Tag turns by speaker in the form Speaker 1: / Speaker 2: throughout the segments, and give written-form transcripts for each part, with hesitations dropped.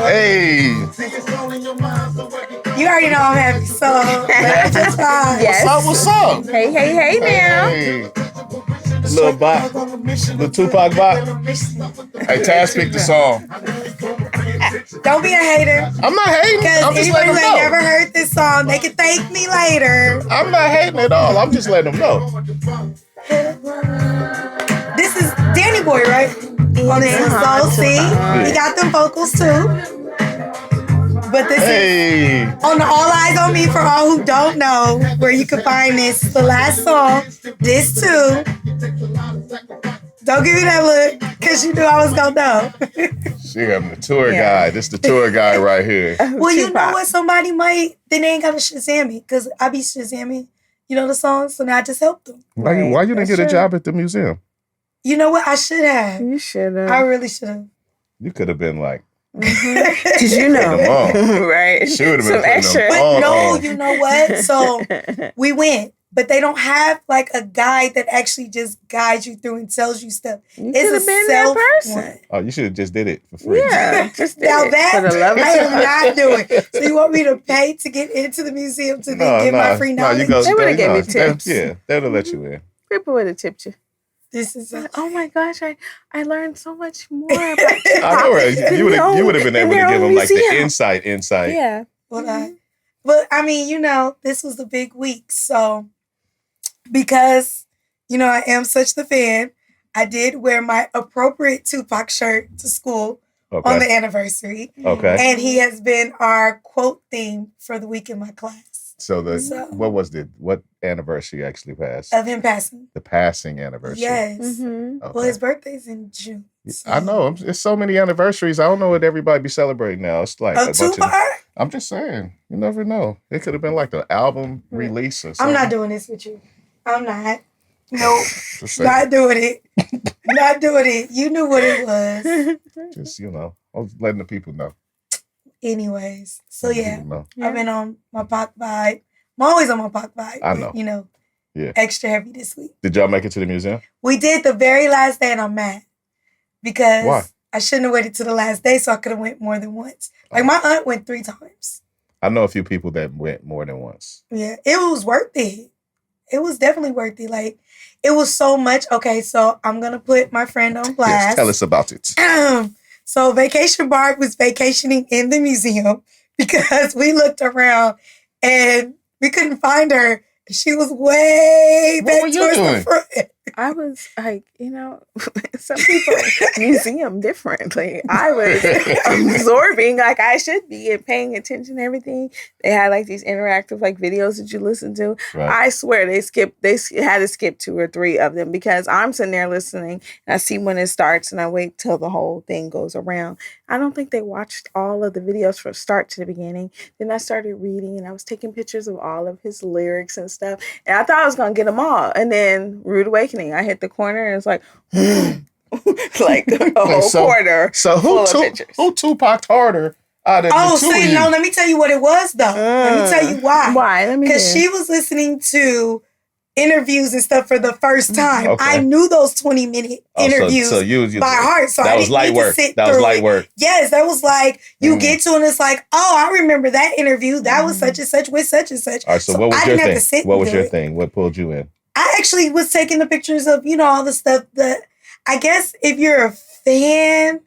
Speaker 1: Hey.
Speaker 2: You already know I'm happy, so just fine.
Speaker 3: Yes.
Speaker 1: What's up?
Speaker 3: Hey now.
Speaker 1: Hey. Little bot. Little Tupac bot. Hey, Taz picked the song.
Speaker 2: Don't be a hater.
Speaker 1: I'm not hating.
Speaker 2: Because
Speaker 1: I'm just
Speaker 2: anybody
Speaker 1: letting
Speaker 2: who
Speaker 1: them
Speaker 2: ain't
Speaker 1: know.
Speaker 2: never heard this song, they can thank me later.
Speaker 1: I'm not hating at all. I'm just letting them know.
Speaker 2: This is Danny Boy, right? On the Soul C. He got them vocals too. But this is on the All Eyes on Me for all who don't know where you can find this. The last song, this too. Don't give me that look, because you knew I was going to know.
Speaker 1: She having the tour guy. This the tour guy right here.
Speaker 2: Well, you know what? Somebody might, then they ain't got to Shazam me, because I be Shazamming, the songs, so now I just helped them.
Speaker 1: Why you didn't get a job at the museum?
Speaker 2: You know what? I should have.
Speaker 3: You should have.
Speaker 2: I really should have.
Speaker 1: You could have been like,
Speaker 3: because right?
Speaker 1: She would have been
Speaker 3: some extra.
Speaker 2: But no, you know what? So we went, but they don't have like a guide that actually just guides you through and tells you stuff.
Speaker 3: You could have been that person.
Speaker 2: One.
Speaker 1: Oh, you should have just did it for free.
Speaker 3: Yeah, just did
Speaker 2: now
Speaker 3: it.
Speaker 2: that
Speaker 3: For the love of
Speaker 2: I am not doing. So you want me to pay to get into the museum to then get my free knowledge?
Speaker 3: They would have gave me tips.
Speaker 1: Yeah, they would have let you in.
Speaker 3: People would have tipped you.
Speaker 2: This is
Speaker 3: oh my gosh! I learned so much more about Tupac.
Speaker 1: I know, right? You would have been able to give them like the insight.
Speaker 3: Yeah.
Speaker 2: But I mean, this was a big week. So because I am such the fan, I did wear my appropriate Tupac shirt to school on the anniversary.
Speaker 1: Okay.
Speaker 2: And he has been our quote theme for the week in my class.
Speaker 1: So what anniversary actually passed?
Speaker 2: Of him passing.
Speaker 1: The passing anniversary.
Speaker 2: Yes.
Speaker 1: Okay.
Speaker 2: Well, his birthday's in June. So.
Speaker 1: I know. It's so many anniversaries. I don't know what everybody be celebrating now. It's like a bunch of. I'm just saying. You never know. It could have been like the album release or something.
Speaker 2: I'm not doing this with you. I'm not. Nope. Not doing it. Not doing it. You knew what it was.
Speaker 1: Just, I was letting the people know.
Speaker 2: Anyways, so yeah, I've been on my Pac vibe. I'm always on my Pac vibe.
Speaker 1: I know.
Speaker 2: But, extra heavy this week.
Speaker 1: Did y'all make it to the museum?
Speaker 2: We did the very last day, and I'm mad because
Speaker 1: why?
Speaker 2: I shouldn't have waited to the last day, so I could have went more than once. Like my aunt went 3 times.
Speaker 1: I know a few people that went more than once.
Speaker 2: Yeah, it was worth it. It was definitely worth it. Like it was so much. Okay, so I'm gonna put my friend on blast.
Speaker 1: Yes, tell us about it.
Speaker 2: So Vacation Barb was vacationing in the museum because we looked around and we couldn't find her. She was way back towards the front.
Speaker 3: I was like, some people museum differently. I was absorbing like I should be and paying attention to everything. They had like these interactive like videos that you listen to. Right. I swear they had to skip 2 or 3 of them because I'm sitting there listening and I see when it starts and I wait till the whole thing goes around. I don't think they watched all of the videos from start to the beginning. Then I started reading and I was taking pictures of all of his lyrics and stuff. And I thought I was going to get them all. And then Rude Awakening, I hit the corner and it's like, like a whole quarter.
Speaker 1: So who Tupac harder out of the two of you?
Speaker 2: No, let me tell you what it was though. Let me tell you why.
Speaker 3: Why?
Speaker 2: Because she was listening to interviews and stuff for the first time.
Speaker 1: Okay.
Speaker 2: I knew those 20-minute interviews by heart. So
Speaker 1: that
Speaker 2: I
Speaker 1: was
Speaker 2: didn't
Speaker 1: light
Speaker 2: need
Speaker 1: work.
Speaker 2: to sit
Speaker 1: that
Speaker 2: through
Speaker 1: was light
Speaker 2: it.
Speaker 1: work.
Speaker 2: Yes, that was like you get to and it's like, oh, I remember that interview. That was such and such with such and such.
Speaker 1: All right, so what was your thing? What was your thing? What pulled you in?
Speaker 2: I actually was taking the pictures of, all the stuff that I guess if you're a fan,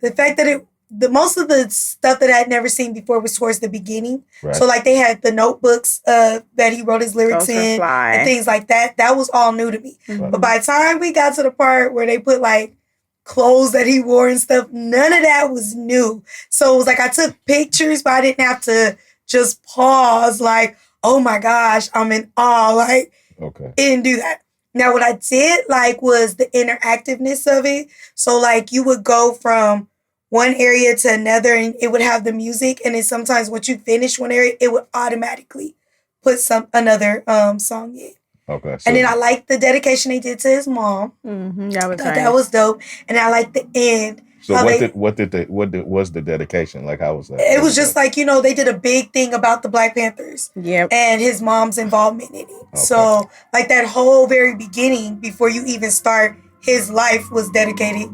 Speaker 2: the fact that most of the stuff that I'd never seen before was towards the beginning. Right. So like they had the notebooks that he wrote his lyrics in and things like that. That was all new to me. Mm-hmm. But by the time we got to the part where they put like clothes that he wore and stuff, none of that was new. So it was like I took pictures, but I didn't have to just pause like, oh my gosh, I'm in awe. Like, it didn't do that. Now, what I did like was the interactiveness of it. So like you would go from one area to another and it would have the music. And then sometimes once you finish one area, it would automatically put another song in.
Speaker 1: Okay.
Speaker 2: And then I liked the dedication they did to his mom.
Speaker 3: Mm-hmm, that was nice.
Speaker 2: That was dope. And I liked the end.
Speaker 1: So what was the dedication? Like, how was that?
Speaker 2: It was just like, they did a big thing about the Black Panthers.
Speaker 3: Yep.
Speaker 2: And his mom's involvement in it. Okay. So like that whole very beginning, before you even start, his life was dedicated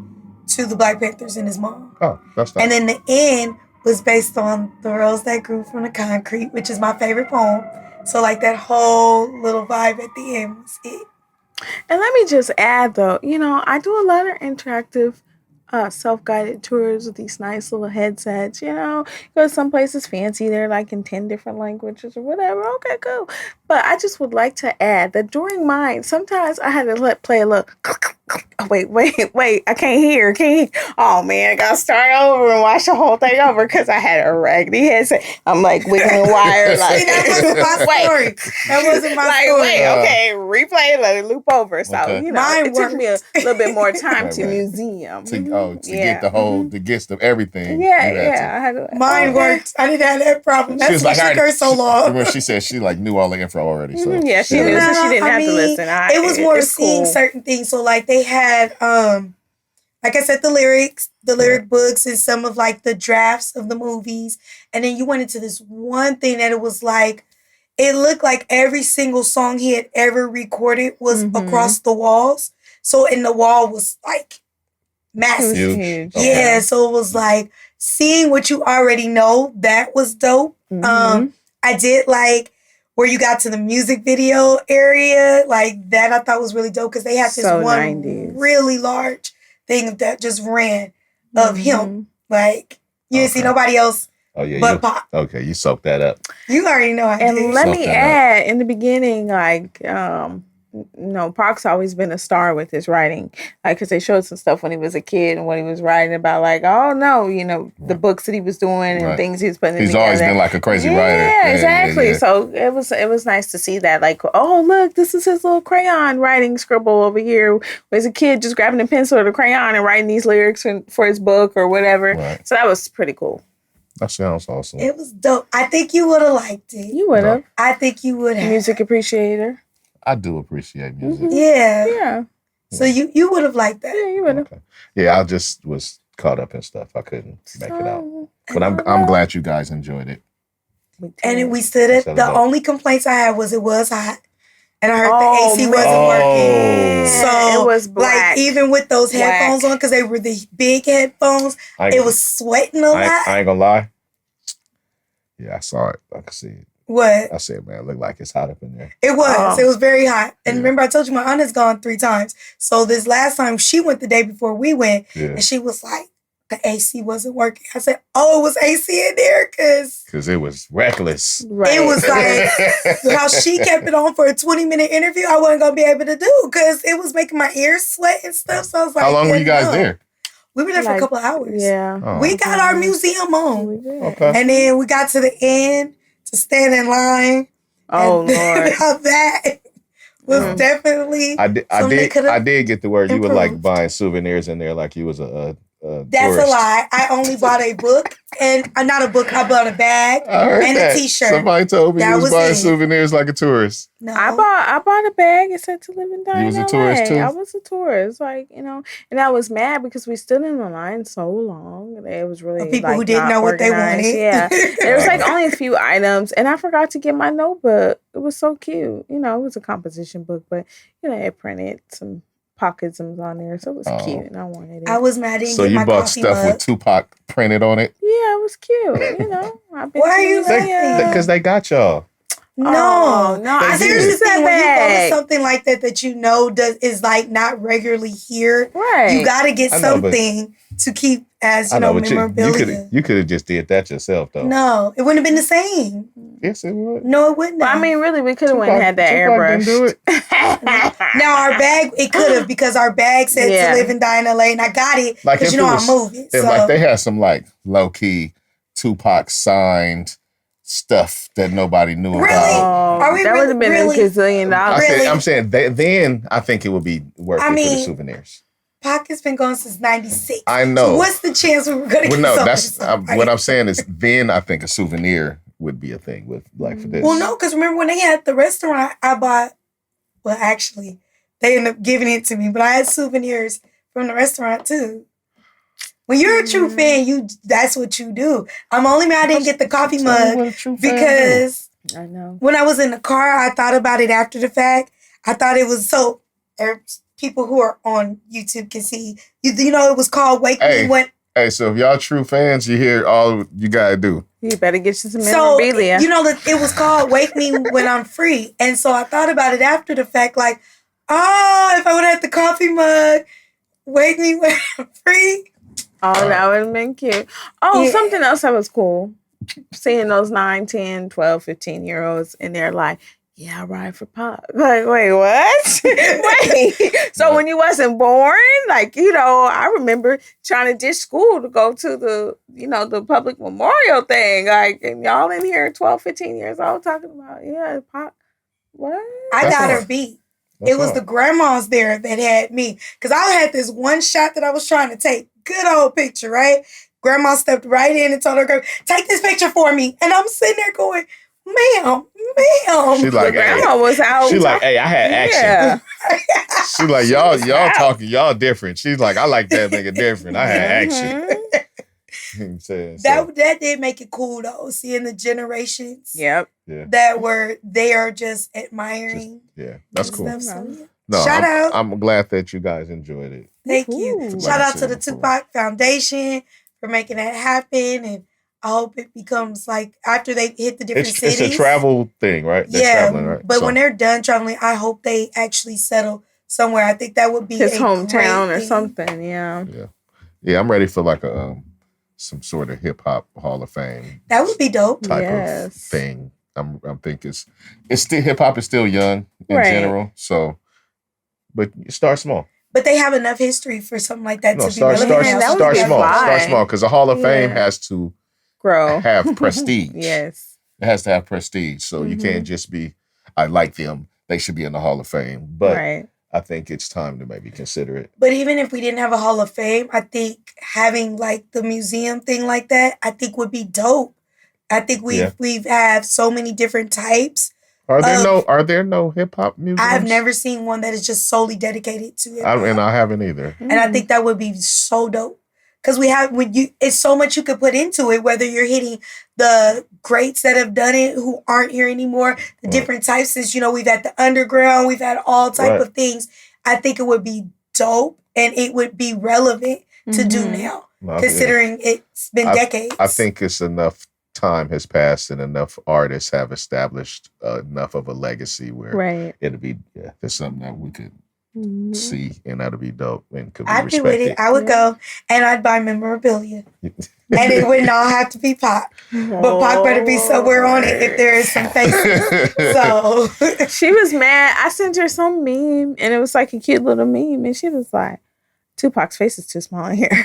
Speaker 2: to the Black Panthers and his mom.
Speaker 1: Oh, that's nice.
Speaker 2: And then the end was based on The Rose That Grew from the Concrete, which is my favorite poem. So like that whole little vibe at the end was it.
Speaker 3: And let me just add though, I do a lot of interactive self-guided tours with these nice little headsets, go to some places fancy, they're like in 10 different languages or whatever. Okay, cool. But I just would like to add that during mine, sometimes I had to play a little wait, I can't hear. Oh man, I gotta start over and watch the whole thing over because I had a raggedy headset. I'm like wiggling wire like
Speaker 2: that wasn't my story. That wasn't my story.
Speaker 3: Wait, okay, replay it, let it loop over. So,
Speaker 2: Mine
Speaker 3: it took me a little bit more time to museum.
Speaker 1: To get the gist of everything.
Speaker 3: Yeah. I had to,
Speaker 2: Mine worked. I didn't have that problem. That's why she took so long.
Speaker 1: When she said she like knew all the info already. So.
Speaker 3: Yeah, she knew, so she didn't have to listen.
Speaker 2: It was more seeing certain things. So like they had, like I said, the lyric books and some of like the drafts of the movies. And then you went into this one thing that it was like, it looked like every single song he had ever recorded was across the walls. So, and the wall was like massive.
Speaker 3: Huge.
Speaker 2: Yeah, so it was like seeing what you already know, that was dope. I did like where you got to the music video area, like that I thought was really dope because they had this one
Speaker 3: 90s.
Speaker 2: really large thing that just ran of him. Like, you didn't see nobody else but Pop.
Speaker 1: Okay, you soaked that up.
Speaker 2: You already know I did.
Speaker 3: And let me add, in the beginning, like, Pac's always been a star with his writing. Like, because they showed some stuff when he was a kid and when he was writing about, like, the books that he was doing and things he was putting together.
Speaker 1: He's always been like a crazy writer.
Speaker 3: Yeah, exactly. Yeah. So it was nice to see that. Like, oh, look, this is his little crayon writing scribble over here. As a kid, just grabbing a pencil or the crayon and writing these lyrics for his book or whatever. Right. So that was pretty cool.
Speaker 1: That sounds awesome.
Speaker 2: It was dope. I think you would have liked it.
Speaker 3: You would have.
Speaker 2: I think you would have.
Speaker 3: Music appreciator.
Speaker 1: I do appreciate music.
Speaker 2: Yeah. So you would have liked that.
Speaker 3: Yeah, you would have.
Speaker 1: Okay. Yeah, I just was caught up in stuff. I couldn't make it out. But I'm glad you guys enjoyed it.
Speaker 2: And we stood it. The only complaints I had was it was hot. And I heard the AC wasn't working. So
Speaker 3: it was black.
Speaker 2: Like even with those headphones on, because they were the big headphones, it was sweating a lot.
Speaker 1: I ain't gonna lie. Yeah, I saw it. I could see it.
Speaker 2: What?
Speaker 1: I said, man, it looked like it's hot up in there.
Speaker 2: It was. It was very hot. And remember, I told you my aunt has gone 3 times. So this last time she went the day before we went, and she was like, the AC wasn't working. I said, it was AC in there because
Speaker 1: it was reckless.
Speaker 2: Right. It was like how she kept it on for a 20-minute interview. I wasn't going to be able to do because it was making my ears sweat and stuff. So I was like,
Speaker 1: how long were you guys there?
Speaker 2: We were there for a couple of hours.
Speaker 3: Yeah.
Speaker 2: We got our museum on.
Speaker 3: We did.
Speaker 1: Okay.
Speaker 2: And then we got to the end to stand in line.
Speaker 3: Oh, Lord.
Speaker 2: That was definitely
Speaker 1: I did get the word. You were like buying souvenirs in there like you was a
Speaker 2: that's
Speaker 1: tourist.
Speaker 2: A lie. I only bought a book and not a book. I bought a bag and a T-shirt.
Speaker 1: Somebody told me you was buying souvenirs like a tourist.
Speaker 2: No,
Speaker 3: I bought a bag. It said to live and die.
Speaker 1: You was a tourist too.
Speaker 3: I was a tourist, and I was mad because we stood in the line so long. It was really
Speaker 2: people who didn't know what they wanted.
Speaker 3: Yeah, there was like only a few items, and I forgot to get my notebook. It was so cute. It was a composition book, but it printed some pockets on there, so it was cute, and I wanted it.
Speaker 2: I was mad.
Speaker 1: So you bought stuff with Tupac printed on it?
Speaker 3: Yeah, it was cute.
Speaker 2: Why are you laughing?
Speaker 1: Because they got y'all.
Speaker 2: No.
Speaker 3: I
Speaker 2: seriously think when you go to something like that is like not regularly here,
Speaker 3: right?
Speaker 2: You got to get something to keep as memorabilia.
Speaker 1: You could have just did that yourself, though.
Speaker 2: No, it wouldn't have been the same.
Speaker 1: Yes, it would.
Speaker 2: No, it wouldn't.
Speaker 3: Well, I mean, really, we could have went and had that airbrush.
Speaker 1: Do it.
Speaker 2: Now our bag, it could have because our bag said to live and die in LA, and I got it because I moved it.
Speaker 1: If like they had some like low key Tupac signed stuff that nobody knew about.
Speaker 2: Are we
Speaker 3: that would have been $1 gazillion.
Speaker 1: I'm saying then I think it would be worth it for the souvenirs.
Speaker 2: Pac has been gone since '96.
Speaker 1: I know.
Speaker 2: So what's the chance we were going to get something?
Speaker 1: What I'm saying is then I think a souvenir would be a thing with like for this.
Speaker 2: Well, no, because remember when they had the restaurant, I bought. Well, actually, they ended up giving it to me, but I had souvenirs from the restaurant too. When you're a true fan, that's what you do. I'm only mad I didn't get the coffee mug because
Speaker 3: I know.
Speaker 2: When I was in the car, I thought about it after the fact. I thought it was so. people who are on YouTube can see. You know, it was called Wake Me When.
Speaker 1: Hey, so if y'all true fans, you hear all you gotta do.
Speaker 3: You better get you some memorabilia.
Speaker 2: So, you know, that it was called Wake Me When I'm Free. And so I thought about it after the fact, like, if I would have had the coffee mug, Wake Me When I'm Free.
Speaker 3: Oh, that would have been cute. Something else that was cool. Seeing those 9, 10, 12, 15-year-olds and they're like, yeah, I ride for Pac. Like, wait, what? Wait. So when you wasn't born, like, you know, I remember trying to ditch school to go to the, you know, the public memorial thing. Like, and y'all in here 12, 15 years old talking about, yeah, Pac. What?
Speaker 2: I got her beat. It was the grandmas there that had me. Because I had this one shot that I was trying to take. Good old picture, right? Grandma stepped right in and told her, girl, take this picture for me. And I'm sitting there going, ma'am.
Speaker 1: She like,
Speaker 3: grandma was out.
Speaker 1: She like, hey, I had action. Yeah. She like, y'all talking, y'all different. She's like, I like that nigga different. I had action.
Speaker 2: That did make it cool though, seeing the generations.
Speaker 3: Yep.
Speaker 1: Yeah.
Speaker 2: That were there just admiring.
Speaker 1: That's cool.
Speaker 2: No, shout out.
Speaker 1: I'm glad that you guys enjoyed it.
Speaker 2: Thank you. Shout out to the Tupac Foundation for making that happen, and I hope it becomes like after they hit the different cities.
Speaker 1: It's a travel thing, right? They're traveling, right?
Speaker 2: But when they're done traveling, I hope they actually settle somewhere. I think that would be
Speaker 3: his hometown or something. Yeah.
Speaker 1: I'm ready for like a some sort of hip hop Hall of Fame.
Speaker 2: That would be dope.
Speaker 1: Type of thing. I'm thinking it's still hip hop is still young in general. So, but start small.
Speaker 2: But they have enough history for something like that to be relevant.
Speaker 1: Start small, because the Hall of Fame has to
Speaker 3: grow,
Speaker 1: have prestige.
Speaker 3: Yes,
Speaker 1: it has to have prestige. So you can't just be, I like them, they should be in the Hall of Fame. But I think it's time to maybe consider it.
Speaker 2: But even if we didn't have a Hall of Fame, I think having like the museum thing like that, I think would be dope. I think we've have so many different types.
Speaker 1: Are there no hip hop museums?
Speaker 2: I've never seen one that is just solely dedicated to it.
Speaker 1: And I haven't either.
Speaker 2: And I think that would be so dope. Because it's so much you could put into it, whether you're hitting the greats that have done it who aren't here anymore, the different types, since, you know, we've had the underground, we've had all type of things. I think it would be dope and it would be relevant to do now, considering it's been decades.
Speaker 1: I think it's enough time has passed and enough artists have established enough of a legacy where it'll be, there's something that we could see, and that'll be dope and could be
Speaker 2: I'd
Speaker 1: respected.
Speaker 2: be with it. I would go and I'd buy memorabilia. And it wouldn't all have to be Pac. But Pac better be somewhere on it if there is some faces. So
Speaker 3: she was mad. I sent her some meme and it was like a cute little meme and she was like, Tupac's face is too small in here.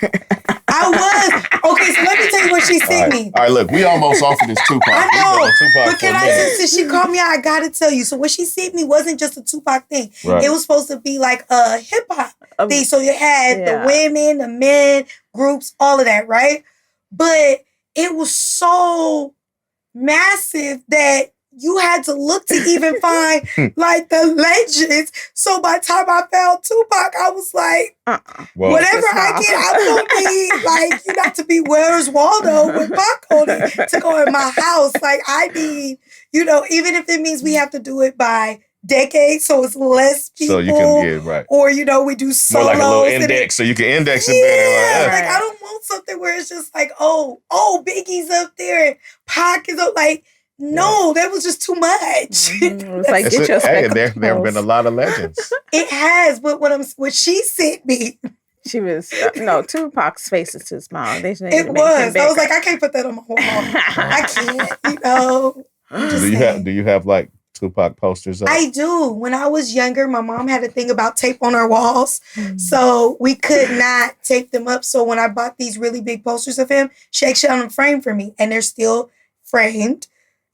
Speaker 2: I was. Okay, so let me tell you what she sent me.
Speaker 1: All right, look, we almost offered this Tupac.
Speaker 2: I know. But can I just, since she called me out, I gotta tell you. So what she sent me wasn't just a Tupac thing. Right. It was supposed to be like a hip hop thing. So you had the women, the men, groups, all of that, right? But it was so massive that you had to look to even find like the legends. So by the time I found Tupac, I was like, whatever I get, I'm gonna be like, you got to be Where's Waldo with Pac on it to go in my house. Like I need, you know, even if it means we have to do it by decades, so it's less people. So you can get or you know, we do solos.
Speaker 1: More like a little index, so you can index it better.
Speaker 2: Like I don't want something where it's just like, oh, Biggie's up there and Pac is up, like. No, that was just too much.
Speaker 3: It was like, get your
Speaker 1: there have been a lot of legends.
Speaker 2: It has, but what she sent me.
Speaker 3: She was, Tupac's face is too small.
Speaker 2: It was. I was like, I can't put that on my wall. I can't, you know.
Speaker 1: Do you have like Tupac posters up?
Speaker 2: I do. When I was younger, my mom had a thing about tape on our walls. So we could not tape them up. So when I bought these really big posters of him, she actually had them framed for me. And they're still framed.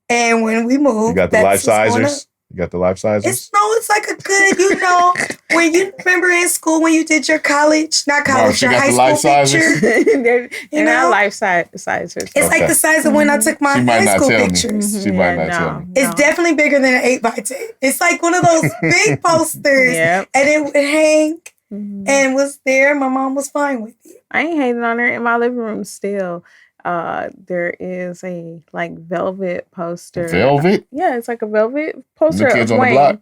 Speaker 2: And when we moved,
Speaker 1: you got the life sizers. You got the life sizers.
Speaker 2: It's like a good, you know, when you remember in school when you did your college, not college, your high school picture.
Speaker 3: They're not life sizers.
Speaker 2: It's like the size of when I took my high school pictures.
Speaker 1: She might not tell me.
Speaker 2: It's definitely bigger than an 8x10. It's like one of those big posters, and it would hang and was there. My mom was fine with it.
Speaker 3: I ain't hating on her in my living room still. There is a like velvet poster.
Speaker 1: Velvet?
Speaker 3: Yeah, it's like a velvet poster.
Speaker 1: The Kids on the Block?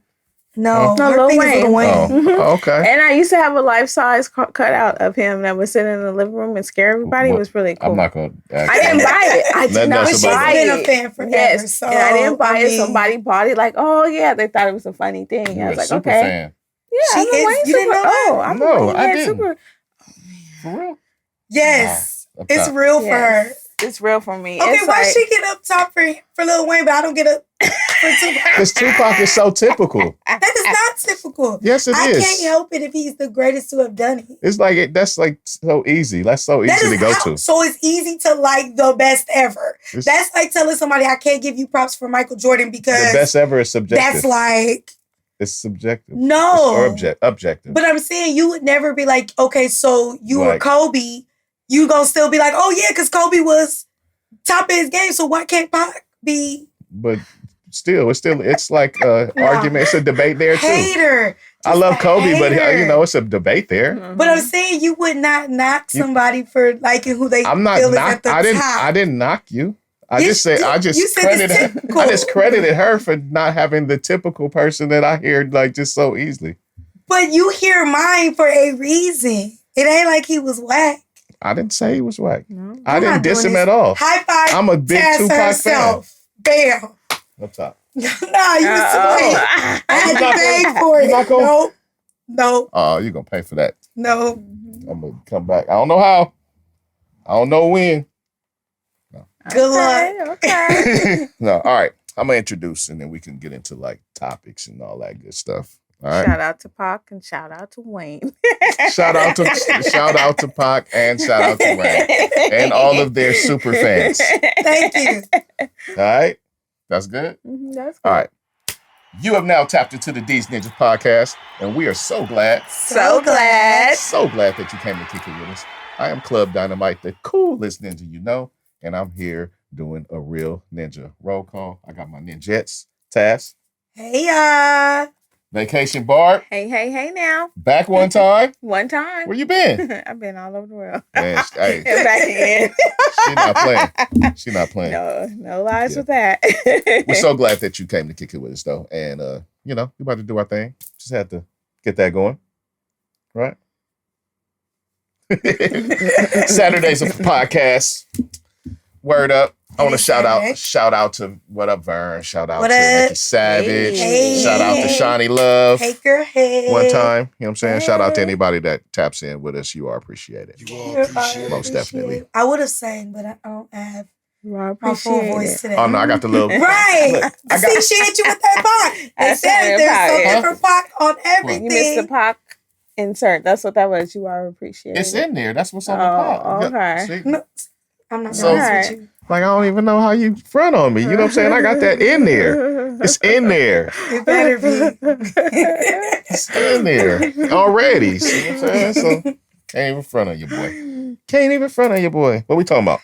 Speaker 2: No,
Speaker 3: Lil Wayne.
Speaker 1: Oh, okay.
Speaker 3: And I used to have a life-size cutout of him that was sitting in the living room and scare everybody. It was really cool.
Speaker 1: I'm not going to
Speaker 3: I didn't buy it. I did not buy it.
Speaker 2: She's been a fan forever.
Speaker 3: Yes,
Speaker 2: so,
Speaker 3: and I didn't buy it. Somebody bought it like, oh, yeah. They thought it was a funny thing.
Speaker 1: You're
Speaker 3: I was
Speaker 1: a
Speaker 3: like,
Speaker 1: super
Speaker 3: okay.
Speaker 1: fan.
Speaker 3: Yeah,
Speaker 2: she
Speaker 3: I'm a
Speaker 2: is.
Speaker 3: Wayne
Speaker 2: You
Speaker 3: super.
Speaker 2: didn't know that?
Speaker 3: Oh, I'm
Speaker 1: No,
Speaker 3: a Wayne
Speaker 1: I didn't.
Speaker 3: super.
Speaker 1: For real?
Speaker 2: Yes. It's real for her.
Speaker 3: It's real for me.
Speaker 2: Okay,
Speaker 3: it's
Speaker 2: why
Speaker 3: like,
Speaker 2: she get up top for Lil Wayne, but I don't get up for Tupac?
Speaker 1: Because Tupac is so typical.
Speaker 2: That is not typical.
Speaker 1: Yes, it is.
Speaker 2: I can't help it if he's the greatest to have done it.
Speaker 1: It's like that's like so easy. That's so easy to go to.
Speaker 2: So it's easy to like the best ever. That's like telling somebody I can't give you props for Michael Jordan because
Speaker 1: the best ever is subjective.
Speaker 2: That's like
Speaker 1: it's subjective.
Speaker 2: No,
Speaker 1: it's objective.
Speaker 2: But I'm saying you would never be like, okay, so you were Kobe. You gonna still be like, oh yeah, because Kobe was top of his game. So why can't Pac be?
Speaker 1: But still, it's like argument. It's a debate there too.
Speaker 2: Hater.
Speaker 1: I love Kobe, but it's a debate there.
Speaker 2: Mm-hmm. But I'm saying you would not knock somebody for liking who they.
Speaker 1: I'm not
Speaker 2: feel is at the top.
Speaker 1: I didn't knock you. I just credited her for not having the typical person that I hear like just so easily.
Speaker 2: But you hear mine for a reason. It ain't like he was whack.
Speaker 1: I didn't say he was whack.
Speaker 2: No.
Speaker 1: I didn't diss him at all.
Speaker 2: High five.
Speaker 1: I'm a big Tupac fan.
Speaker 2: Bam.
Speaker 1: Up top.
Speaker 2: Nah, you was sweet. I had to pay for it. No.
Speaker 1: Oh, you're going to pay for that.
Speaker 2: No.
Speaker 1: I'm going to come back. I don't know how. I don't know when. No.
Speaker 2: Good luck.
Speaker 3: Okay.
Speaker 1: No, all right. I'm going to introduce and then we can get into like topics and all that good stuff. All right.
Speaker 3: Shout out to Pac and shout out to Wayne.
Speaker 1: shout out to Pac and shout out to Wayne and all of their super fans.
Speaker 2: Thank you.
Speaker 1: All right. That's good?
Speaker 3: Mm-hmm, that's good.
Speaker 1: All right. You have now tapped into the Deez Ninjas Podcast, and we are so glad.
Speaker 3: So glad
Speaker 1: that you came to kick it with us. I am Club Dynamite, the coolest ninja you know, and I'm here doing a real ninja roll call. I got my ninjettes. Taz.
Speaker 2: Hey, y'all.
Speaker 1: Vacation Barb.
Speaker 3: Hey now.
Speaker 1: Back one time.
Speaker 3: One time.
Speaker 1: Where you been?
Speaker 3: I've been all over the world.
Speaker 1: Man, hey.
Speaker 3: And back again.
Speaker 1: She not playing.
Speaker 3: No lies with that.
Speaker 1: We're so glad that you came to kick it with us though. And we're about to do our thing. Just had to get that going. Right? Saturdays of podcast. Word up. I want to shout out to What Up Vern. Shout out to Nikki Savage.
Speaker 2: Hey.
Speaker 1: Shout out to Shanni Love.
Speaker 2: Hey, girl, hey.
Speaker 1: One time. You know what I'm saying? Hey. Shout out to anybody that taps in with us. You are appreciated. Most definitely.
Speaker 2: I would have sang, but I don't have my full voice today.
Speaker 1: Oh, no, I got the little...
Speaker 2: Right. See, she hit you with that Pac. They said there's something for Pac on everything.
Speaker 3: You missed the Pac insert. That's what that was. You are appreciated.
Speaker 1: It's in there. That's what's on the Pac.
Speaker 2: Okay. No, I'm not going to with you.
Speaker 1: Like, I don't even know how you front on me. You know what I'm saying? I got that in there. It's in there.
Speaker 2: It better be.
Speaker 1: It's in there already. See what I'm saying? So, can't even front on your boy. Can't even front on your boy. What we talking about?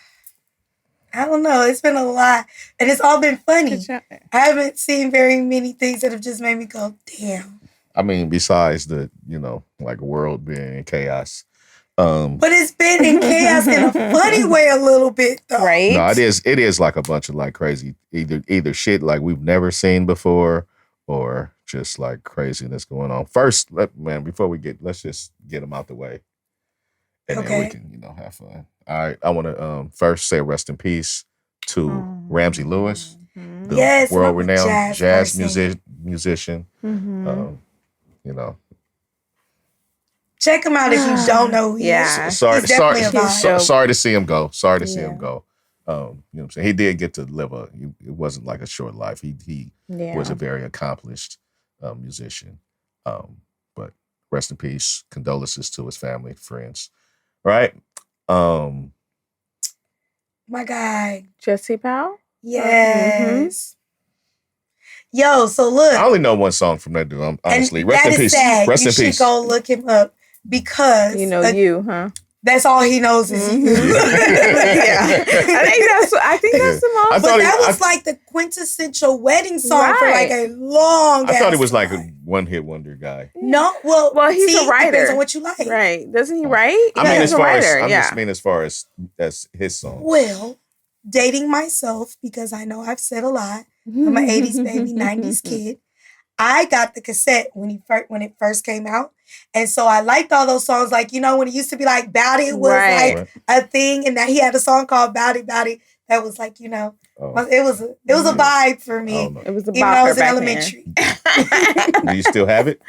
Speaker 2: I don't know. It's been a lot. And it's all been funny. I haven't seen very many things that have just made me go, damn.
Speaker 1: I mean, besides the, like world being in chaos.
Speaker 2: But it's been in chaos in a funny way a little bit, though.
Speaker 3: Right?
Speaker 1: No, it is like a bunch of like crazy, either shit like we've never seen before or just like craziness going on. First, before we let's just get them out the way. And then we can, have fun. All right. I want to first say rest in peace to Ramsey Lewis, the world-renowned jazz musician.
Speaker 2: Mm-hmm. Check him out if you don't know who he is. Sorry
Speaker 1: to see him go. Sorry to see him go. You know what I'm saying? He did get to live it wasn't like a short life. He was a very accomplished musician. But rest in peace. Condolences to his family, friends. Right?
Speaker 2: My guy.
Speaker 3: Jesse Powell?
Speaker 2: Yes. Yo, so look.
Speaker 1: I only know one song from that dude, honestly.
Speaker 2: And
Speaker 1: rest in peace.
Speaker 2: Sad.
Speaker 1: Rest
Speaker 2: you
Speaker 1: in peace.
Speaker 2: You should go look him up because
Speaker 3: you, huh?
Speaker 2: That's all he knows is you.
Speaker 3: Yeah. I think that's the most.
Speaker 2: But that was like the quintessential wedding song for like a long
Speaker 1: I thought he was like a one-hit wonder guy.
Speaker 2: No, well,
Speaker 3: he's a writer.
Speaker 2: Depends on what you like.
Speaker 3: Right. Doesn't he write?
Speaker 1: I mean, as far as his songs.
Speaker 2: Well, dating myself, because I know I've said a lot. I'm an 80s baby, 90s kid. I got the cassette when it first came out. And so I liked all those songs. Like, you know, when it used to be like Bout It was like a thing. And that he had a song called Bout It, Bout It. That was like, you know, it was a vibe for me.
Speaker 3: It was a
Speaker 2: even though I was in elementary.
Speaker 1: Do you still have it?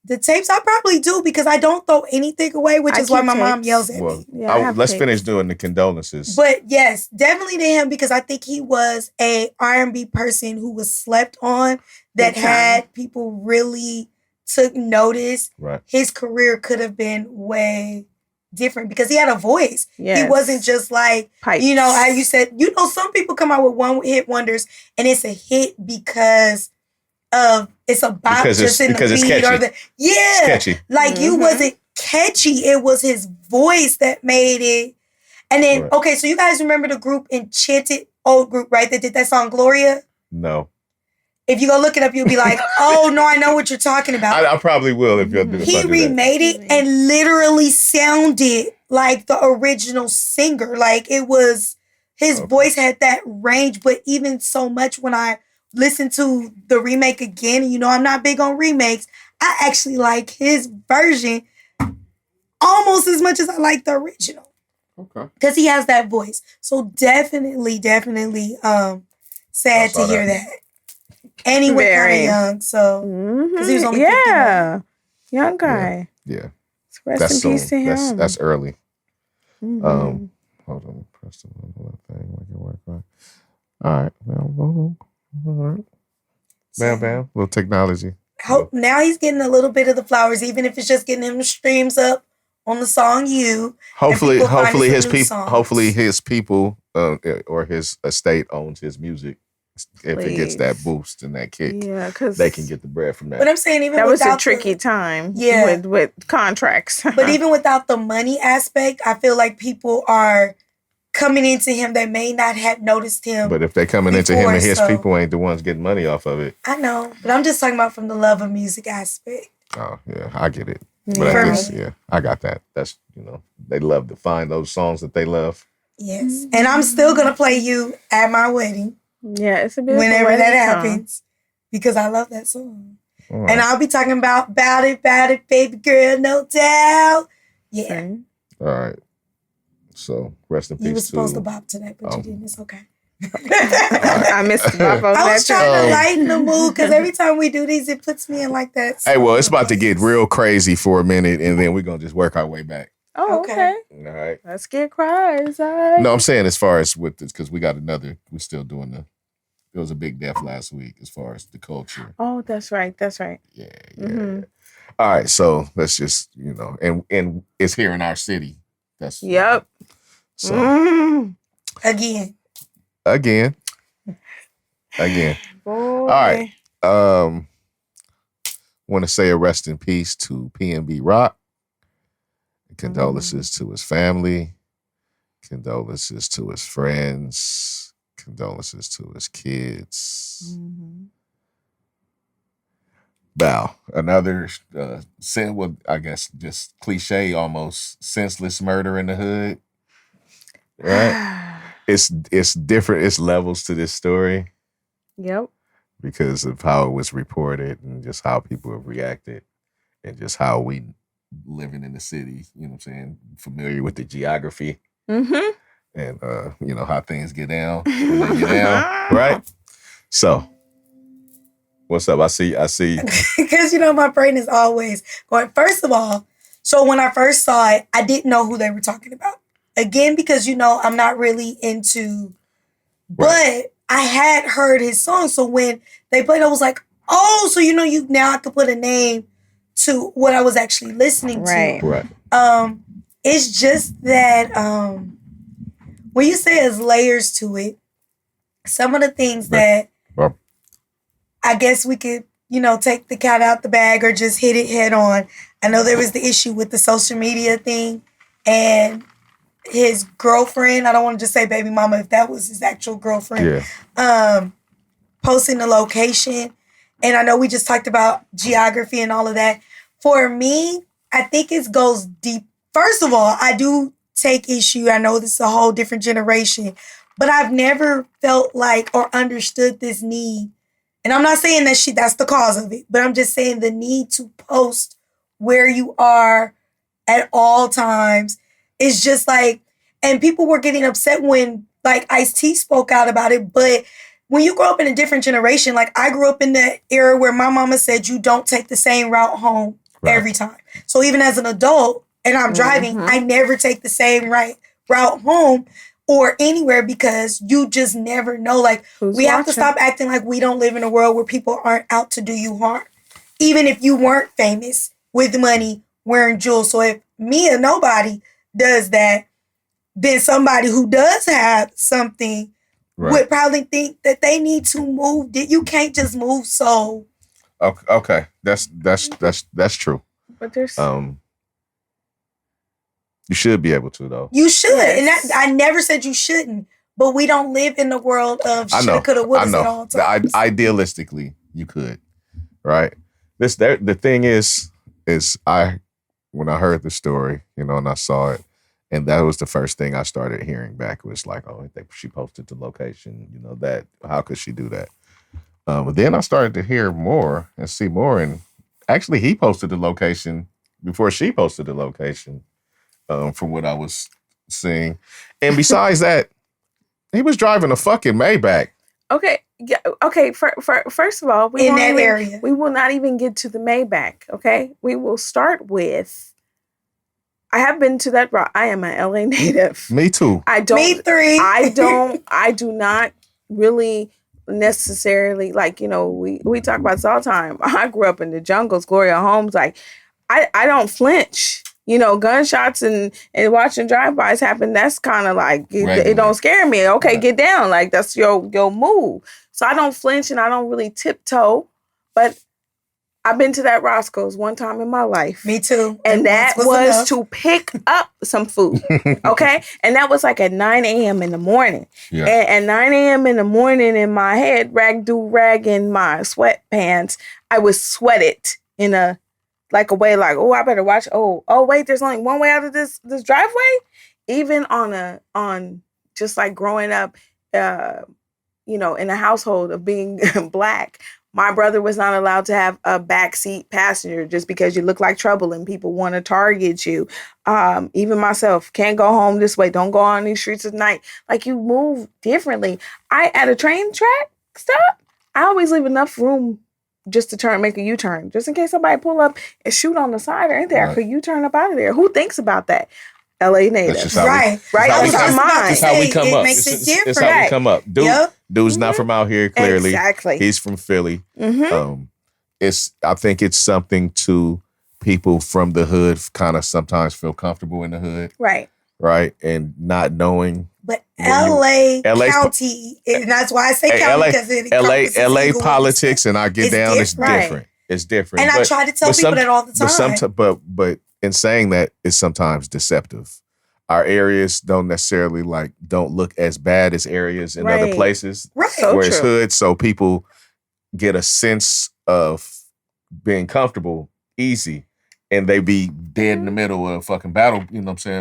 Speaker 2: The tapes I probably do because I don't throw anything away, which is why my mom yells at me.
Speaker 3: Yeah,
Speaker 1: let's finish doing the condolences.
Speaker 2: But yes, definitely to him because I think he was a R&B person who was slept on that had people really took notice.
Speaker 1: Right.
Speaker 2: His career could have been way different because he had a voice.
Speaker 3: Yes.
Speaker 2: He wasn't just like,
Speaker 3: Pipes.
Speaker 2: you know, how you said, you know, some people come out with one-hit wonders and it's a hit because of it's a bop just in the beat or the
Speaker 1: it's catchy.
Speaker 2: Like you wasn't catchy. It was his voice that made it. And then okay, so you guys remember the group Enchanted, old group, right? That did that song Gloria?
Speaker 1: No.
Speaker 2: If you go look it up, you'll be like, oh no, I know what you're talking about.
Speaker 1: I probably will if you'll do it.
Speaker 2: He remade it and literally sounded like the original singer. Like it was his voice had that range, but even so much when I listen to the remake again, you know, I'm not big on remakes. I actually like his version almost as much as I like the original.
Speaker 1: Okay.
Speaker 2: Because he has that voice. So definitely, sad to hear that. And he went kind of young, so because he was only 51.
Speaker 3: Young guy.
Speaker 1: Yeah.
Speaker 3: Rest in peace to him.
Speaker 1: That's early. Hold on, press the thing. Make it work right. All right. All right. Bam. Little technology.
Speaker 2: Hope now he's getting a little bit of the flowers, even if it's just getting him the streams up on the song "You."
Speaker 1: Hopefully his people or his estate owns his music. If it gets that boost and that kick, because they can get the bread from that.
Speaker 2: But I'm saying even
Speaker 3: that was a tricky time, with contracts.
Speaker 2: But even without the money aspect, I feel like people are coming into him that may not have noticed him.
Speaker 1: But if they're coming into him and his people ain't the ones getting money off of it.
Speaker 2: I know, but I'm just talking about from the love of music aspect.
Speaker 1: Oh yeah, I get it. But I got that. That's, you know, they love to find those songs that they love.
Speaker 2: Yes, and I'm still gonna play You at my wedding.
Speaker 3: Yeah, it's a beautiful
Speaker 2: whenever that
Speaker 3: song.
Speaker 2: happens, because I love that song. Right. And I'll be talking about it, baby girl, no doubt. Yeah.
Speaker 1: All right. So rest in peace.
Speaker 2: You were supposed to bop to that, but you didn't. It's okay.
Speaker 3: I missed the bop on that.
Speaker 2: I was trying to lighten the mood because every time we do these, it puts me in like that.
Speaker 1: Hey, well, it's about to get real crazy for a minute, and then we're gonna just work our way back.
Speaker 3: Oh, okay.
Speaker 1: All right.
Speaker 3: Let's get cries. All right.
Speaker 1: No, I'm saying as far as with this, because we're still doing there was a big death last week as far as the culture.
Speaker 3: Oh, that's right.
Speaker 1: Yeah. All right, so let's just, you know, and it's here in our city. That's
Speaker 2: so again.
Speaker 1: All right. Want to say a rest in peace to PnB Rock. Condolences to his family. Condolences to his friends. Condolences to his kids. Wow. Another I guess just cliche, almost senseless murder in the hood. Right? It's different. It's levels to this story.
Speaker 3: Yep.
Speaker 1: Because of how it was reported and just how people have reacted and just how we living in the city, you know what I'm saying, familiar with the geography. And you know how things get down when they get down, right? So what's up? I see.
Speaker 2: Because, you know, my brain is always going, first of all, so when I first saw it, I didn't know who they were talking about. Again, because, you know, I'm not really into, but I had heard his song. So when they played, I was like, oh, so, you know, now I could put a name to what I was actually listening to.
Speaker 1: Right.
Speaker 2: It's just that when you say there's layers to it, some of the things that I guess we could, you know, take the cat out the bag or just hit it head on. I know there was the issue with the social media thing and his girlfriend. I don't want to just say baby mama if that was his actual girlfriend. Posting the location. And I know we just talked about geography and all of that. For me, I think it goes deep. First of all, I do take issue. I know this is a whole different generation, but I've never felt like or understood this need. And And I'm not saying that's the cause of it, but I'm just saying the need to post where you are at all times is just like, and people were getting upset when like Ice-T spoke out about it. But when you grow up in a different generation, like I grew up in the era where my mama said you don't take the same route home every time. So even as an adult and I'm driving, I never take the same route home or anywhere because you just never know. Like we have to stop acting like we don't live in a world where people aren't out to do you harm. Even if you weren't famous with money, wearing jewels. So if me or nobody does that, then somebody who does have something would probably think that they need to move. You can't just move so.
Speaker 1: Okay. That's true.
Speaker 3: But there's
Speaker 1: you should be able to though.
Speaker 2: You should. Yes. And I never said you shouldn't, but we don't live in the world of shoulda, coulda, woulda at all times.
Speaker 1: Idealistically, you could. Right? The thing is when I heard the story, and I saw it, and that was the first thing I started hearing back was like, oh, I think she posted the location, that, how could she do that? But then I started to hear more and see more, and actually he posted the location before she posted the location, from what I was seeing. And besides that, he was driving a fucking Maybach.
Speaker 3: Okay. Yeah. Okay. First of all, we will not even get to the Maybach. Okay. We will start with. I have been to that route. I am an LA native.
Speaker 1: Me too.
Speaker 2: Me three.
Speaker 3: I do not really necessarily we talk about this all the time. I grew up in the jungles, Gloria Holmes. Like I don't flinch. Gunshots and watching drive-bys happen, that's kind of like, it don't scare me. Okay, get down. Like, that's your move. So I don't flinch and I don't really tiptoe. But I've been to that Roscoe's one time in my life.
Speaker 2: Me too.
Speaker 3: And that was to pick up some food. Okay? And that was like at 9 a.m. in the morning. Yeah. And 9 a.m. in the morning in my head, rag in my sweatpants, I was sweated in a way like, oh, I better watch. Oh, wait, there's only one way out of this driveway. Even on just like growing up, in a household of being Black, my brother was not allowed to have a backseat passenger just because you look like trouble and people want to target you. Even myself, can't go home this way. Don't go on these streets at night. Like, you move differently. At a train track stop, I always leave enough room just to make a U-turn, just in case somebody pull up and shoot on the side or anything. I could U-turn up out of there. Who thinks about that? LA natives.
Speaker 2: Right.
Speaker 1: That's
Speaker 2: how
Speaker 1: we come up.
Speaker 2: Makes it different.
Speaker 1: It's how we come up. Dude's not from out here, clearly.
Speaker 3: Exactly.
Speaker 1: He's from Philly. I think it's something to people from the hood kind of sometimes feel comfortable in the hood. Right. And not knowing.
Speaker 2: But LA County, and that's why I say county, because
Speaker 1: LA politics, and I get down, it's different. It's different.
Speaker 2: And I try to tell people that all the time.
Speaker 1: But in saying that, it's sometimes deceptive. Our areas don't necessarily don't look as bad as areas in other places.
Speaker 2: Right.
Speaker 1: Where it's hood, so people get a sense of being comfortable easy. And they be dead in the middle of a fucking battle,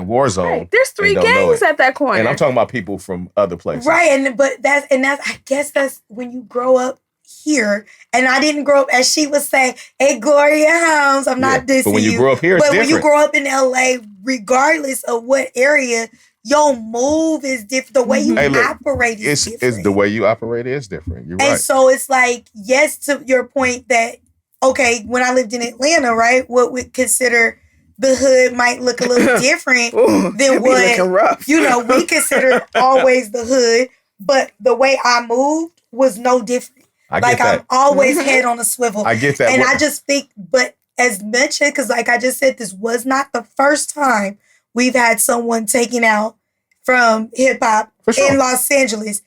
Speaker 1: war zone.
Speaker 3: Right. There's 3 gangs at that corner.
Speaker 1: And I'm talking about people from other places.
Speaker 2: Right, but that's I guess that's when you grow up here. And I didn't grow up, as she was saying, hey, Gloria Holmes, I'm not dissing you.
Speaker 1: But when you grow up here, it's different.
Speaker 2: But when you grow up in LA, regardless of what area, your move is different. The way you operate is different.
Speaker 1: The way you operate is different. You're right.
Speaker 2: And so it's like, yes, to your point that, okay, when I lived in Atlanta, right, what we consider the hood might look a little different than what, we consider always the hood, but the way I moved was no different. I'm always head on a swivel.
Speaker 1: I get that.
Speaker 2: And I just think, but as mentioned, because like I just said, this was not the first time we've had someone taken out from hip hop in Los Angeles.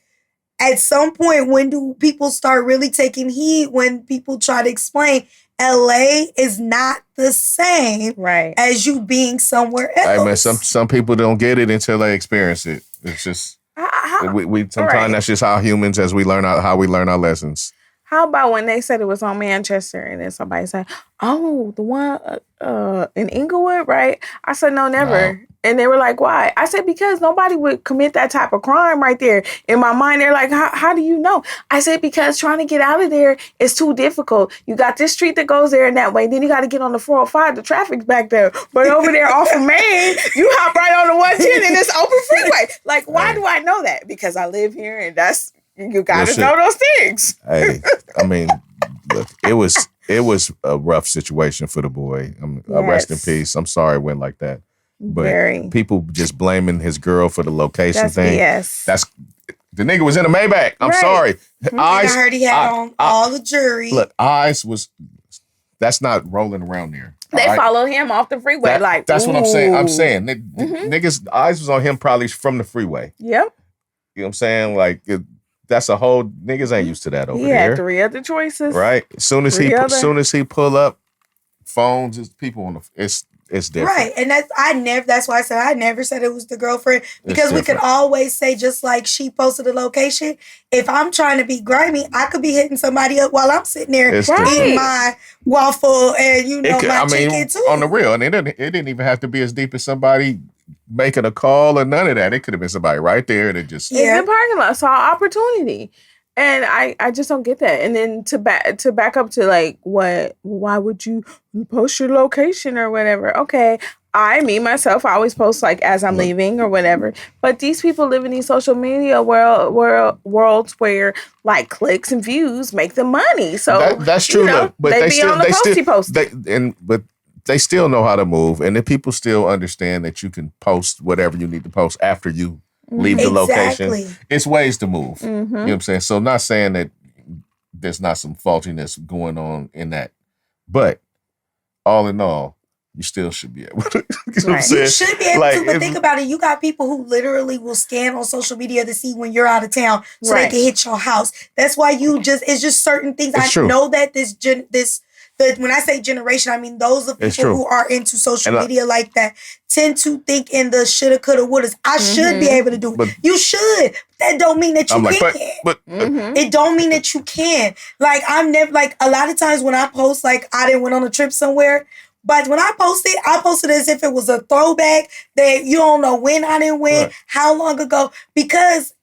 Speaker 2: At some point, when do people start really taking heed when people try to explain LA is not the same as you being somewhere else?
Speaker 1: Hey, man, some people don't get it until they experience it. It's just we sometimes that's just how humans, as we learn how we learn our lessons.
Speaker 3: How about when they said it was on Manchester and then somebody said, oh, the one in Inglewood, right? I said, no, never. And they were like, why? I said, because nobody would commit that type of crime right there. In my mind, they're like, how do you know? I said, because trying to get out of there is too difficult. You got this street that goes there and that way. Then you got to get on the 405. The traffic's back there. But over there off of Main, you hop right on the 110 and it's open freeway. Like, why do I know that? Because I live here and you got to know those things.
Speaker 1: Hey, I mean, look, it was a rough situation for the boy. Rest in peace. I'm sorry it went like that. But people just blaming his girl for the location thing.
Speaker 3: Yes.
Speaker 1: That's the nigga was in a Maybach. I'm sorry.
Speaker 2: I heard he had on all the jewelry.
Speaker 1: Look, that's not rolling around there.
Speaker 3: They followed him off the freeway.
Speaker 1: That's what I'm saying. Niggas' eyes was on him probably from the freeway.
Speaker 3: Yep.
Speaker 1: You know what I'm saying? Like that's a whole niggas ain't used to that over there.
Speaker 3: He had 3 other choices.
Speaker 1: Right. As soon as he pull up, phones is people on it's different.
Speaker 2: Right. And that's why I said I never said it was the girlfriend. Because we could always say, just like she posted a location, if I'm trying to be grimy, I could be hitting somebody up while I'm sitting there eating my waffle and my chicken too.
Speaker 1: On the real. And it didn't even have to be as deep as somebody making a call or none of that. It could have been somebody right there that just
Speaker 3: in the parking lot saw opportunity. And I just don't get that. And then to back up to like, why would you post your location or whatever? Okay, me myself, I always post like as I'm leaving or whatever. But these people live in these social media worlds where like clicks and views make them money. So
Speaker 1: that's true. But
Speaker 3: they
Speaker 1: still know how to move, and the people still understand that you can post whatever you need to post after you leave the location. It's ways to move. Mm-hmm. You know what I'm saying? So not saying that there's not some faultiness going on in that. But all in all, you still should be able to. You know what I'm saying?
Speaker 2: You should be able to, but think about it. You got people who literally will scan on social media to see when you're out of town so they can hit your house. That's why it's just certain things. Know that when I say generation, I mean those of people who are into social media like that tend to think in the shoulda, coulda, wouldas. I should be able to do it. You should. That don't mean that you can't. It don't mean that you can. Like I'm never like a lot of times when I post like I didn't went on a trip somewhere. But when I posted as if it was a throwback that you don't know when I didn't win, how long ago. Because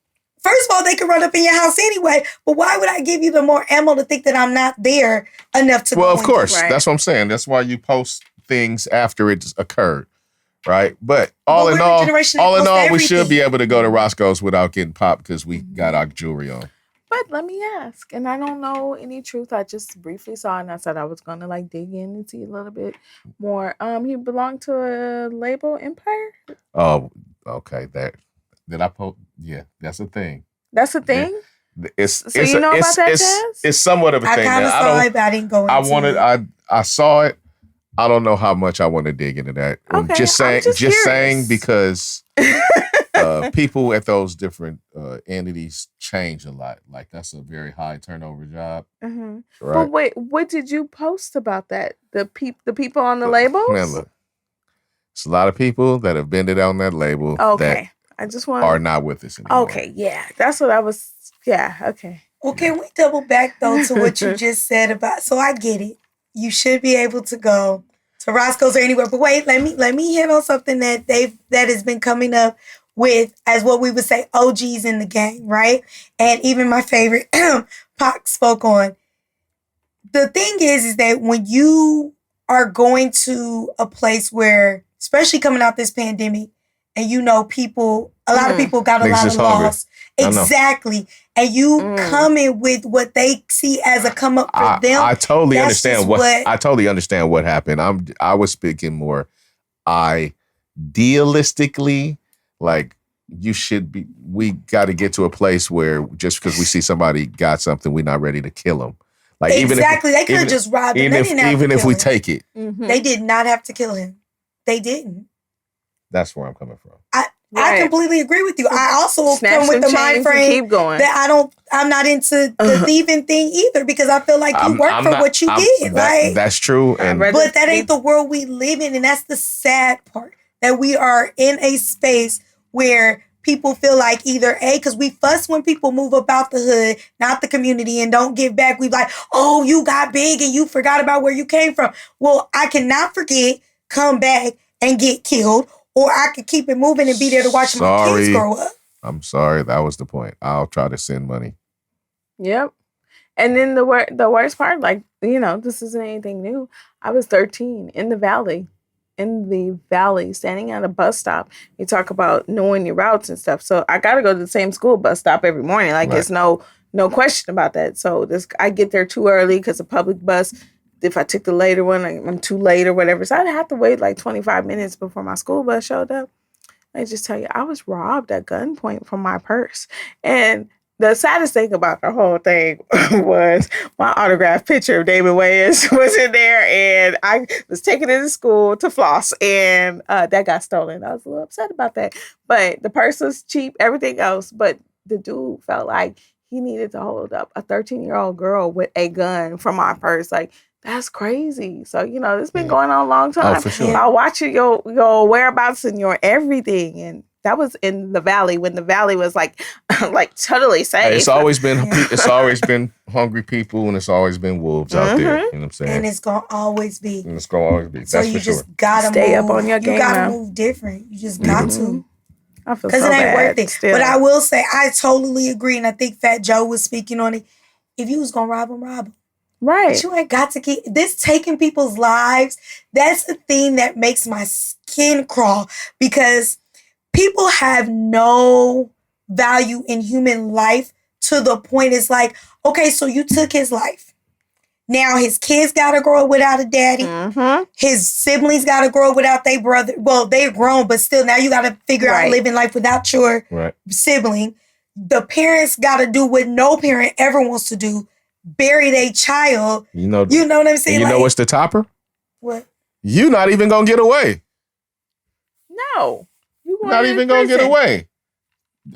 Speaker 2: first of all, they could run up in your house anyway. But why would I give you the more ammo to think that I'm not there enough to?
Speaker 1: Well, of course, that's what I'm saying. That's why you post things after it occurred, right? But all in all, we should be able to go to Roscoe's without getting popped because we got our jewelry on.
Speaker 3: But let me ask, and I don't know any truth. I just briefly saw it, and I said I was gonna like dig in and see a little bit more. He belonged to a label, Empire.
Speaker 1: Oh, okay. Did I post? Yeah, that's a thing.
Speaker 3: That's a thing.
Speaker 1: Yeah. You know about that, Jazz? It's somewhat of a thing.
Speaker 2: I kind of saw it, but I didn't go into it.
Speaker 1: I saw it. I don't know how much I want to dig into that.
Speaker 3: Okay,
Speaker 1: just saying because people at those different entities change a lot. Like that's a very high turnover job.
Speaker 3: Mm-hmm. Right? But wait, what did you post about that? The people on the labels?
Speaker 1: Man, look, it's a lot of people that have been on that label.
Speaker 3: Okay, I just want
Speaker 1: are not with us anymore.
Speaker 3: Okay, yeah, that's what I was. Yeah, okay.
Speaker 2: Well, can we double back though to what you just said about? So I get it. You should be able to go to Roscoe's or anywhere. But wait, let me hit on something that has been coming up with as what we would say OGs in the game, right? And even my favorite Pac spoke on. The thing is that when you are going to a place where, especially coming out this pandemic, and a lot of people got a lot of loss. Exactly. And you come in with what they see as a come up for them.
Speaker 1: I totally understand what happened. I was speaking more idealistically, like we got to get to a place where just because we see somebody got something, we're not ready to kill them. Like
Speaker 2: they could have just robbed him.
Speaker 1: Even if we take it.
Speaker 2: Mm-hmm. They did not have to kill him. They didn't.
Speaker 1: That's where I'm coming from.
Speaker 2: I completely agree with you. I also come with the mind frame that I'm not into the thieving thing either because I feel like you work for what you get.
Speaker 1: That's true.
Speaker 2: But that ain't the world we live in. And that's the sad part, that we are in a space where people feel like either because we fuss when people move about the hood, not the community, and don't give back. We like, oh, you got big and you forgot about where you came from. Well, I cannot forget, come back and get killed. or I could keep it moving and be there to watch my kids grow up.
Speaker 1: I'm sorry. That was the point. I'll try to send money.
Speaker 3: Yep. And then the worst part, like, this isn't anything new. I was 13 in the valley, standing at a bus stop. You talk about knowing your routes and stuff. So I got to go to the same school bus stop every morning. Like, It's no question about that. So I get there too early because the public bus, if I took the later one, I'm too late or whatever. So I'd have to wait like 25 minutes before my school bus showed up. I just tell you, I was robbed at gunpoint from my purse. And the saddest thing about the whole thing was my autographed picture of David Wayans was in there, and I was taken into school to floss, and that got stolen. I was a little upset about that. But the purse was cheap, everything else. But the dude felt like he needed to hold up a 13-year-old girl with a gun from my purse. Like, that's crazy. So, it's been going on a long time.
Speaker 1: Oh, for sure.
Speaker 3: I watch your whereabouts and your everything, and that was in the valley when the valley was like totally safe.
Speaker 1: Hey, it's always been hungry people, and it's always been wolves out there. You know what I'm saying?
Speaker 2: And it's gonna always be.
Speaker 1: That's
Speaker 2: so you
Speaker 1: for
Speaker 2: just
Speaker 1: sure.
Speaker 2: gotta
Speaker 3: stay
Speaker 2: move.
Speaker 3: Up on your game.
Speaker 2: You gotta
Speaker 3: now.
Speaker 2: move different. You just got to.
Speaker 3: I feel
Speaker 2: because
Speaker 3: so
Speaker 2: it ain't
Speaker 3: bad
Speaker 2: worth it.
Speaker 3: still.
Speaker 2: But I will say, I totally agree, and I think Fat Joe was speaking on it. If you was gonna rob him, rob him.
Speaker 3: Right.
Speaker 2: But you ain't got to keep this taking people's lives. That's the thing that makes my skin crawl, because people have no value in human life to the point it's like, okay, so you took his life. Now his kids got to grow up without a daddy.
Speaker 3: Mm-hmm.
Speaker 2: His siblings got to grow up without their brother. Well, they're grown, but still now you got to figure out living life without your sibling. The parents got to do what no parent ever wants to do, bury their child. You know what I'm saying?
Speaker 1: You know what's the topper?
Speaker 2: What?
Speaker 1: You not even going to get away.
Speaker 3: No.
Speaker 1: Not even gonna get away.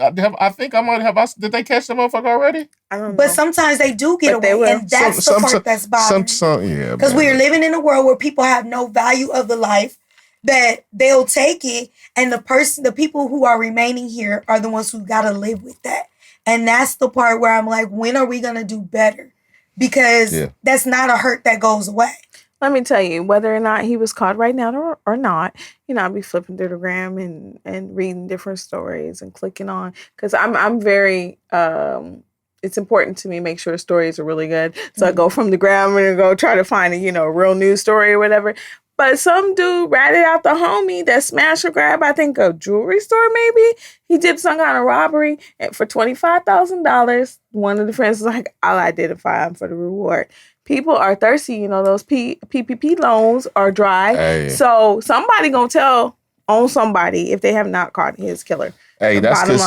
Speaker 1: I think I might have. Did they catch the motherfucker already?
Speaker 2: I don't know. But sometimes they do get away, and that's the part that's bothering me. Because we're living in a world where people have no value of the life, that they'll take it, and the people who are remaining here are the ones who gotta live with that. And that's the part where I'm like, when are we gonna do better? Because that's not a hurt that goes away.
Speaker 3: Let me tell you, whether or not he was caught right now or not, I'll be flipping through the gram and reading different stories and clicking on, because I'm very, it's important to me make sure stories are really good. So I go from the gram and go try to find a real news story or whatever. But some dude ratted out the homie that smashed or grabbed, I think, a jewelry store maybe. He did some kind of robbery for $25,000. One of the friends was like, I'll identify him for the reward. People are thirsty, those PPP loans are dry. Hey. So somebody gonna tell on somebody if they have not caught his killer.
Speaker 1: Hey, that's because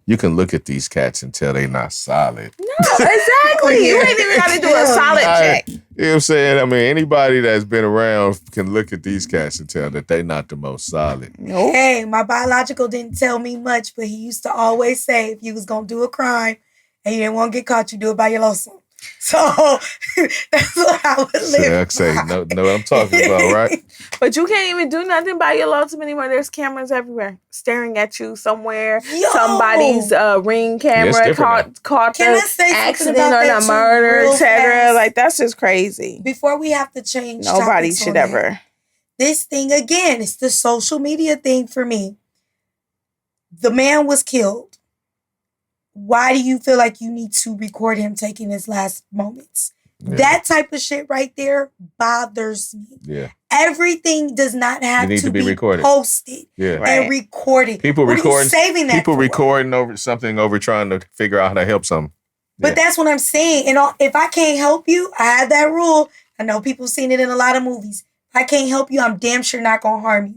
Speaker 1: you can look at these cats and tell they not solid.
Speaker 3: No, exactly. You ain't even got to do a solid check.
Speaker 1: You know what I'm saying? I mean, anybody that's been around can look at these cats and tell that they not the most solid.
Speaker 2: Nope. Hey, my biological didn't tell me much, but he used to always say if you was gonna do a crime and you didn't want to get caught, you do it by your lonesome. So that's what I would live.
Speaker 1: Say, know what I'm talking about, right?
Speaker 3: But you can't even do nothing by your lonesome anymore. There's cameras everywhere staring at you somewhere. Somebody's ring camera caught the accident or the murder, etc. Like, that's just crazy.
Speaker 2: Before we have to change,
Speaker 3: nobody should ever.
Speaker 2: This thing again, it's the social media thing for me. The man was killed. Why do you feel like you need to record him taking his last moments? Yeah. That type of shit right there bothers me.
Speaker 1: Yeah.
Speaker 2: Everything does not have to be recorded. Posted and recorded.
Speaker 1: People recording over something, trying to figure out how to help something.
Speaker 2: But that's what I'm saying. And if I can't help you, I have that rule. I know people seen it in a lot of movies. If I can't help you, I'm damn sure not going to harm you.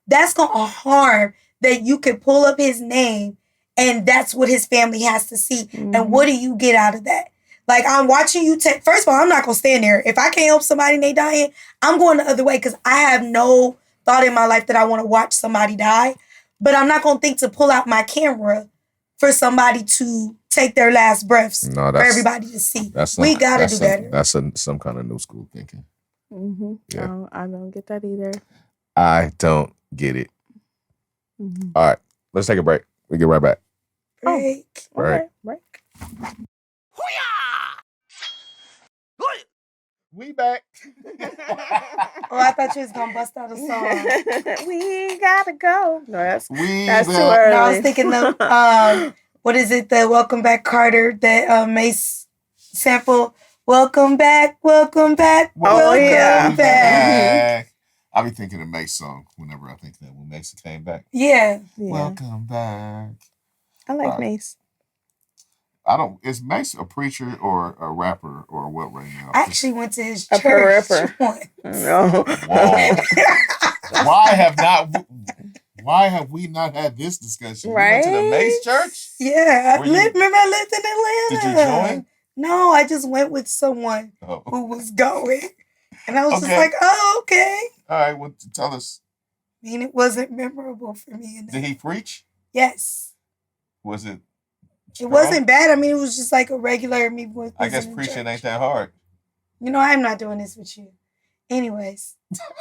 Speaker 2: That's going to harm that you could pull up his name and that's what his family has to see. Mm-hmm. And what do you get out of that? Like, I'm watching you take... First of all, I'm not going to stand there. If I can't help somebody and they dying, I'm going the other way because I have no thought in my life that I want to watch somebody die. But I'm not going to think to pull out my camera for somebody to take their last breaths for everybody to see. We got to do better.
Speaker 1: That's some kind of new school thinking.
Speaker 3: Mm-hmm. Yeah. I don't get that either.
Speaker 1: I don't get it. Mm-hmm. All right. Let's take a break. We get right back.
Speaker 2: Break.
Speaker 3: Break.
Speaker 1: We back.
Speaker 2: Oh, I thought you was gonna bust out a song.
Speaker 3: We gotta go. No, that's too early.
Speaker 2: No, I was thinking the what is it? The Welcome Back Carter that Mace sample. Welcome back, welcome back, welcome back.
Speaker 1: I be thinking of Mace song whenever I think that when Mace came back.
Speaker 2: Yeah.
Speaker 1: Welcome back.
Speaker 3: I like Mace.
Speaker 1: Is Mace a preacher or a rapper or what right now?
Speaker 2: I actually went to his
Speaker 3: a
Speaker 2: church
Speaker 3: rapper.
Speaker 2: once.
Speaker 3: No.
Speaker 1: Why have we not had this discussion?
Speaker 3: Right?
Speaker 1: You went to the Mace church?
Speaker 2: Yeah. Remember I lived in Atlanta.
Speaker 1: Did you join?
Speaker 2: No, I just went with someone who was going. And I was just like, oh, okay.
Speaker 1: All right, well, tell us.
Speaker 2: I mean, it wasn't memorable for me.
Speaker 1: Did he preach?
Speaker 2: Yes.
Speaker 1: Was it?
Speaker 2: It wasn't bad. I mean, it was just like a regular me.
Speaker 1: I guess preaching ain't that hard.
Speaker 2: You know, I'm not doing this with you. Anyways.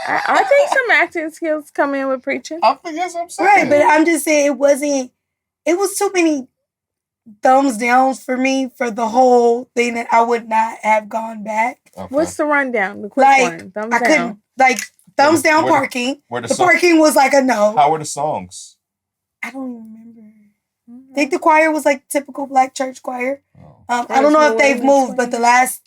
Speaker 3: I think some acting skills come in with preaching.
Speaker 1: I think that's what I'm saying.
Speaker 2: Right, but I'm just saying it was too many thumbs down for me for the whole thing that I would not have gone back.
Speaker 3: Okay. What's the rundown? The quick one. Thumbs down.
Speaker 2: Couldn't, thumbs down parking. The parking was like a no.
Speaker 1: How were the songs?
Speaker 2: I don't even remember. I think the choir was like typical black church choir. I don't know if they've moved, but the last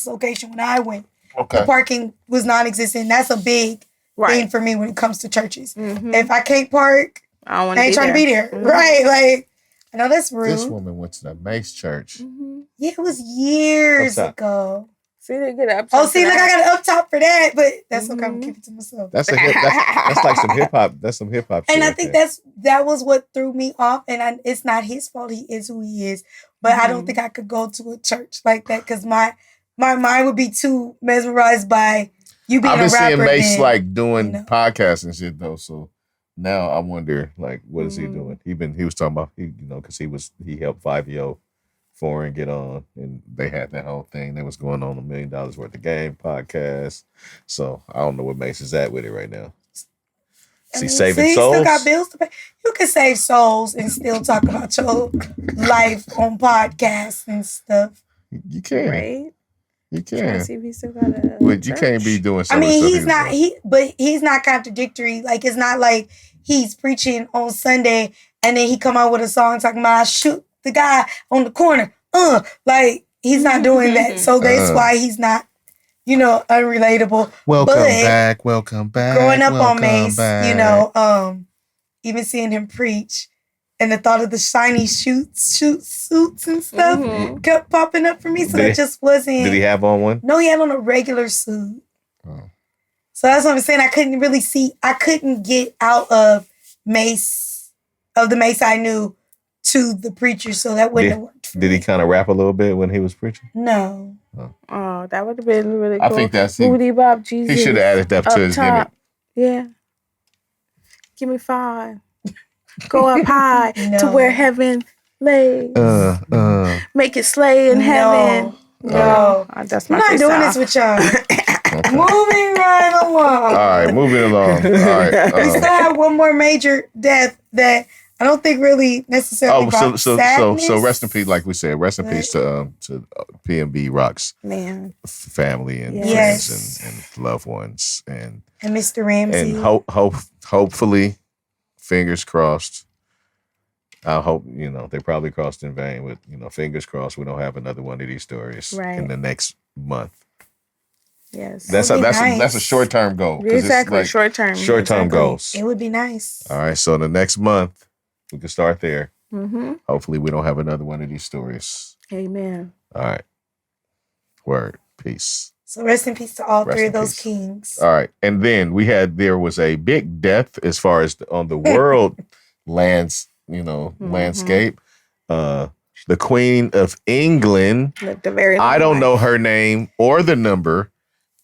Speaker 2: location when I went, the parking was non-existent. That's a big thing for me when it comes to churches. Mm-hmm. If I can't park, I ain't trying to be there. Mm-hmm. Right? Like, I know that's rude.
Speaker 1: This woman went to the Mace church.
Speaker 2: Mm-hmm. Yeah, it was years ago.
Speaker 3: See, they get up top.
Speaker 2: Oh, see, look, I got an up top for that, but that's okay. I'm gonna keep it to myself.
Speaker 1: That's like some hip hop. That's some hip hop.
Speaker 2: And I think that was what threw me off. And it's not his fault. He is who he is. But I don't think I could go to a church like that because my mind would be too mesmerized by you being a rapper. I've been seeing Mace like doing podcasts and shit though. So now I wonder, like, what is he doing? He was talking about because he helped 5-Yo Foreign get on, and they had that whole thing that was going on, $1 million worth of game podcast. So I don't know where Mace is at with it right now. Is he saving souls? Still got bills to pay. You can save souls and still talk about your life on podcasts and stuff.
Speaker 1: You can,
Speaker 3: right?
Speaker 1: You can.
Speaker 3: See if he still got a
Speaker 1: but you can't be doing.
Speaker 2: I mean, he's not contradictory. Like it's not like he's preaching on Sunday and then he come out with a song talking about I shoot the guy on the corner. Like he's not doing that. So that's why he's not, unrelatable.
Speaker 1: Welcome back.
Speaker 2: Growing up on Mace, even seeing him preach and the thought of the shiny suits and stuff kept popping up for me. So it just wasn't. Did
Speaker 1: he have on one?
Speaker 2: No, he had on a regular suit. Oh. So that's what I'm saying. I couldn't get out of the Mace I knew to the preacher, so that wouldn't have worked for me.
Speaker 1: Did he kind of rap a little bit when he was preaching?
Speaker 2: No.
Speaker 3: Oh, that would have been really cool.
Speaker 1: I think that's it.
Speaker 3: Booty Bob Jesus.
Speaker 1: He should have added that to his gimmick.
Speaker 3: Yeah. Give me 5. Go up high to where heaven lays. Make it slay in heaven.
Speaker 2: No.
Speaker 3: That's my
Speaker 2: I'm not doing this with y'all. Moving right along.
Speaker 1: All right, moving along. All right.
Speaker 2: We still have one more major death that I don't think really necessarily sadness.
Speaker 1: So rest in peace, like we said, rest in peace to PnB Rock's family and friends and loved ones and
Speaker 2: Mr. Ramsey.
Speaker 1: And hopefully, fingers crossed. I hope they probably crossed in vain. With fingers crossed, we don't have another one of these stories in the next month.
Speaker 3: Yes,
Speaker 1: that's a short term goal.
Speaker 3: Exactly,
Speaker 1: like
Speaker 3: short term
Speaker 1: goals.
Speaker 2: It would be nice.
Speaker 1: All right, so the next month. We can start there. Mm-hmm. Hopefully, we don't have another one of these stories.
Speaker 3: Amen.
Speaker 1: All right. Word. Peace.
Speaker 2: So rest in peace to all three of those kings.
Speaker 1: All right. And then there was a big death as far as on the world landscape. The Queen of England. I don't know her name or the number,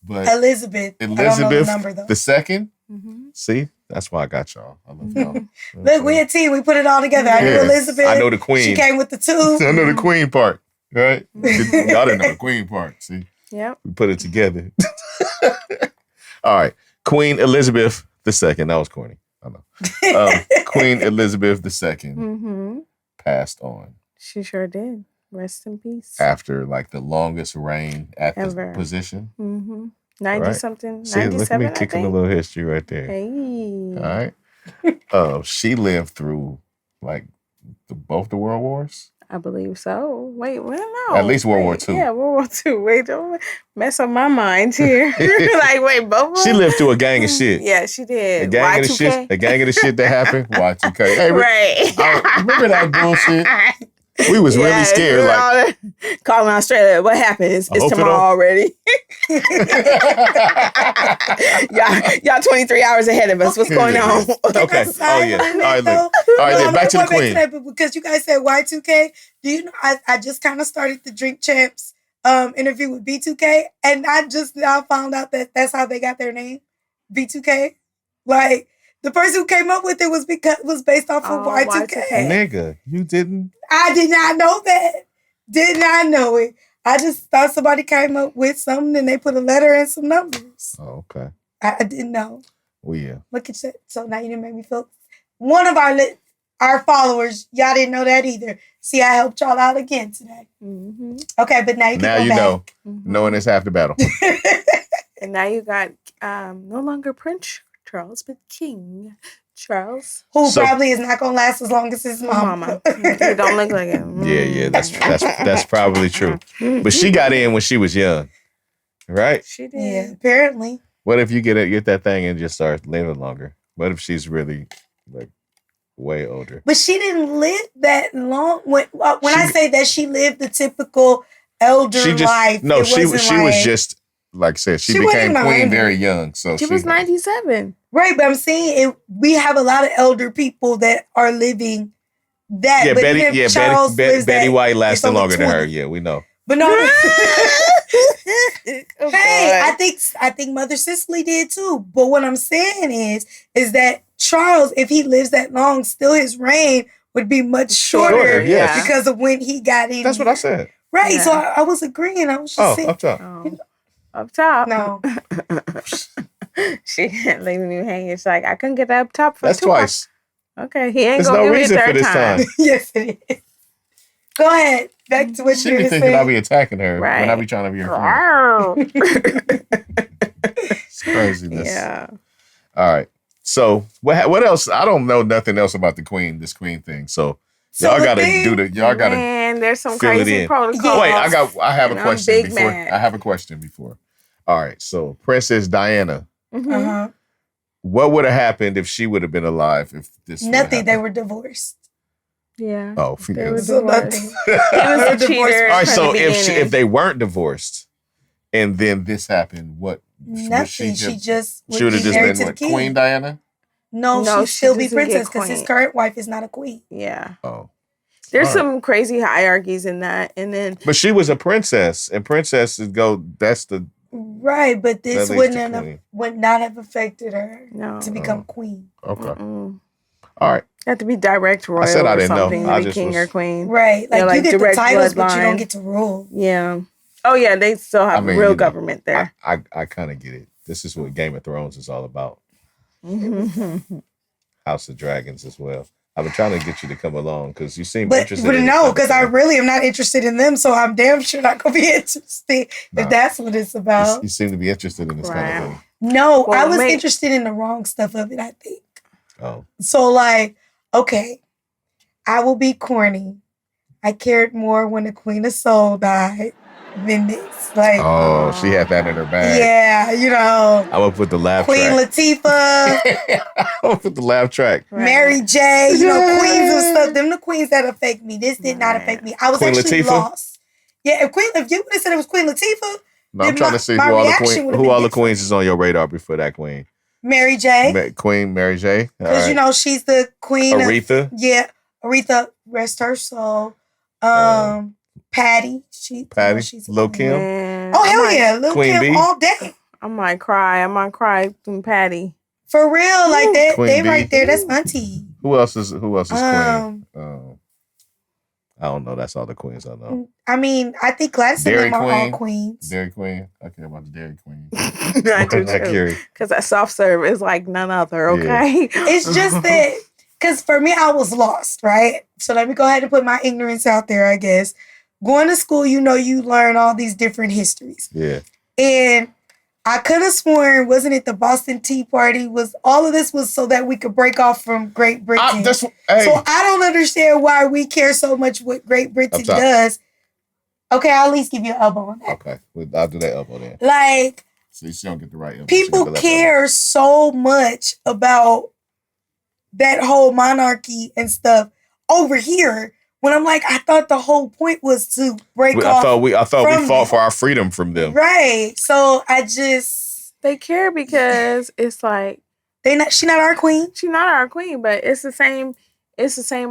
Speaker 1: but
Speaker 2: Elizabeth. I don't know the number though.
Speaker 1: The second. Mm-hmm. See. That's why I got y'all. I love y'all.
Speaker 2: Look, we a team. We put it all together. I knew Elizabeth.
Speaker 1: I know the Queen.
Speaker 2: She came with the 2.
Speaker 1: I know the Queen part. Right? Y'all didn't know the Queen part. See?
Speaker 3: Yep.
Speaker 1: We put it together. All right. Queen Elizabeth II. That was corny. I know. Queen Elizabeth II passed on.
Speaker 3: She sure did. Rest in peace.
Speaker 1: After like the longest reign at the position.
Speaker 3: 90 something.
Speaker 1: See,
Speaker 3: 97,
Speaker 1: look at me kicking a little history right there.
Speaker 3: Hey.
Speaker 1: All right. She lived through like both the world wars.
Speaker 3: I believe so. Wait, well, no.
Speaker 1: At least World War II.
Speaker 3: Yeah, World War II. Wait, don't mess up my mind here. Like, wait, both of them?
Speaker 1: She lived through a gang of shit.
Speaker 3: Yeah, she did.
Speaker 1: A gang of the shit that happened. Y2K. Hey,
Speaker 3: right.
Speaker 1: Remember that bullshit? We was really scared. Like,
Speaker 3: calling Australia. What happened? It's tomorrow already. y'all 23 hours ahead of us. What's going on?
Speaker 1: Okay. Oh yeah. All right. Then back to the Queen.
Speaker 2: Because you guys said Y2K. Do you know? I just kind of started the Drink Champs interview with B2K, and I just now found out that that's how they got their name, B2K. Like. The person who came up with it was based off of Y2K.
Speaker 1: Nigga, you didn't?
Speaker 2: I did not know that. Did not know it. I just thought somebody came up with something and they put a letter and some numbers.
Speaker 1: Oh, okay.
Speaker 2: I didn't know.
Speaker 1: Well, yeah.
Speaker 2: Look at that. So now you didn't make me feel. One of our followers, y'all didn't know that either. See, I helped y'all out again today. Mm-hmm. Okay, but now you can go back. Know.
Speaker 1: Mm-hmm. Knowing is half the battle.
Speaker 3: And now you got no longer Prince Charles, but King Charles,
Speaker 2: who probably is not gonna last as long as his mama.
Speaker 3: He don't look like him.
Speaker 1: Yeah, that's probably true. But she got in when she was young, right?
Speaker 3: She did.
Speaker 2: Yeah, apparently.
Speaker 1: What if you get that thing and just start living longer? What if she's really like way older?
Speaker 2: But she didn't live that long. When I say that she lived the typical elder life,
Speaker 1: no, she was just. Like I said, she became queen very young. So
Speaker 3: she was 97.
Speaker 2: Right, but I'm saying we have a lot of elder people that are living that.
Speaker 1: Yeah,
Speaker 2: but
Speaker 1: Betty White lasted longer than her. Yeah, we know.
Speaker 2: But no. Hey, I think Mother Cicely did too. But what I'm saying is that Charles, if he lives that long, still his reign would be much shorter
Speaker 1: yes.
Speaker 2: because of when he got in.
Speaker 1: That's what I said.
Speaker 2: Right, so I was agreeing. I was just saying.
Speaker 1: Up top.
Speaker 3: Up top.
Speaker 2: No.
Speaker 3: She leaving you hanging. It's like, I couldn't get up top for
Speaker 1: That's twice.
Speaker 3: Okay, he ain't going to give me a third time.
Speaker 2: Yes, it is. Go ahead. Back to what
Speaker 1: you were thinking I'll be attacking her when I be trying to be her friend. It's craziness.
Speaker 3: Yeah.
Speaker 1: All right. So what else? I don't know nothing else about this queen thing. So y'all gotta
Speaker 3: Man, there's some crazy protocols.
Speaker 1: Wait, I have a question before. I have a question before. All right. So Princess Diana.
Speaker 2: Mm-hmm.
Speaker 1: What would have happened if she would have been alive? If this
Speaker 2: nothing, they were divorced.
Speaker 3: Yeah.
Speaker 1: Oh,
Speaker 3: they were divorced. He was a cheater.
Speaker 1: All right. So if they weren't divorced, and then this happened, what?
Speaker 2: Nothing. She would have just
Speaker 1: been Queen Diana.
Speaker 2: No, she'd still be princess because his current wife is not a queen.
Speaker 3: Yeah.
Speaker 1: Oh.
Speaker 3: There's some crazy hierarchies in that, and then.
Speaker 1: But she was a princess, and princesses go. That's the.
Speaker 2: Right, but this would not have affected her to become queen.
Speaker 1: Okay. Mm-mm. All right.
Speaker 3: You have to be direct royal.
Speaker 1: I said I didn't know.
Speaker 3: To be king or queen.
Speaker 2: Right. Like you get the titles, but you don't get to rule.
Speaker 3: Yeah. Oh, yeah. They still have real government there.
Speaker 1: I kind of get it. This is what Game of Thrones is all about. House of Dragons as well. I've been trying to get you to come along because you seem interested.
Speaker 2: But no, because I really am not interested in them, so I'm damn sure not going to be interested if that's what it's about.
Speaker 1: You seem to be interested in this kind of thing.
Speaker 2: No, I was interested in the wrong stuff of it, I think.
Speaker 1: Oh.
Speaker 2: So, like, okay, I will be corny. I cared more when the Queen of Soul died than this. Like,
Speaker 1: she had that in her bag.
Speaker 2: Yeah, you know.
Speaker 1: I'm gonna put the laugh
Speaker 2: Queen
Speaker 1: track.
Speaker 2: Latifah.
Speaker 1: I'm gonna put the laugh track.
Speaker 2: Mary J. You know, queens and stuff. Them the queens that affect me. This did not affect me. I was
Speaker 1: Queen
Speaker 2: actually
Speaker 1: Latifah?
Speaker 2: If you would have said it was Queen Latifah,
Speaker 1: no, I'm trying to see who all the queens is on your radar before that queen.
Speaker 2: Mary J.
Speaker 1: Queen Mary J.
Speaker 2: Because you know she's the queen.
Speaker 1: Aretha.
Speaker 2: Aretha, rest her soul. Patty. She's
Speaker 1: Lil' Kim.
Speaker 2: Oh hell yeah, Lil' Kim
Speaker 1: B.
Speaker 2: all day.
Speaker 3: I might cry from Patty.
Speaker 2: For real, like that. They
Speaker 1: B.
Speaker 2: right there. That's auntie.
Speaker 1: Who else is queen? I don't know. That's all the queens I know.
Speaker 2: I mean, I think Gladys and them are all queens.
Speaker 1: Dairy Queen. I care about the Dairy Queen.
Speaker 3: I do too. Because that soft serve is like none other, okay?
Speaker 2: Yeah. It's just that, because for me, I was lost, right? So let me go ahead and put my ignorance out there, I guess. going to school, you learn all these different histories.
Speaker 1: Yeah.
Speaker 2: And I could have sworn, wasn't it the Boston Tea Party? All of this was so that we could break off from Great Britain. So I don't understand why we care so much what Great Britain does. Okay, I'll at least give you an elbow on that.
Speaker 1: Okay, I'll do that elbow then.
Speaker 2: Like,
Speaker 1: so you don't get the right elbow.
Speaker 2: People care so much about that whole monarchy and stuff over here. When I'm like, I thought the whole point was to break off. I thought we
Speaker 1: fought for our freedom from them.
Speaker 2: Right. So
Speaker 3: they care because it's like
Speaker 2: she's not our queen.
Speaker 3: She's not our queen, but it's the same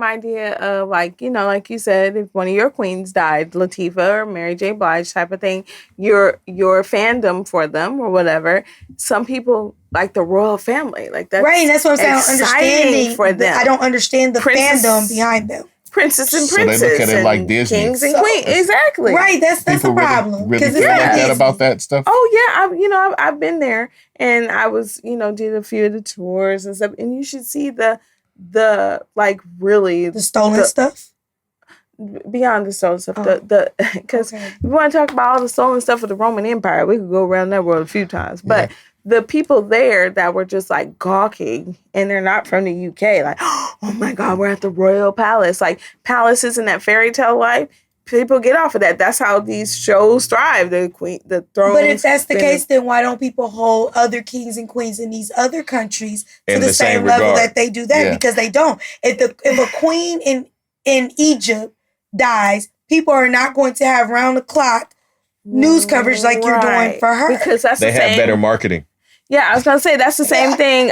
Speaker 3: idea of like, like you said, if one of your queens died, Latifah or Mary J. Blige type of thing, your fandom for them or whatever. Some people like the royal family. Like that's
Speaker 2: right, and that's what I'm saying. Understanding
Speaker 3: for them.
Speaker 2: I don't understand the fandom behind them.
Speaker 3: Princess and princess. So they look at it like Disney. Kings and queens. Exactly.
Speaker 2: Right. That's the problem.
Speaker 1: Really feel like that about that stuff.
Speaker 3: Oh yeah. I've been there, and I was did a few of the tours and stuff, and you should see the like really
Speaker 2: the stolen stuff.
Speaker 3: Beyond the stolen stuff, because if we want to talk about all the stolen stuff of the Roman Empire, we could go around that world a few times, but. Yeah. The people there that were just like gawking, and they're not from the UK, like, oh my God, we're at the royal palace. Like palaces and that fairy tale life, people get off of that. That's how these shows thrive. The throne.
Speaker 2: But if that's the case, then why don't people hold other kings and queens in these other countries to the same level that they do that? Yeah. Because they don't. If a queen in Egypt dies, people are not going to have round the clock news coverage like you're doing for her.
Speaker 3: Because
Speaker 1: they have better marketing.
Speaker 3: Yeah, I was gonna say that's the same thing.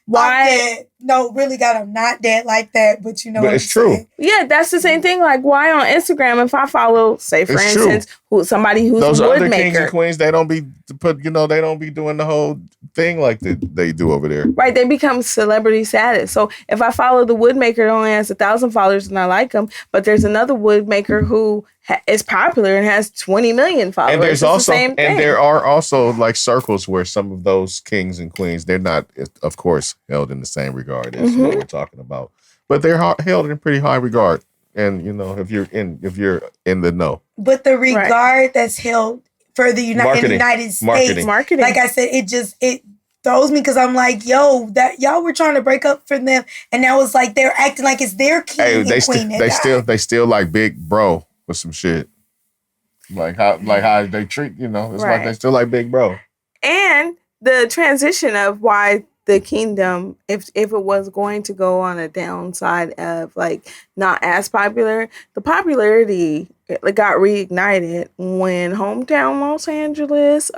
Speaker 3: Why?
Speaker 2: No, really got them not dead like that, but
Speaker 1: But it's true.
Speaker 2: Saying.
Speaker 3: Yeah, that's the same thing. Like, why on Instagram if I follow, say for instance, somebody who's
Speaker 1: those
Speaker 3: a wood
Speaker 1: other
Speaker 3: maker,
Speaker 1: kings and queens, they don't be doing the whole thing like they do over there.
Speaker 3: Right, they become celebrity status. So if I follow the wood maker, only has 1,000 followers and I like him, but there's another wood maker who is popular and has 20 million followers.
Speaker 1: And there are also like circles where some of those kings and queens, they're not, of course, held in the same regard as what we're talking about, but they're held in pretty high regard. And if you're in the know,
Speaker 2: but the regard that's held for the United States,
Speaker 3: marketing.
Speaker 2: Like I said, it throws me because I'm like, yo, that y'all were trying to break up for them, and now it's like they're acting like it's their king and queen.
Speaker 1: They still like big bro with some shit, like how they treat it's like they still like big bro.
Speaker 3: And the transition of why the kingdom, if it was going to go on a downside of like not as popular, the popularity got reignited when hometown Los Angeles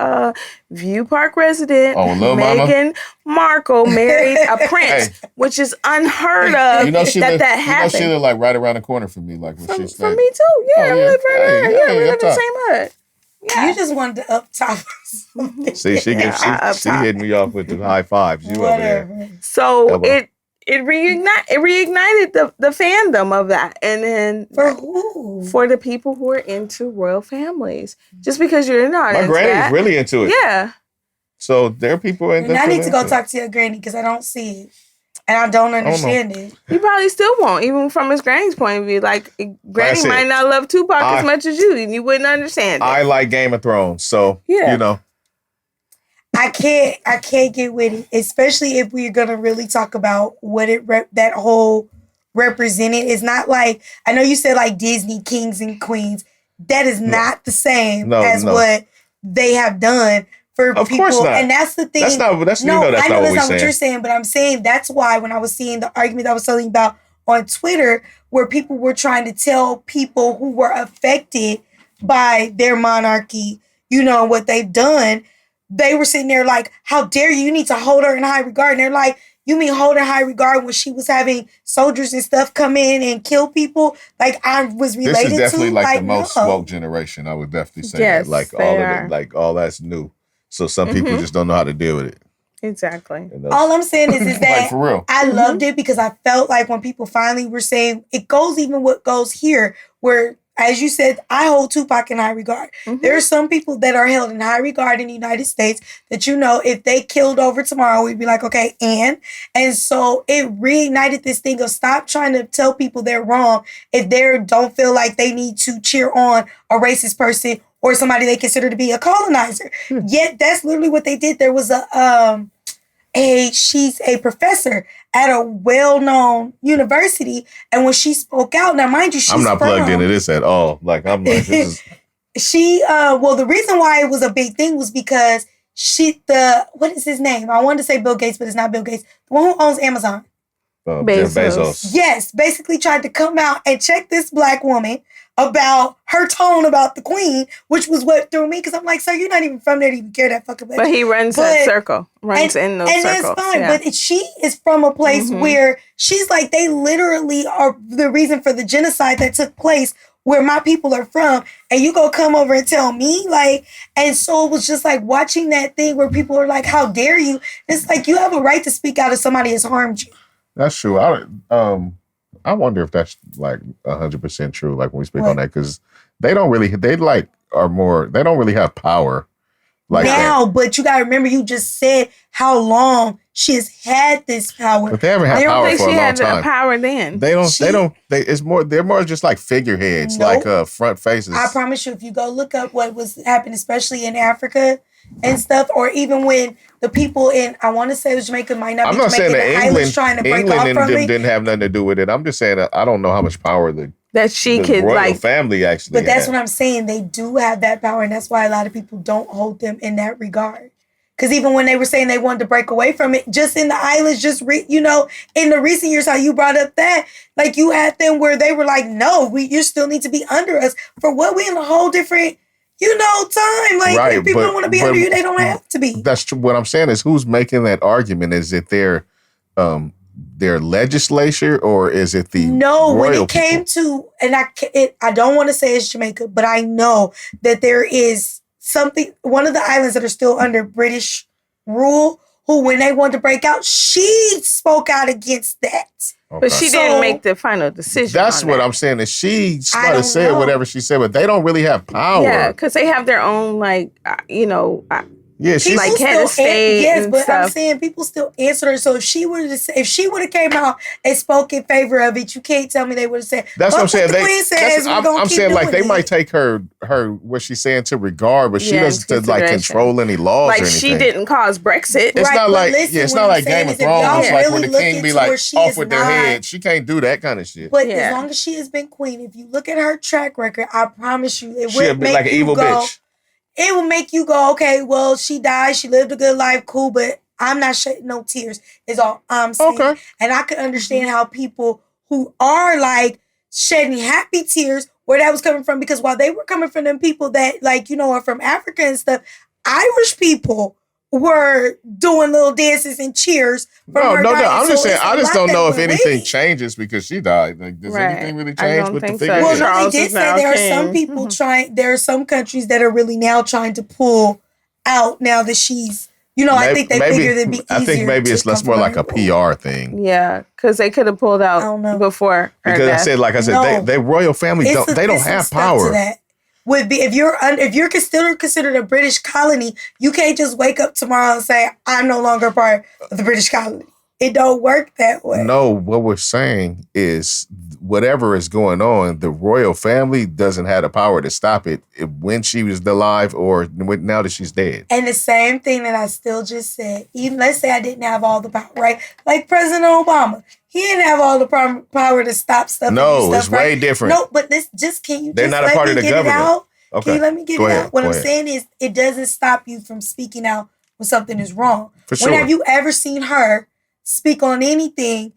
Speaker 3: View Park resident Meghan Markle married a prince, which is unheard of. That happened.
Speaker 1: She lived like right around the corner from me, like when
Speaker 3: from me too. Yeah, I live right there. Yeah, we live in the same hood.
Speaker 2: Yeah. You just wanted to up top.
Speaker 1: See, she hitting me off with the high fives. You over there.
Speaker 3: So it reignited the fandom of that, and then
Speaker 2: for who?
Speaker 3: For the people who are into royal families. Just because you're not,
Speaker 1: my granny's really into it.
Speaker 3: Yeah.
Speaker 1: So there are people in.
Speaker 2: And I need to go talk to your granny because I don't see it. And I don't understand it.
Speaker 3: He probably still won't, even from his granny's point of view. Like, granny might not love Tupac as much as you, and you wouldn't understand it.
Speaker 1: I like Game of Thrones, so,
Speaker 2: I can't get with it, especially if we're going to really talk about what that whole represented. It's not like, I know you said like Disney kings and queens. That is not the same as what they have done. For
Speaker 1: of
Speaker 2: people,
Speaker 1: course not.
Speaker 2: And that's the thing.
Speaker 1: That's not what we're saying.
Speaker 2: You're saying, but I'm saying that's why when I was seeing the argument I was telling you about on Twitter, where people were trying to tell people who were affected by their monarchy, what they've done, they were sitting there like, how dare you? You need to hold her in high regard. And they're like, you mean hold her in high regard when she was having soldiers and stuff come in and kill people? Like I was related to.
Speaker 1: This is definitely like the most woke generation. I would definitely say that. Like all of it, like all that's new. So some people just don't know how to deal with it.
Speaker 3: Exactly.
Speaker 2: All I'm saying is that
Speaker 1: like for real.
Speaker 2: I loved it because I felt like when people finally were saying, it goes even what goes here, where as you said, I hold Tupac in high regard.
Speaker 3: Mm-hmm.
Speaker 2: There are some people that are held in high regard in the United States that, you know, if they killed over tomorrow, we'd be like, okay, and so it reignited this thing of stop trying to tell people they're wrong if they don't feel like they need to cheer on a racist person or somebody they consider to be a colonizer. Yet that's literally what they did. There was she's a professor at a well-known university, and when she spoke out, now mind you,
Speaker 1: I'm not plugged into this at all. Like I'm like, this is...
Speaker 2: the reason why it was a big thing was because what is his name? I wanted to say Bill Gates, but it's not Bill Gates. The one who owns Amazon.
Speaker 1: Bezos.
Speaker 2: Yes, basically tried to come out and check this black woman about her tone about the queen, which was what threw me, because I'm like, sir, you're not even from there to even care that fucking much.
Speaker 3: But he runs that circle, in those circles. And
Speaker 2: that's fine, but she is from a place where she's like, they literally are the reason for the genocide that took place where my people are from, and you go come over and tell me, like, and so it was just like watching that thing where people are like, how dare you? It's like, you have a right to speak out if somebody has harmed you.
Speaker 1: That's true. I wonder if that's like 100% true. Like when we speak on that, because they don't really have power like
Speaker 2: now.
Speaker 1: that.
Speaker 2: But you gotta remember, you just said how long she has had this power.
Speaker 1: But they haven't had power for a long time.
Speaker 3: She had power then.
Speaker 1: They're more just like figureheads, like front faces.
Speaker 2: I promise you, if you go look up what was happening, especially in Africa and stuff, or even when the people in, I want to say it was Jamaica, might not be Jamaica,
Speaker 1: saying that
Speaker 2: England trying to break off from it.
Speaker 1: Didn't have nothing to do with it. I'm just saying that I don't know how much power
Speaker 3: that she could
Speaker 1: royal
Speaker 3: like
Speaker 1: family actually.
Speaker 2: But that's what I'm saying. They do have that power, and that's why a lot of people don't hold them in that regard. Because even when they were saying they wanted to break away from it, just in the islands, in the recent years, how you brought up that, like you had them where they were like, no, you still need to be under us. For what? We in a whole different, time. Like if people don't want to be under you, they don't have to be.
Speaker 1: That's true. What I'm saying is, who's making that argument? Is it their legislature, or is it the
Speaker 2: when it came to, and I don't want to say it's Jamaica, but I know that there is something, one of the islands that are still under British rule, who when they wanted to break out, she spoke out against that.
Speaker 3: Okay. But she didn't make the final decision.
Speaker 1: That's what I'm saying. Is she might have said whatever she said, but they don't really have power.
Speaker 3: Yeah, because they have their own,
Speaker 1: she's
Speaker 3: like head of state.
Speaker 2: Yes, but
Speaker 3: stuff.
Speaker 2: I'm saying people still answer her. So if she would have came out and spoke in favor of it, you can't tell me they would have said.
Speaker 1: That's what I'm saying. I'm saying like they
Speaker 2: it.
Speaker 1: might take her what she's saying to regard, but she doesn't like control any laws.
Speaker 3: Like
Speaker 1: or anything.
Speaker 3: she didn't cause Brexit.
Speaker 1: It's not like it's not like Game of Thrones. Like when the king be like off with their head, she can't do that kind of shit.
Speaker 2: But as long as she has been queen, if you look at her track record, I promise you, it would make
Speaker 1: like an evil bitch.
Speaker 2: It will make you go, okay, well, she died. She lived a good life. Cool. But I'm not shedding no tears is all I'm saying. Okay. And I could understand how people who are like shedding happy tears, where that was coming from. Because while they were coming from them people that are from Africa and stuff, Irish people were doing little dances and cheers.
Speaker 1: No. I'm just saying, I just don't know if anything changes because she died. Like, does anything really change with the figure?
Speaker 2: Well, no, they did say there are some people there are some countries that are really now trying to pull out now that she's, I think they figured it'd be easier.
Speaker 1: I think maybe it's less more like a PR thing.
Speaker 3: Yeah, because they could have pulled out before her
Speaker 1: because
Speaker 3: death.
Speaker 1: like I said, they royal family don't have power.
Speaker 2: Would be if you're considered a British colony, you can't just wake up tomorrow and say, I'm no longer part of the British colony. It don't work that way.
Speaker 1: No, what we're saying is whatever is going on, the royal family doesn't have the power to stop it when she was alive or now that she's dead.
Speaker 2: And the same thing that I still just said, even let's say I didn't have all the power, right? Like President Obama. He didn't have all the power to stop stuff.
Speaker 1: No, it's way different.
Speaker 2: No, but they're not a part of the government. Okay. Can you let me get it out? What I'm saying is it doesn't stop you from speaking out when something is wrong.
Speaker 1: For sure.
Speaker 2: When have you ever seen her speak on anything,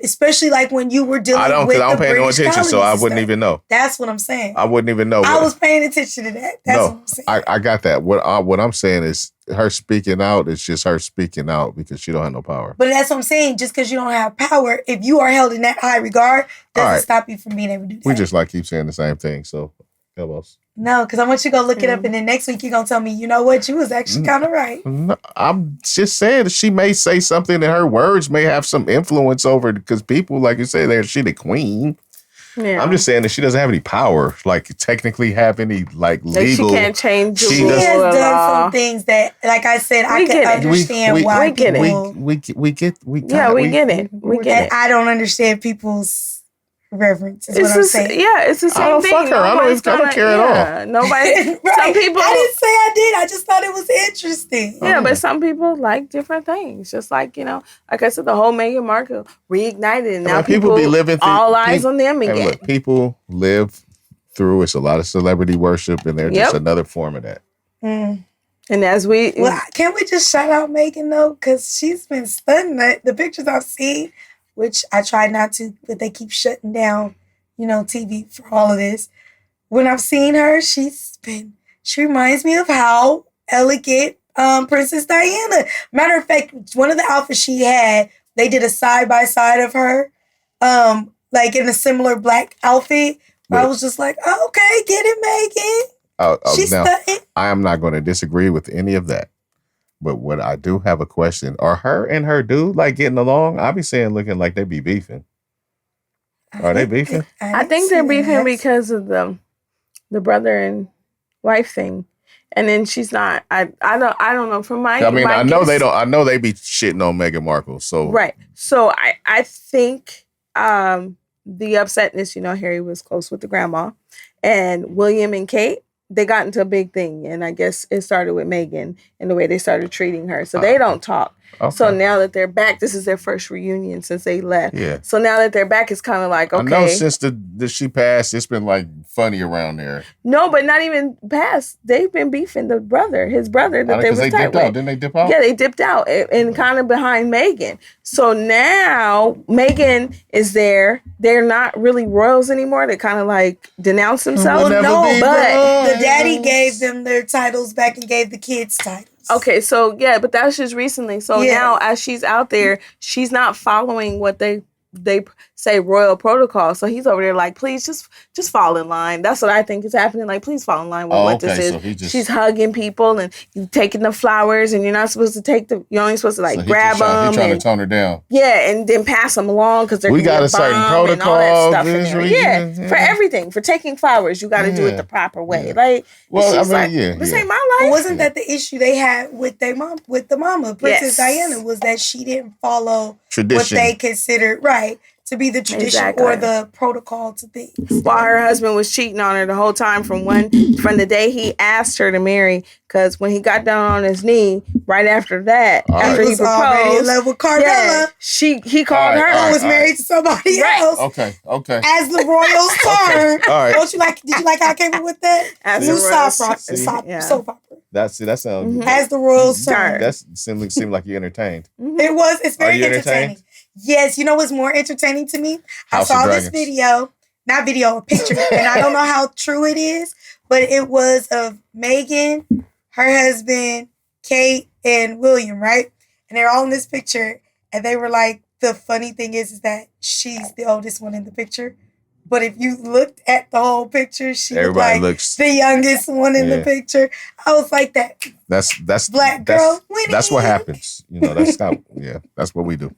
Speaker 2: especially like when you were dealing with the British colonies? I don't pay no attention,
Speaker 1: so I wouldn't even know.
Speaker 2: That's what I'm saying.
Speaker 1: I wouldn't even know.
Speaker 2: I was paying attention to that. That's what I'm saying.
Speaker 1: I got that. What I'm saying is her speaking out is just her speaking out because she don't have no power.
Speaker 2: But that's what I'm saying. Just because you don't have power, if you are held in that high regard, doesn't stop you from being able to do that.
Speaker 1: We just keep saying the same thing. So, elbows.
Speaker 2: No, because I want you to go look it up, and then next week you're going to tell me, you know what, you was actually kind of right.
Speaker 1: No, I'm just saying she may say something and her words may have some influence over, because people, like you say, she the queen.
Speaker 3: Yeah.
Speaker 1: I'm just saying that she doesn't have any power, like technically have any like legal.
Speaker 3: She can't change the
Speaker 2: She
Speaker 3: rule
Speaker 2: has
Speaker 3: of
Speaker 2: done
Speaker 3: law.
Speaker 2: some things that, like I said, I
Speaker 3: We
Speaker 2: can
Speaker 3: get it.
Speaker 2: understand why
Speaker 3: we get
Speaker 2: people.
Speaker 1: We get
Speaker 3: We get it. We get
Speaker 2: And
Speaker 3: it.
Speaker 2: I don't understand people's reverence. Is
Speaker 3: It's
Speaker 2: what I'm saying.
Speaker 3: Yeah, it's the same
Speaker 1: I don't
Speaker 3: thing.
Speaker 1: fuck her. I don't care at all.
Speaker 3: Nobody.
Speaker 2: Right.
Speaker 3: Some people.
Speaker 2: I didn't say I did. I just thought it was interesting.
Speaker 3: Yeah, but some people like different things. Just like, like I said, the whole Meghan Markle reignited, and now people
Speaker 1: be living through,
Speaker 3: all eyes on them again.
Speaker 1: And look, people live through. It's a lot of celebrity worship, and they're just another form of that.
Speaker 2: Mm.
Speaker 3: And as
Speaker 2: can't we just shout out Meghan though? Because she's been stunning. The pictures I've seen, which I try not to, but they keep shutting down, TV for all of this. When I've seen her, she reminds me of how elegant Princess Diana. Matter of fact, one of the outfits she had, they did a side by side of her, like in a similar black outfit. I was just like, oh, okay, get it, Meghan. She's stunning.
Speaker 1: I am not going to disagree with any of that. But what I do have a question, are her and her dude like getting along? I be saying looking like they be beefing. Are they beefing?
Speaker 3: I think they're beefing because of the brother and wife thing. And then she's not. I don't know. From my,
Speaker 1: I know they don't. I know they be shitting on Meghan Markle. So
Speaker 3: right. So I think the upsetness. Harry was close with the grandma, and William and Kate. They got into a big thing, and I guess it started with Meghan and the way they started treating her. So they don't talk. Okay. So now that they're back, this is their first reunion since they left. Yeah. So now that they're back, it's kind of like, okay.
Speaker 1: I know since she passed, it's been like funny around there.
Speaker 3: No, but not even past. They've been beefing his brother that they were tight with.
Speaker 1: Didn't they dip out?
Speaker 3: Yeah, they dipped out and kind of behind Meghan. So now Meghan is there. They're not really royals anymore. They kind of like denounce themselves.
Speaker 2: But the daddy gave them their titles back and gave the kids titles.
Speaker 3: Okay, so yeah, but that's just recently. So now as she's out there, she's not following what they say royal protocol. So he's over there like, please just fall in line. That's what I think is happening. Like, please fall in line with what this is. So she's hugging people and taking the flowers, and you're not supposed to you're only supposed to like grab them.
Speaker 1: He's trying to tone her down.
Speaker 3: Yeah, and then pass them along because
Speaker 1: we got a certain protocol.
Speaker 3: And all that stuff yeah, for everything. For taking flowers, you got to do it the proper way. Yeah. Like, this ain't my life.
Speaker 2: Wasn't that the issue they had with their mom, with the mama, Princess Diana, was that she didn't follow tradition, what they considered to be the tradition or the protocol to things.
Speaker 3: While her husband was cheating on her the whole time from the day he asked her to marry, because when he got down on his knee right after that, after he proposed,
Speaker 2: in love with Carmella,
Speaker 3: he called her.
Speaker 2: Was married to somebody else.
Speaker 1: Okay.
Speaker 2: As the royals turn. All right. Did you like how I came up with that?
Speaker 3: As
Speaker 2: new soap opera.
Speaker 1: That sounds
Speaker 2: as the royals turn.
Speaker 1: That seemed like you entertained.
Speaker 2: It's very entertaining. Yes, you know what's more entertaining to me? I saw this a picture, and I don't know how true it is, but it was of Meghan, her husband, Kate, and William, right? And they're all in this picture, and they were like, the funny thing is that she's the oldest one in the picture. But if you looked at the whole picture, she looks the youngest one in the picture. I was like that.
Speaker 1: That's
Speaker 2: black girl winning.
Speaker 1: That's what happens. That's how. Yeah, that's what we do.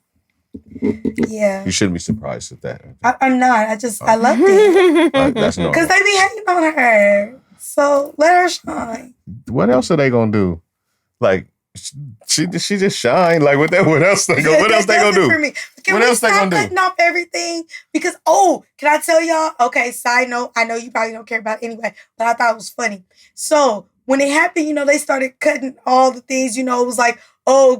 Speaker 2: Yeah.
Speaker 1: You shouldn't be surprised at that.
Speaker 2: I'm not. I loved it.
Speaker 1: That's normal.
Speaker 2: Because they be hating on her. So let her shine.
Speaker 1: What else are they gonna do? Like she just shine. Like what else they gonna do?
Speaker 2: For me. What else they gonna do? Cutting off everything because can I tell y'all? Okay, side note. I know you probably don't care about it anyway, but I thought it was funny. So when it happened, they started cutting all the things. It was like,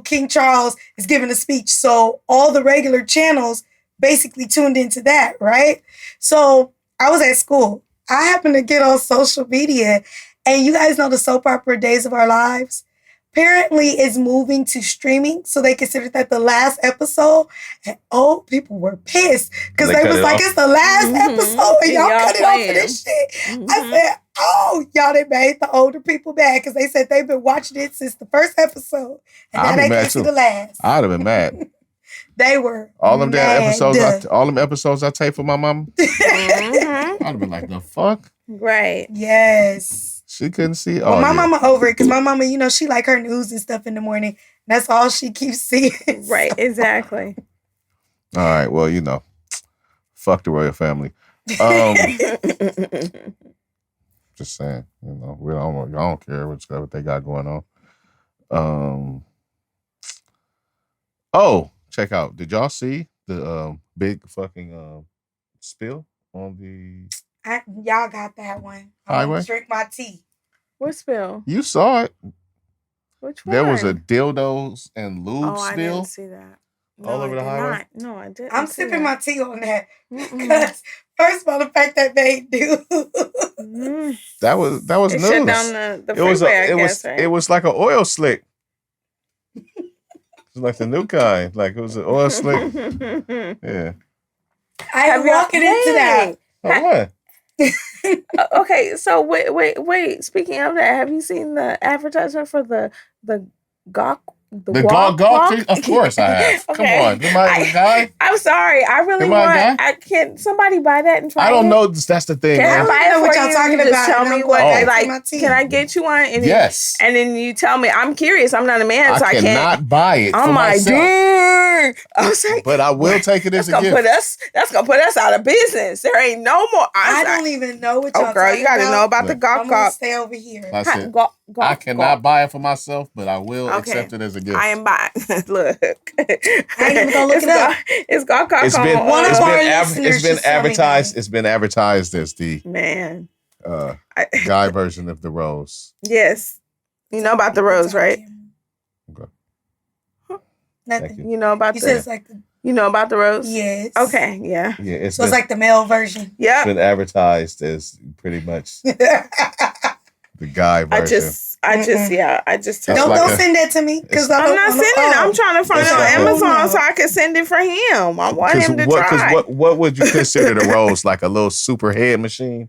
Speaker 2: King Charles is giving a speech. So all the regular channels basically tuned into that, right? So I was at school. I happened to get on social media, and you guys know the soap opera Days of Our Lives? Apparently is moving to streaming, so they considered that the last episode, and people were pissed because they was like, it's the last episode, and y'all cut it off for this shit. Mm-hmm. I said, y'all they made the older people mad because they said they've been watching it since the first episode, and now they can't see the last.
Speaker 1: I'd have been mad.
Speaker 2: They were
Speaker 1: all them damn episodes. All them episodes I take for my mom. I'd have been like, the fuck,
Speaker 3: right?
Speaker 2: Yes.
Speaker 1: She couldn't see.
Speaker 2: Well, my mama over it because my mama, she like her news and stuff in the morning. That's all she keeps seeing.
Speaker 3: Right, exactly.
Speaker 1: All right, well, fuck the royal family. Just saying, I don't care what they got going on. Oh, check out. Did y'all see the big fucking spill on the
Speaker 2: y'all got that one. I'm
Speaker 1: highway?
Speaker 2: gonna drink my tea.
Speaker 3: What spill?
Speaker 1: You saw it.
Speaker 3: Which one?
Speaker 1: There was a dildos and lube
Speaker 3: I
Speaker 1: spill.
Speaker 3: didn't see that.
Speaker 1: All over the highway?
Speaker 3: No, I didn't.
Speaker 2: I'm sipping my tea on that. Because first of all, the fact that they do.
Speaker 1: That was
Speaker 3: It
Speaker 1: news.
Speaker 3: shut down the freeway, right?
Speaker 1: It was like an oil slick. It's like the new kind. Like it was an oil slick. Yeah.
Speaker 2: I'm walking into that.
Speaker 1: Oh, what?
Speaker 3: Okay, so wait. Speaking of that, have you seen the advertisement for the Gawk?
Speaker 1: The Gawk? Of course I have.
Speaker 3: Okay.
Speaker 1: Come on. Am I a guy?
Speaker 3: I'm sorry. I really want. Can somebody buy that and try it?
Speaker 1: I don't know. That's the thing.
Speaker 3: Can I buy it
Speaker 2: what
Speaker 3: for
Speaker 2: y'all
Speaker 3: you?
Speaker 2: talking
Speaker 3: Just
Speaker 2: about?
Speaker 3: tell me what. Can I get you one? And
Speaker 1: yes.
Speaker 3: And then you tell me. I'm curious. I'm not a man, so I can't.
Speaker 1: Cannot buy it.
Speaker 3: Oh my god! I was like,
Speaker 1: but I will take it as a gift.
Speaker 3: That's gonna put us out of business. There ain't no more.
Speaker 2: I don't even know what y'all.
Speaker 3: Oh, girl, you gotta know about the Gawk.
Speaker 2: I'm gonna stay over here.
Speaker 1: I cannot buy it for myself, but I will accept it as a gift.
Speaker 3: I am buying. Look,
Speaker 2: I ain't even gonna look it up.
Speaker 3: It's Gawk.
Speaker 1: It's been advertised. It's been advertised as the guy version of the rose.
Speaker 3: Yes, you know about the rose, right?
Speaker 1: Okay.
Speaker 2: Nothing.
Speaker 3: You know about
Speaker 2: you said it's like
Speaker 3: you know about the rose?
Speaker 2: Yes.
Speaker 3: Okay. Yeah.
Speaker 1: Yeah.
Speaker 2: It's like the male version.
Speaker 3: Yeah.
Speaker 1: It's been advertised as pretty much the guy version.
Speaker 3: I just
Speaker 2: don't send that to me because I'm
Speaker 3: not sending it. I'm trying to find it on Amazon so I can send it for him. I want him to try.
Speaker 1: Because what would you consider the rose? Like a little super head machine?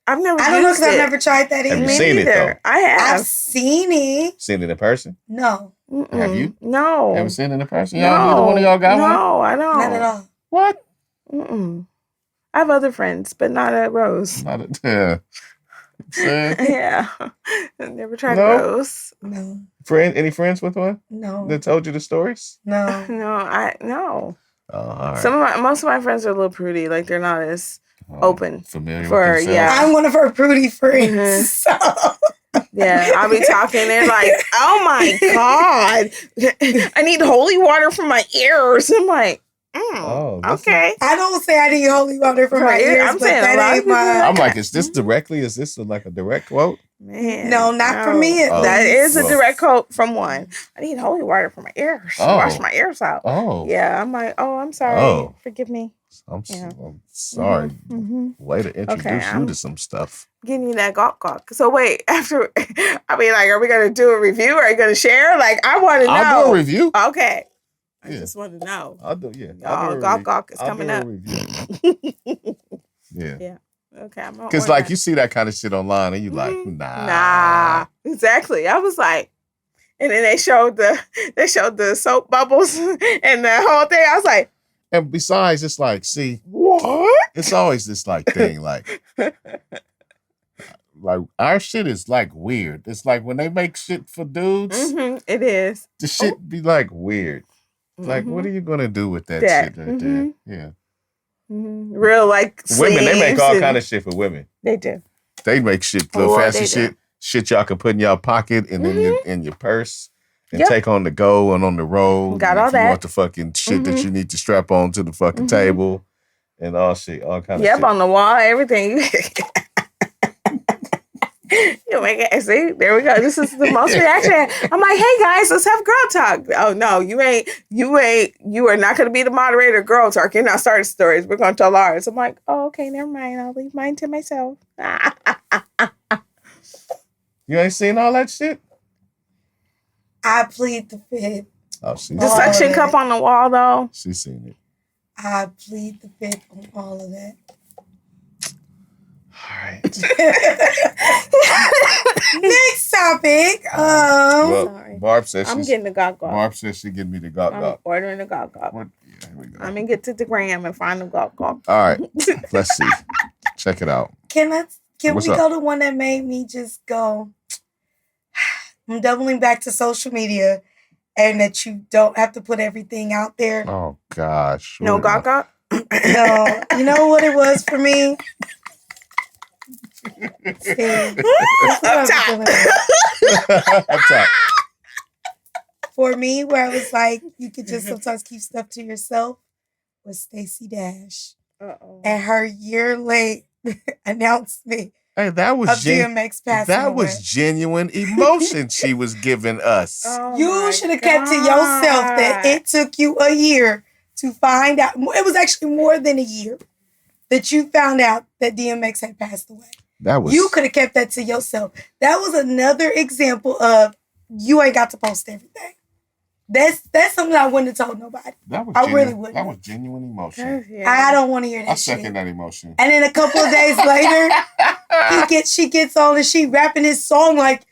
Speaker 3: I've never.
Speaker 2: I don't know because I've never tried that either.
Speaker 1: Have you seen it though?
Speaker 3: I have.
Speaker 2: I've seen it.
Speaker 1: Seen it in person?
Speaker 2: No.
Speaker 1: Have you?
Speaker 3: No.
Speaker 1: Haven't seen it in person? Neither one of y'all got one?
Speaker 3: No, I don't.
Speaker 2: Not at all.
Speaker 1: What?
Speaker 3: I have other friends, but not a rose. Yeah. I've never tried rose.
Speaker 2: No.
Speaker 1: Any friends with one?
Speaker 2: No.
Speaker 1: That told you the stories?
Speaker 2: No.
Speaker 3: No.
Speaker 1: Oh, all right.
Speaker 3: Most of my friends are a little prudy. Like they're not as open.
Speaker 1: Familiar with themselves.
Speaker 3: Yeah.
Speaker 2: I'm one of her prudy friends. So.
Speaker 3: Yeah, I'll be talking. They're like, "Oh my god, I need holy water for my ears." I'm like, okay.
Speaker 2: I don't say I need holy water for my ears. I'm saying that ain't mine.
Speaker 1: I'm like, is this directly? Is this like a direct quote?
Speaker 3: Man,
Speaker 2: no, not for me.
Speaker 3: That is a direct quote from one. I need holy water for my ears. Wash my ears out. Oh, yeah. I'm like, I'm sorry. Forgive me.
Speaker 1: I'm sorry. Way to introduce you to some stuff.
Speaker 3: Getting you that gawk. So wait, after I mean, like, are we gonna do a review? Are you gonna share? Like, I want to know.
Speaker 1: I'll do a review.
Speaker 3: Okay. I just want to know.
Speaker 1: I'll do. Yeah.
Speaker 3: Gawk is coming up.
Speaker 1: Yeah.
Speaker 3: Okay.
Speaker 1: Because like you see that kind of shit online, and you like,
Speaker 3: nah. Exactly. I was like, and then they showed the soap bubbles and the whole thing. I was like.
Speaker 1: And besides, it's like, see,
Speaker 3: what?
Speaker 1: It's always this like thing, like our shit is like weird. It's like when they make shit for dudes,
Speaker 3: it is.
Speaker 1: The shit be like weird. Like, what are you gonna do with that shit right there? Yeah.
Speaker 3: Real like
Speaker 1: women, they make all kind of shit for women.
Speaker 3: They do.
Speaker 1: They make shit for fancy shit y'all can put in your pocket and in your purse. And take on the go and on the road.
Speaker 3: Got all that.
Speaker 1: You want the fucking shit that you need to strap on to the fucking table and all shit, all kind of shit.
Speaker 3: Yep, on the wall, everything. You make it. See, there we go. This is the most reaction. I'm like, hey guys, let's have girl talk. Oh no, you ain't. You are not going to be the moderator of girl talk. You're not starting stories. We're going to tell ours. I'm like, oh, okay, never mind. I'll leave mine to myself.
Speaker 1: You ain't seen all that shit?
Speaker 2: I plead the fifth.
Speaker 1: Oh, she's
Speaker 3: the suction cup on the wall, though.
Speaker 1: She's seen it.
Speaker 2: I plead the fifth on all of that.
Speaker 1: All right.
Speaker 2: Next topic.
Speaker 1: Well, Barb says
Speaker 3: I'm getting the gawk.
Speaker 1: Barb says she getting me the gawk.
Speaker 3: I'm ordering the gawk.
Speaker 1: Yeah, here we go.
Speaker 3: I'm gonna get to the gram and find the gawk.
Speaker 1: All right. Let's see. Check it out.
Speaker 2: Can we go to one that made me just go? I'm doubling back to social media, and that you don't have to put everything out there.
Speaker 1: Oh gosh.
Speaker 3: No gawk.
Speaker 2: No, you know what it was for me? See,
Speaker 3: Up top.
Speaker 1: Up top.
Speaker 2: For me, where I was like, you could just sometimes keep stuff to yourself, was Stacey Dash. And her year late announcement.
Speaker 1: Hey, that was
Speaker 2: DMX passing
Speaker 1: that
Speaker 2: away.
Speaker 1: was genuine emotion she was giving us.
Speaker 2: You should have kept to yourself that it took you a year to find out. It was actually more than a year that you found out that DMX had passed away. You could have kept that to yourself. That was another example of you ain't got to post everything. That's something I wouldn't have told nobody. Really wouldn't.
Speaker 1: That was genuine emotion.
Speaker 2: I don't want to hear that.
Speaker 1: I second that emotion.
Speaker 2: And then a couple of days later, she gets on and she rapping his song like,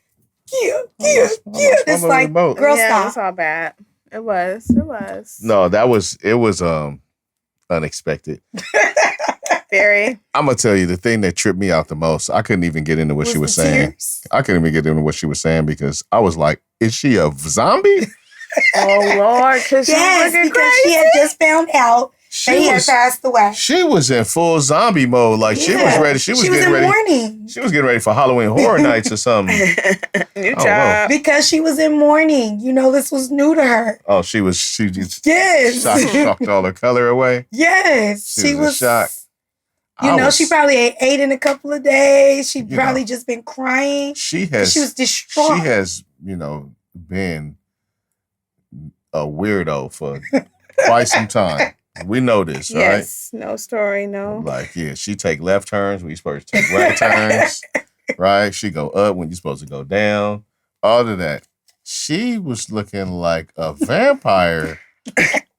Speaker 2: yeah. It's like, girl, stop.
Speaker 3: It's all bad. It was.
Speaker 1: No, it was unexpected.
Speaker 3: Very.
Speaker 1: I'm gonna tell you the thing that tripped me out the most. I couldn't even get into what she was saying. I couldn't even get into what she was saying because I was like, is she a zombie?
Speaker 3: Oh Lord, because she was looking crazy.
Speaker 2: She had just found out that he had passed away.
Speaker 1: She was in full zombie mode. Like she was ready. She was getting ready.
Speaker 2: Mourning.
Speaker 1: She was getting ready for Halloween Horror Nights or something.
Speaker 3: New job.
Speaker 2: Because she was in mourning. You know, this was new to her.
Speaker 1: Oh, she just
Speaker 2: yes.
Speaker 1: shocked all her color away.
Speaker 2: Yes.
Speaker 1: She was shocked.
Speaker 2: She probably ate in a couple of days. She probably just been crying.
Speaker 1: She
Speaker 2: was distraught.
Speaker 1: She has, been a weirdo for quite some time. We know this, right?
Speaker 3: Yes, no story, no.
Speaker 1: Like, she take left turns when you're supposed to take right turns, right? She go up when you're supposed to go down. All of that. She was looking like a vampire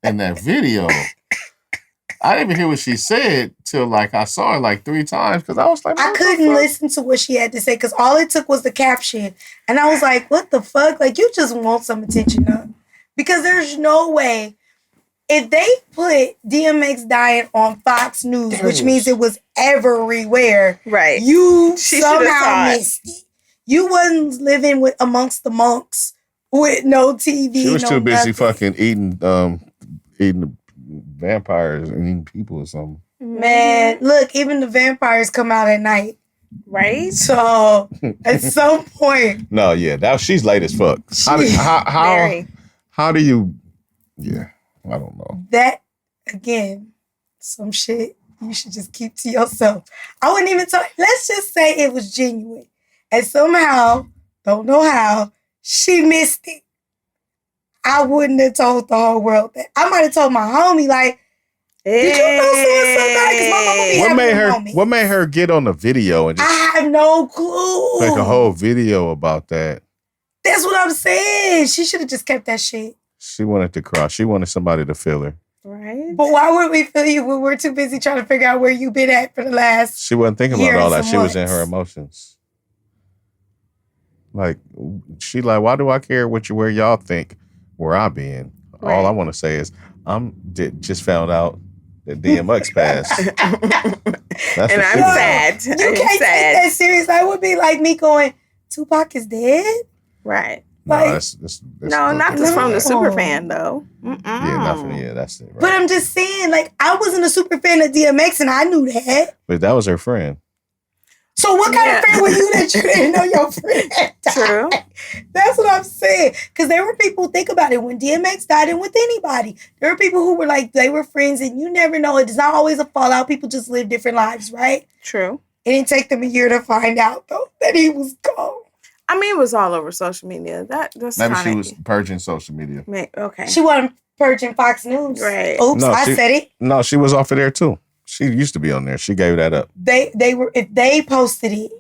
Speaker 1: in that video. I didn't even hear what she said till I saw her 3 times because I was like,
Speaker 2: I couldn't listen to what she had to say because all it took was the caption. And I was like, what the fuck? Like, you just want some attention up. Because there's no way, if they put DMX dying on Fox News, which means it was everywhere,
Speaker 3: right?
Speaker 2: You somehow missed it. You wasn't living amongst the monks with no TV.
Speaker 1: She was too busy fucking eating vampires and eating people or something.
Speaker 2: Man, look, even the vampires come out at night.
Speaker 3: Right?
Speaker 2: So, at some point.
Speaker 1: No, she's late as fuck. How do you... Yeah, I don't know.
Speaker 2: That, again, some shit you should just keep to yourself. I wouldn't even tell... Let's just say it was genuine. And somehow, don't know how, she missed it. I wouldn't have told the whole world that. I might have told my homie, did you know so-and-so? Because my mama be having
Speaker 1: what made her get on the video and just...
Speaker 2: I have no clue.
Speaker 1: Make a whole video about that.
Speaker 2: That's what I'm saying. She should have just kept that shit.
Speaker 1: She wanted to cry. She wanted somebody to feel her.
Speaker 3: Right.
Speaker 2: But why would we feel you when we're too busy trying to figure out where you've been at for the last
Speaker 1: She wasn't thinking about all that. She was in her emotions. Why do I care where y'all think where I been? Right. All I want to say is just found out that DMX passed.
Speaker 3: And I'm sad.
Speaker 2: You can't take that serious. That would be like me going, Tupac is dead?
Speaker 3: Right.
Speaker 1: That's
Speaker 3: not just from the super fan though.
Speaker 1: That's it. Right.
Speaker 2: But I'm just saying, I wasn't a super fan of DMX, and I knew that.
Speaker 1: But that was her friend.
Speaker 2: So what kind of friend were you that you didn't know your friend had died?
Speaker 3: True.
Speaker 2: That's what I'm saying. Because there were people, think about it, when DMX died and with anybody, there were people who were they were friends, and you never know. It's not always a fallout. People just live different lives, right?
Speaker 3: True.
Speaker 2: It didn't take them a year to find out, though, that he was gone.
Speaker 3: I mean, it was all over social media. That's
Speaker 1: maybe she was purging social media.
Speaker 3: Okay.
Speaker 2: She wasn't purging Fox News.
Speaker 3: Right.
Speaker 2: Oops, I said it.
Speaker 1: No, she was off of there too. She used to be on there. She gave that up.
Speaker 2: They were, if they posted it,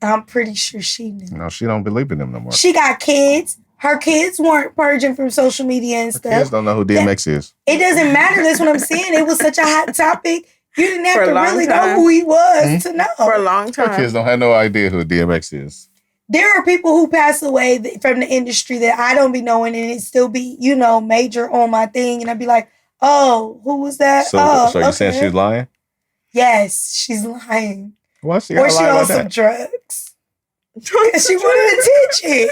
Speaker 2: I'm pretty sure she knew.
Speaker 1: No, she don't believe in them no more.
Speaker 2: She got kids. Her kids weren't purging from social media and stuff.
Speaker 1: Kids don't know who DMX is.
Speaker 2: It doesn't matter. That's what I'm saying. It was such a hot topic. You didn't have to really know who he was to know.
Speaker 3: For a long time.
Speaker 1: Her kids don't have no idea who DMX is.
Speaker 2: There are people who pass away from the industry that I don't be knowing, and it still be, major on my thing. And I'd be like, oh, who was that?
Speaker 1: So you're saying she's lying?
Speaker 2: Yes, she's lying.
Speaker 1: Well, she
Speaker 2: on some drugs. Because she wanted attention.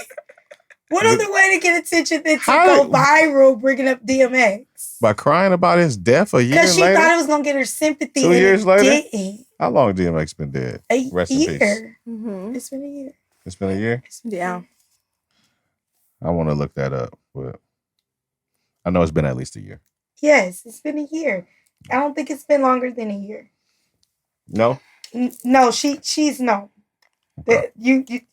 Speaker 2: What other way to get attention than to go viral bringing up DMX?
Speaker 1: By crying about his death a year later?
Speaker 2: Because she thought it was going to get her sympathy.
Speaker 1: 2 years later?
Speaker 2: Didn't.
Speaker 1: How long DMX been dead?
Speaker 2: Rest in peace.
Speaker 3: Mm-hmm.
Speaker 2: It's been a year.
Speaker 1: It's been a year?
Speaker 3: Yeah.
Speaker 1: I want to look that up, but I know it's been at least a year.
Speaker 2: Yes, it's been a year. I don't think it's been longer than a year.
Speaker 1: No?
Speaker 2: No, she's no. Okay.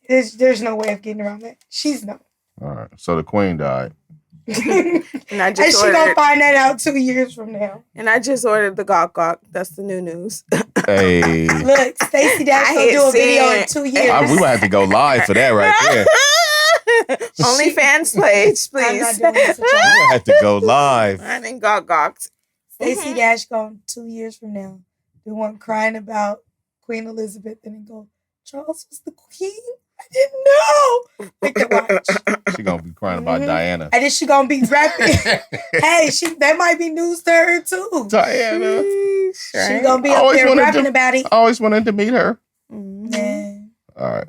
Speaker 2: There's no way of getting around that. She's no.
Speaker 1: All right. So the queen died.
Speaker 3: And
Speaker 2: she gonna find that out 2 years from now.
Speaker 3: And I just ordered the Gawk Gawk. That's the new news.
Speaker 1: Hey.
Speaker 2: Look, Stacey Dash gonna do a video in 2 years.
Speaker 1: We might have to go live for that right there.
Speaker 3: OnlyFans page, please.
Speaker 2: I'm not doing this.
Speaker 1: We might have to go live.
Speaker 3: I think Gawk Gawked.
Speaker 2: Stacey Dash gone 2 years from now. The one crying about Queen Elizabeth and then go, Charles was the queen? I didn't know. Make the watch.
Speaker 1: She gonna be crying about Diana.
Speaker 2: And then she gonna be rapping. Hey, that might be news to her too.
Speaker 1: Diana.
Speaker 2: She gonna be up there rapping about it.
Speaker 1: I always wanted to meet her.
Speaker 2: Yeah.
Speaker 1: All right.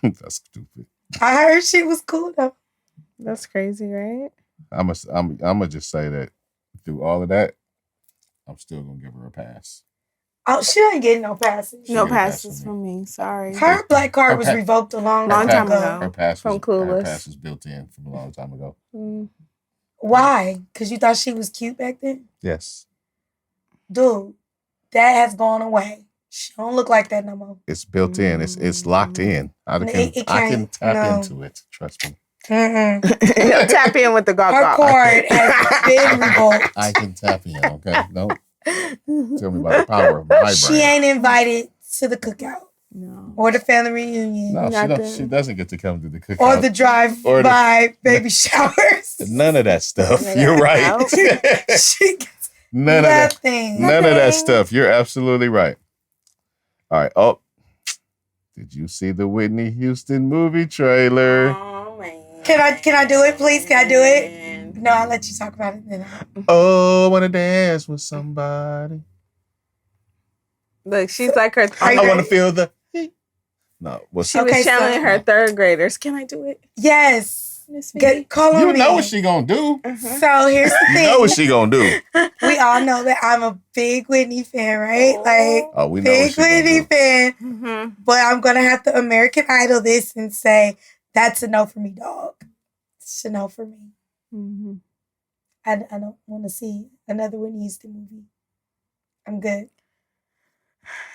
Speaker 1: That's stupid.
Speaker 2: I heard she was cool though.
Speaker 3: That's crazy, right?
Speaker 1: I'm gonna just say that through all of that, I'm still gonna give her a pass.
Speaker 2: Oh, she ain't getting no passes.
Speaker 3: No passes from me. Sorry.
Speaker 2: Her black card was revoked a long time ago.
Speaker 1: Her pass
Speaker 3: from Clueless.
Speaker 1: Her pass was built in from a long time ago.
Speaker 2: Why? Because you thought she was cute back then?
Speaker 1: Yes.
Speaker 2: Dude, that has gone away. She don't look like that no more.
Speaker 1: It's built in. It's locked in. I can tap into it. Trust me.
Speaker 3: Tap in with the Gawk Gawk.
Speaker 2: Her cord has been revoked.
Speaker 1: I can tap in. Okay, don't tell me about the power of my eyebrow.
Speaker 2: She ain't invited to the cookout.
Speaker 3: No.
Speaker 2: Or the family reunion.
Speaker 1: No, she doesn't get to come to the cookout.
Speaker 2: Or the drive-by baby showers.
Speaker 1: None of that stuff. You're right.
Speaker 2: She gets
Speaker 1: none
Speaker 2: nothing.
Speaker 1: None of that stuff. You're absolutely right. All right. Oh, did you see the Whitney Houston movie trailer?
Speaker 3: Oh, man.
Speaker 2: Can I do it, please? Can I do it? No, I'll let you talk about it then.
Speaker 1: Oh, I want to dance with somebody.
Speaker 3: Look, she's like her.
Speaker 1: I want to feel the. No,
Speaker 3: she was telling her third graders. Can I do it?
Speaker 2: Yes. Call on me.
Speaker 1: You know what she gonna do.
Speaker 2: So here's the thing.
Speaker 1: You know what she gonna do.
Speaker 2: We all know that I'm a big Whitney fan, right? Like,
Speaker 1: we know
Speaker 2: big Whitney fan. But I'm gonna have to American Idol this and say that's a no for me, dog. It's a no for me. I don't want to see another Whitney Houston movie. I'm good.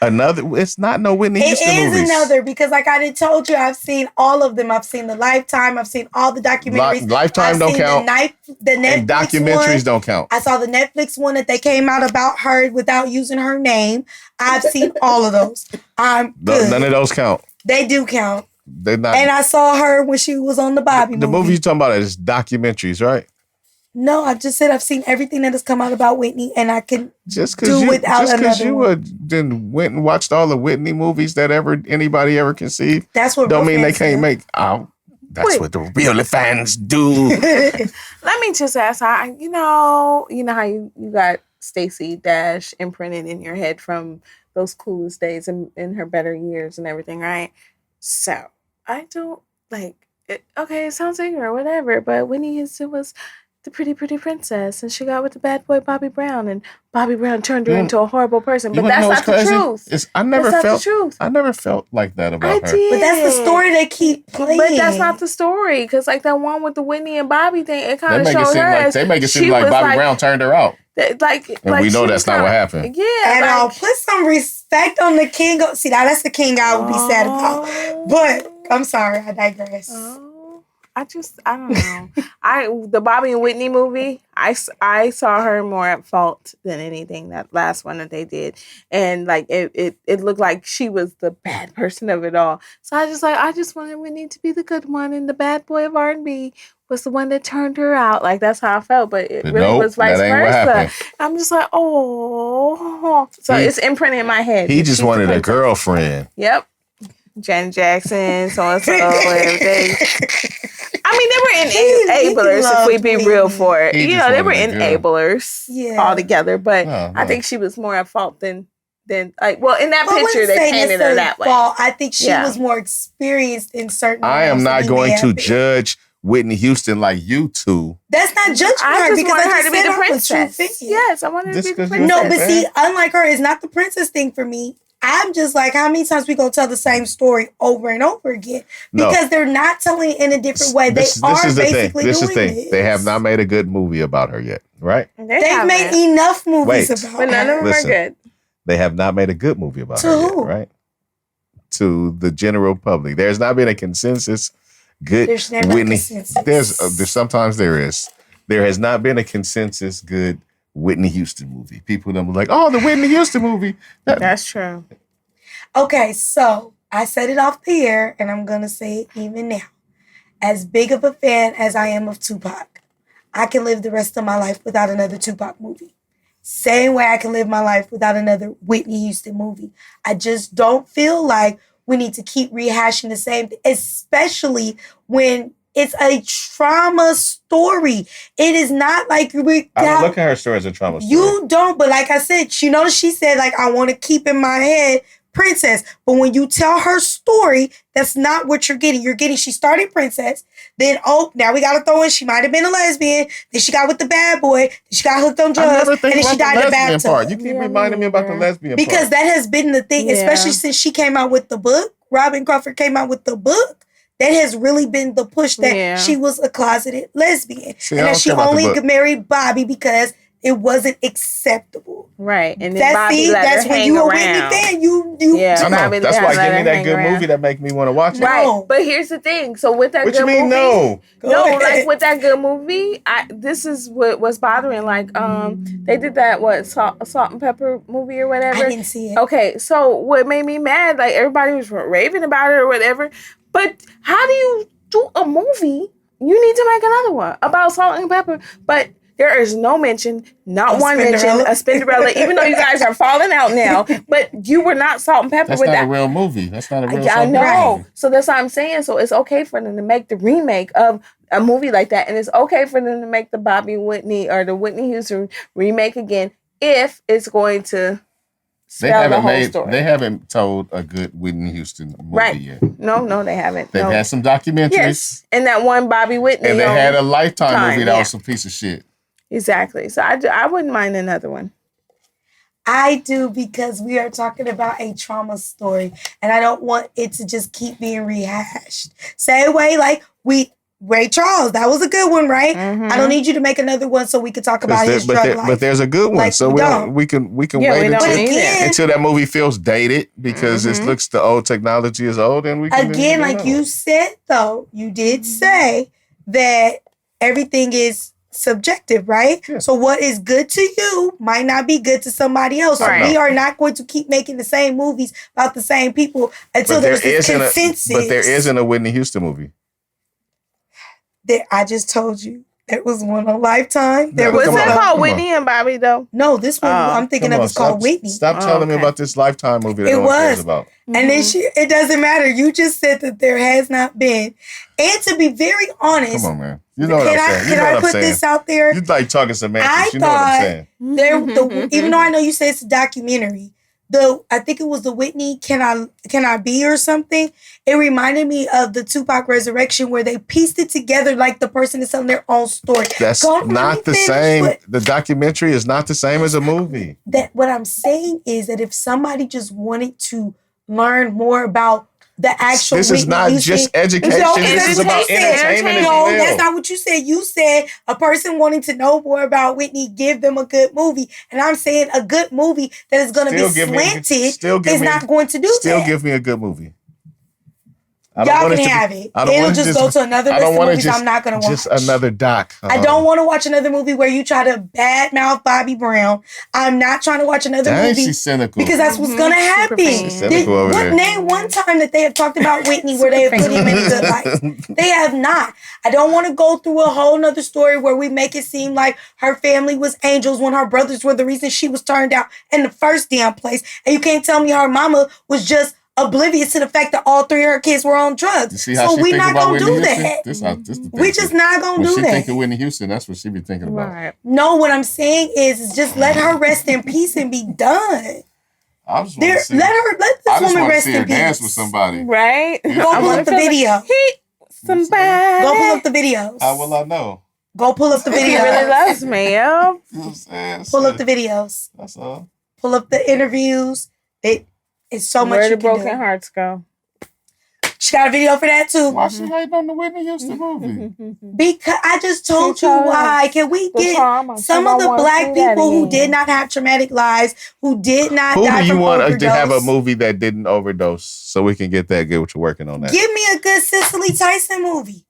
Speaker 1: It's not no Whitney Houston movies.
Speaker 2: It is another because, like I did told you, I've seen all of them. I've seen the Lifetime. I've seen all the documentaries.
Speaker 1: Lifetime don't count.
Speaker 2: The Netflix
Speaker 1: and documentaries don't count.
Speaker 2: I saw the Netflix one that they came out about her without using her name. I've seen all of those. I'm good.
Speaker 1: None of those count.
Speaker 2: They do count.
Speaker 1: They're not.
Speaker 2: And I saw her when she was on the Bobby movie.
Speaker 1: The movie you're talking about is documentaries, right?
Speaker 2: No, I just said I've seen everything that has come out about Whitney, and I can
Speaker 1: just
Speaker 2: do without another one. Just because
Speaker 1: you then went and watched all the Whitney movies that anybody ever conceived,
Speaker 2: that's what
Speaker 1: don't mean they can't make. Oh, that's what the real fans do.
Speaker 3: Let me just ask, you know how you got Stacey Dash imprinted in your head from those coolest days in her better years and everything, right? So I don't like it. Okay, it sounds ignorant or whatever, but Whitney Houston was the pretty princess, and she got with the bad boy Bobby Brown, and Bobby Brown turned her into a horrible person. But that's not the truth.
Speaker 1: I never felt like that about her.
Speaker 2: But that's the story they keep playing.
Speaker 3: But that's not the story, because like that one with the Whitney and Bobby thing, it kind of showed her.
Speaker 1: They make it seem like Bobby Brown turned her out.
Speaker 3: And
Speaker 1: we know that's not what happened.
Speaker 3: Yeah,
Speaker 2: and put some respect on the king. See, now that's the king I would be sad about. But I'm sorry, I digress.
Speaker 3: I don't know. The Bobby and Whitney movie, I saw her more at fault than anything, that last one that they did. And like it looked like she was the bad person of it all. So I just wanted Whitney to be the good one, and the bad boy of R&B was the one that turned her out. Like that's how I felt, but it really was vice versa. I'm just like, oh. So it's imprinted in my head.
Speaker 1: He just wanted a girlfriend.
Speaker 3: Yep. Janet Jackson, so-and-so, everything. I mean, they were enablers, if we be real for it. They were enablers altogether, but I think she was more at fault than like, well, in that picture, they painted her that way.
Speaker 2: I think she was more experienced in certain
Speaker 1: I am not going to judge Whitney Houston like you two.
Speaker 2: That's not judging her because I just
Speaker 3: to be the
Speaker 2: princess.
Speaker 3: Yes, I want her to be the princess.
Speaker 2: No, but see, unlike her, it's not the princess thing for me. I'm just like, how many times we gonna tell the same story over and over again? Because they're not telling it in a different way. This is the thing.
Speaker 1: They have not made a good movie about her yet, right?
Speaker 2: They've made enough movies about her.
Speaker 3: But none of them are good.
Speaker 1: They have not made a good movie about her yet, right? To the general public. There's not been a consensus good
Speaker 2: There's never
Speaker 1: Whitney.
Speaker 2: A consensus.
Speaker 1: There's sometimes there is. There has not been a consensus good Whitney Houston movie. People them like, oh, the Whitney Houston movie.
Speaker 3: That's true.
Speaker 2: Okay, so I said it off the air, and I'm gonna say it even now. As big of a fan as I am of Tupac, I can live the rest of my life without another Tupac movie. Same way I can live my life without another Whitney Houston movie. I just don't feel like we need to keep rehashing the same thing, especially when it's a trauma story. It is not like we.
Speaker 1: I don't look at her story as a trauma story.
Speaker 2: You don't, but like I said, she said, like, I want to keep in my head princess. But when you tell her story, that's not what you're getting. You're getting, she started princess. Then, now we got to throw in, she might have been a lesbian. Then she got with the bad boy. Then she got hooked on drugs. And then she died in the bathtub.
Speaker 1: You keep reminding me about the lesbian part.
Speaker 2: Because that has been the thing, especially since she came out with the book. Robin Crawford came out with the book. That has really been the push that she was a closeted lesbian. And that she only married Bobby because it wasn't acceptable.
Speaker 3: Right. And then that's
Speaker 2: when you a Whitney fan.
Speaker 1: I know. That's why give me that good movie that make me want to watch it.
Speaker 3: Right. But here's the thing. So with that good movie.
Speaker 1: No,
Speaker 3: like with that good movie, this is what was bothering. Like, they did that salt and pepper movie or whatever.
Speaker 2: I didn't see it.
Speaker 3: Okay, so what made me mad, like everybody was raving about it or whatever. But how do you do a movie? You need to make another one about salt and pepper, but there is no mention, not one mention of Spinderella, even though you guys are falling out now. But you were not salt and pepper
Speaker 1: with that. That's not a real movie. That's not a real movie. I know.
Speaker 3: So that's what I'm saying. So it's okay for them to make the remake of a movie like that. And it's okay for them to make the Bobby Whitney or the Whitney Houston remake again if it's going to spell the whole story.
Speaker 1: They haven't told a good Whitney Houston movie yet.
Speaker 3: No, they haven't.
Speaker 1: They've had some documentaries.
Speaker 3: Yes. And that one Bobby Whitney.
Speaker 1: And they had a Lifetime movie that was a piece of shit.
Speaker 3: Exactly. So I wouldn't mind another one.
Speaker 2: I do, because we are talking about a trauma story, and I don't want it to just keep being rehashed. Same way, like Ray Charles, that was a good one, right? Mm-hmm. I don't need you to make another one so we can talk about his drug life.
Speaker 1: But there's a good one, so we can wait until that movie feels dated, because the old technology is old, and we can
Speaker 2: again, like you said, though, you did say that everything is subjective, right? Yeah. So what is good to you might not be good to somebody else. Right. So we are not going to keep making the same movies about the same people until there's this consensus.
Speaker 1: But there isn't a Whitney Houston movie.
Speaker 2: I just told you. There was one on Lifetime.
Speaker 3: Was that called Whitney and Bobby, though?
Speaker 2: No, this one I'm thinking of is called Whitney.
Speaker 1: Stop telling me about this Lifetime movie that no one cares about.
Speaker 2: And then it doesn't matter. You just said that there has not been. And to be very honest.
Speaker 1: Come on, man. You know what I'm saying.
Speaker 2: Can I put this out there?
Speaker 1: You like talking semantics. You know what I'm saying.
Speaker 2: Even though I know you say it's a documentary, I think it was the Whitney Can I Be or something. It reminded me of the Tupac Resurrection, where they pieced it together like the person is telling their own story.
Speaker 1: That's not the same. The documentary is not the same as a movie.
Speaker 2: What I'm saying is that if somebody just wanted to learn more about the actual
Speaker 1: This is not just education. This is about entertainment as well.
Speaker 2: No, that's not what you said. You said a person wanting to know more about Whitney, give them a good movie. And I'm saying a good movie that is going to be slanted is not going to do that.
Speaker 1: Still give me a good movie.
Speaker 2: Y'all can have it. It'll just go to another list of movies I'm not going to watch.
Speaker 1: Just another doc.
Speaker 2: I don't want to watch another movie where you try to badmouth Bobby Brown. I'm not trying to watch another movie.
Speaker 1: She's cynical.
Speaker 2: Because that's what's going to happen. Name one time that they have talked about Whitney where they have put him in a good light. They have not. I don't want to go through a whole nother story where we make it seem like her family was angels when her brothers were the reason she was turned out in the first damn place. And you can't tell me her mama was just oblivious to the fact that all three of her kids were on drugs. So we're not going to do that. We're just not going to do that.
Speaker 1: When she think of Whitney Houston, that's what she be thinking about. Right.
Speaker 2: No, what I'm saying is just let her rest in peace and be done.
Speaker 1: I just let
Speaker 2: this woman rest in peace.
Speaker 1: Dance with somebody.
Speaker 3: Right?
Speaker 2: Go look the video.
Speaker 3: somebody.
Speaker 2: Go pull up the videos.
Speaker 1: How will I know?
Speaker 2: Go pull up the videos.
Speaker 3: He really loves me, yo.
Speaker 1: You know what I'm saying?
Speaker 2: Pull up the videos.
Speaker 1: That's all.
Speaker 2: Pull up the interviews. It's so much
Speaker 3: Where
Speaker 2: you
Speaker 3: the
Speaker 2: can
Speaker 3: broken
Speaker 2: do.
Speaker 3: hearts go.
Speaker 2: She got a video for that too.
Speaker 1: Why she hating on the Whitney Houston movie?
Speaker 2: Because I just told you why. Can we get some of the black people who did not have traumatic lives, who did not die from overdose?
Speaker 1: Who do you want to have a movie that didn't overdose so we can get what you're working on that?
Speaker 2: Give me a good Cicely Tyson movie.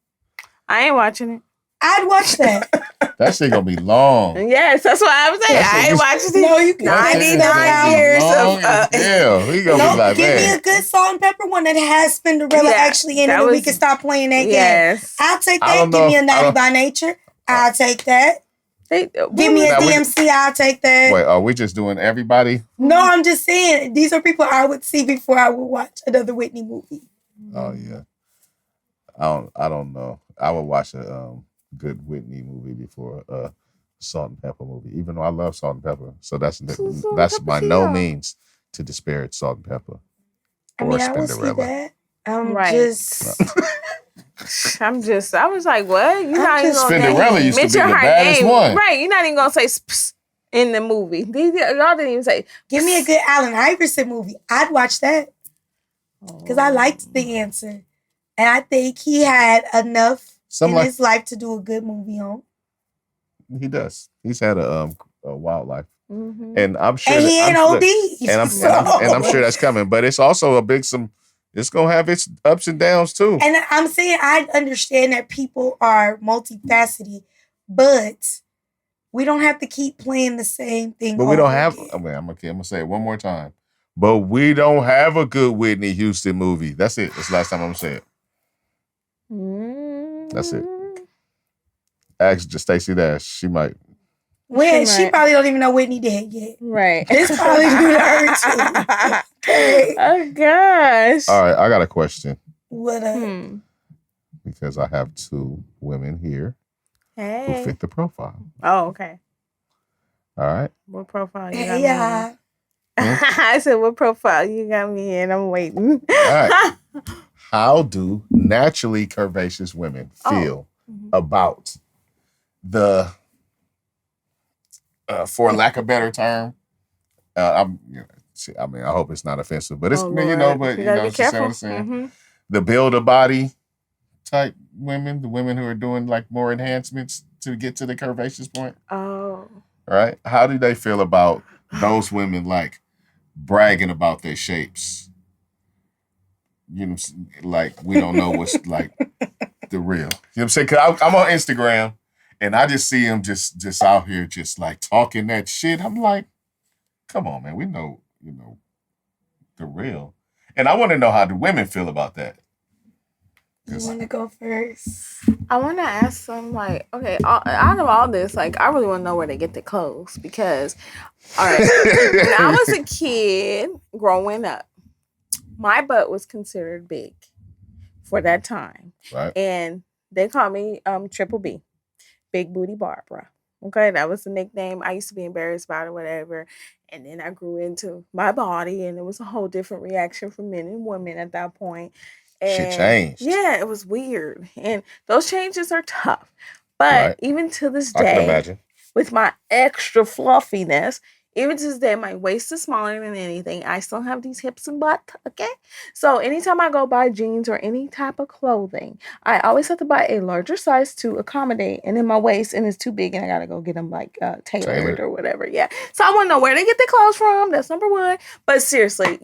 Speaker 3: I ain't watching it.
Speaker 2: I'd watch that.
Speaker 1: That shit gonna be long.
Speaker 3: Yes, that's what I'm saying. I ain't watching it.
Speaker 2: No, you can
Speaker 3: 99 years of
Speaker 1: he gonna be like,
Speaker 2: give
Speaker 1: man.
Speaker 2: me a good Salt and Pepper one that has Cinderella actually in it, and we can stop playing that game. I'll take that. Give me a Naughty by Nature. I'll take that. Give me a DMC. I'll take that.
Speaker 1: Wait, are we just doing everybody?
Speaker 2: No, I'm just saying these are people I would see before I would watch another Whitney movie.
Speaker 1: Oh yeah. I don't know. I would watch a good Whitney movie before a Salt and Pepper movie, even though I love Salt and Pepper. So that's by no means to disparage Salt and Pepper.
Speaker 2: I mean, I would see that. I
Speaker 3: was like, what? You're not even gonna
Speaker 1: Cinderella used to be the baddest one.
Speaker 3: Right, you're not even gonna say in the movie. Y'all didn't even say.
Speaker 2: Give me a good Allen Iverson movie. I'd watch that. Because I liked The Answer. And I think he had enough his life to do a good movie on.
Speaker 1: He does. He's had a wildlife.
Speaker 3: Mm-hmm.
Speaker 1: And I'm sure
Speaker 2: he ain't OD.
Speaker 1: And I'm sure that's coming. But it's also it's gonna have its ups and downs too.
Speaker 2: And I'm saying I understand that people are multifaceted, but we don't have to keep playing the same thing.
Speaker 1: But we don't have I'm gonna say it one more time. But we don't have a good Whitney Houston movie. That's it. That's the last time I'm gonna say it. That's it. Ask just Stacey Dash. She might.
Speaker 2: Well, she probably don't even know Whitney dead yet.
Speaker 3: Right.
Speaker 2: It's probably new to her too. Okay.
Speaker 3: Oh gosh.
Speaker 1: All right, I got a question.
Speaker 2: What
Speaker 1: Because I have two women here who fit the profile.
Speaker 3: Oh, okay.
Speaker 1: All right.
Speaker 3: What profile you got me in? I said, what profile you got me in? I'm waiting.
Speaker 1: All right. How do naturally curvaceous women feel about the, for lack of a better term, I hope it's not offensive, but it's
Speaker 3: but
Speaker 1: you know what I'm saying.
Speaker 3: Mm-hmm.
Speaker 1: The build a body type women, the women who are doing like more enhancements to get to the curvaceous point.
Speaker 3: Oh.
Speaker 1: Right? How do they feel about those women like bragging about their shapes? You know, like we don't know what's like the real. You know what I'm saying? Cause I'm on Instagram and I just see them just out here just like talking that shit. I'm like, come on, man. We know, the real. And I want to know how the women feel about that.
Speaker 2: You want to go first?
Speaker 3: I want to ask them, like, okay, out of all this, like, I really want to know where they get the clothes because, all right, when I was a kid growing up, my butt was considered big for that time.
Speaker 1: Right.
Speaker 3: And they called me Triple B, Big Booty Barbara. Okay, that was the nickname. I used to be embarrassed about it, whatever. And then I grew into my body, and it was a whole different reaction from men and women at that point. And
Speaker 1: shit changed.
Speaker 3: Yeah, it was weird. And those changes are tough. But even to this day,
Speaker 1: I can imagine.
Speaker 3: With my extra fluffiness, even to this day, my waist is smaller than anything. I still have these hips and butt, okay? So anytime I go buy jeans or any type of clothing, I always have to buy a larger size to accommodate. And then my waist and it's too big and I got to go get them like tailored or whatever. Yeah. So I want to know where they get their clothes from. That's number one. But seriously,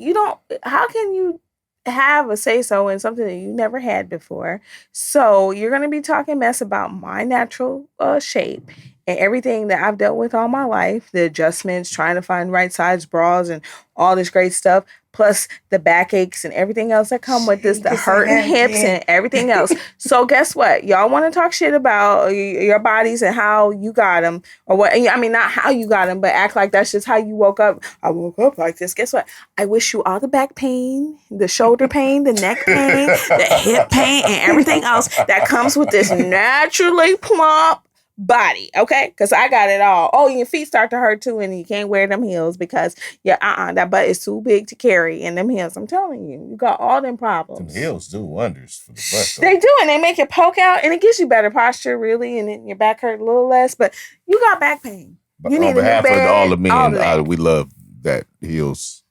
Speaker 3: how can you have a say-so in something that you never had before? So you're going to be talking mess about my natural shape and everything that I've dealt with all my life, the adjustments, trying to find right size bras and all this great stuff, plus the backaches and everything else that come with this, the hurting hips and everything else. So guess what? Y'all want to talk shit about your bodies and how you got them or what? I mean, not how you got them, but act like that's just how you woke up. I woke up like this. Guess what? I wish you all the back pain, the shoulder pain, the neck pain, the hip pain, and everything else that comes with this naturally plump body, okay? Because I got it all. Oh, your feet start to hurt too, and you can't wear them heels because that butt is too big to carry in them heels. I'm telling you, you got all them problems.
Speaker 1: Them heels do wonders for the butt.
Speaker 3: They do, and they make it poke out, and it gives you better posture, really, and then your back hurt a little less. But you got back pain.
Speaker 1: But on behalf of all the men, we love that heels.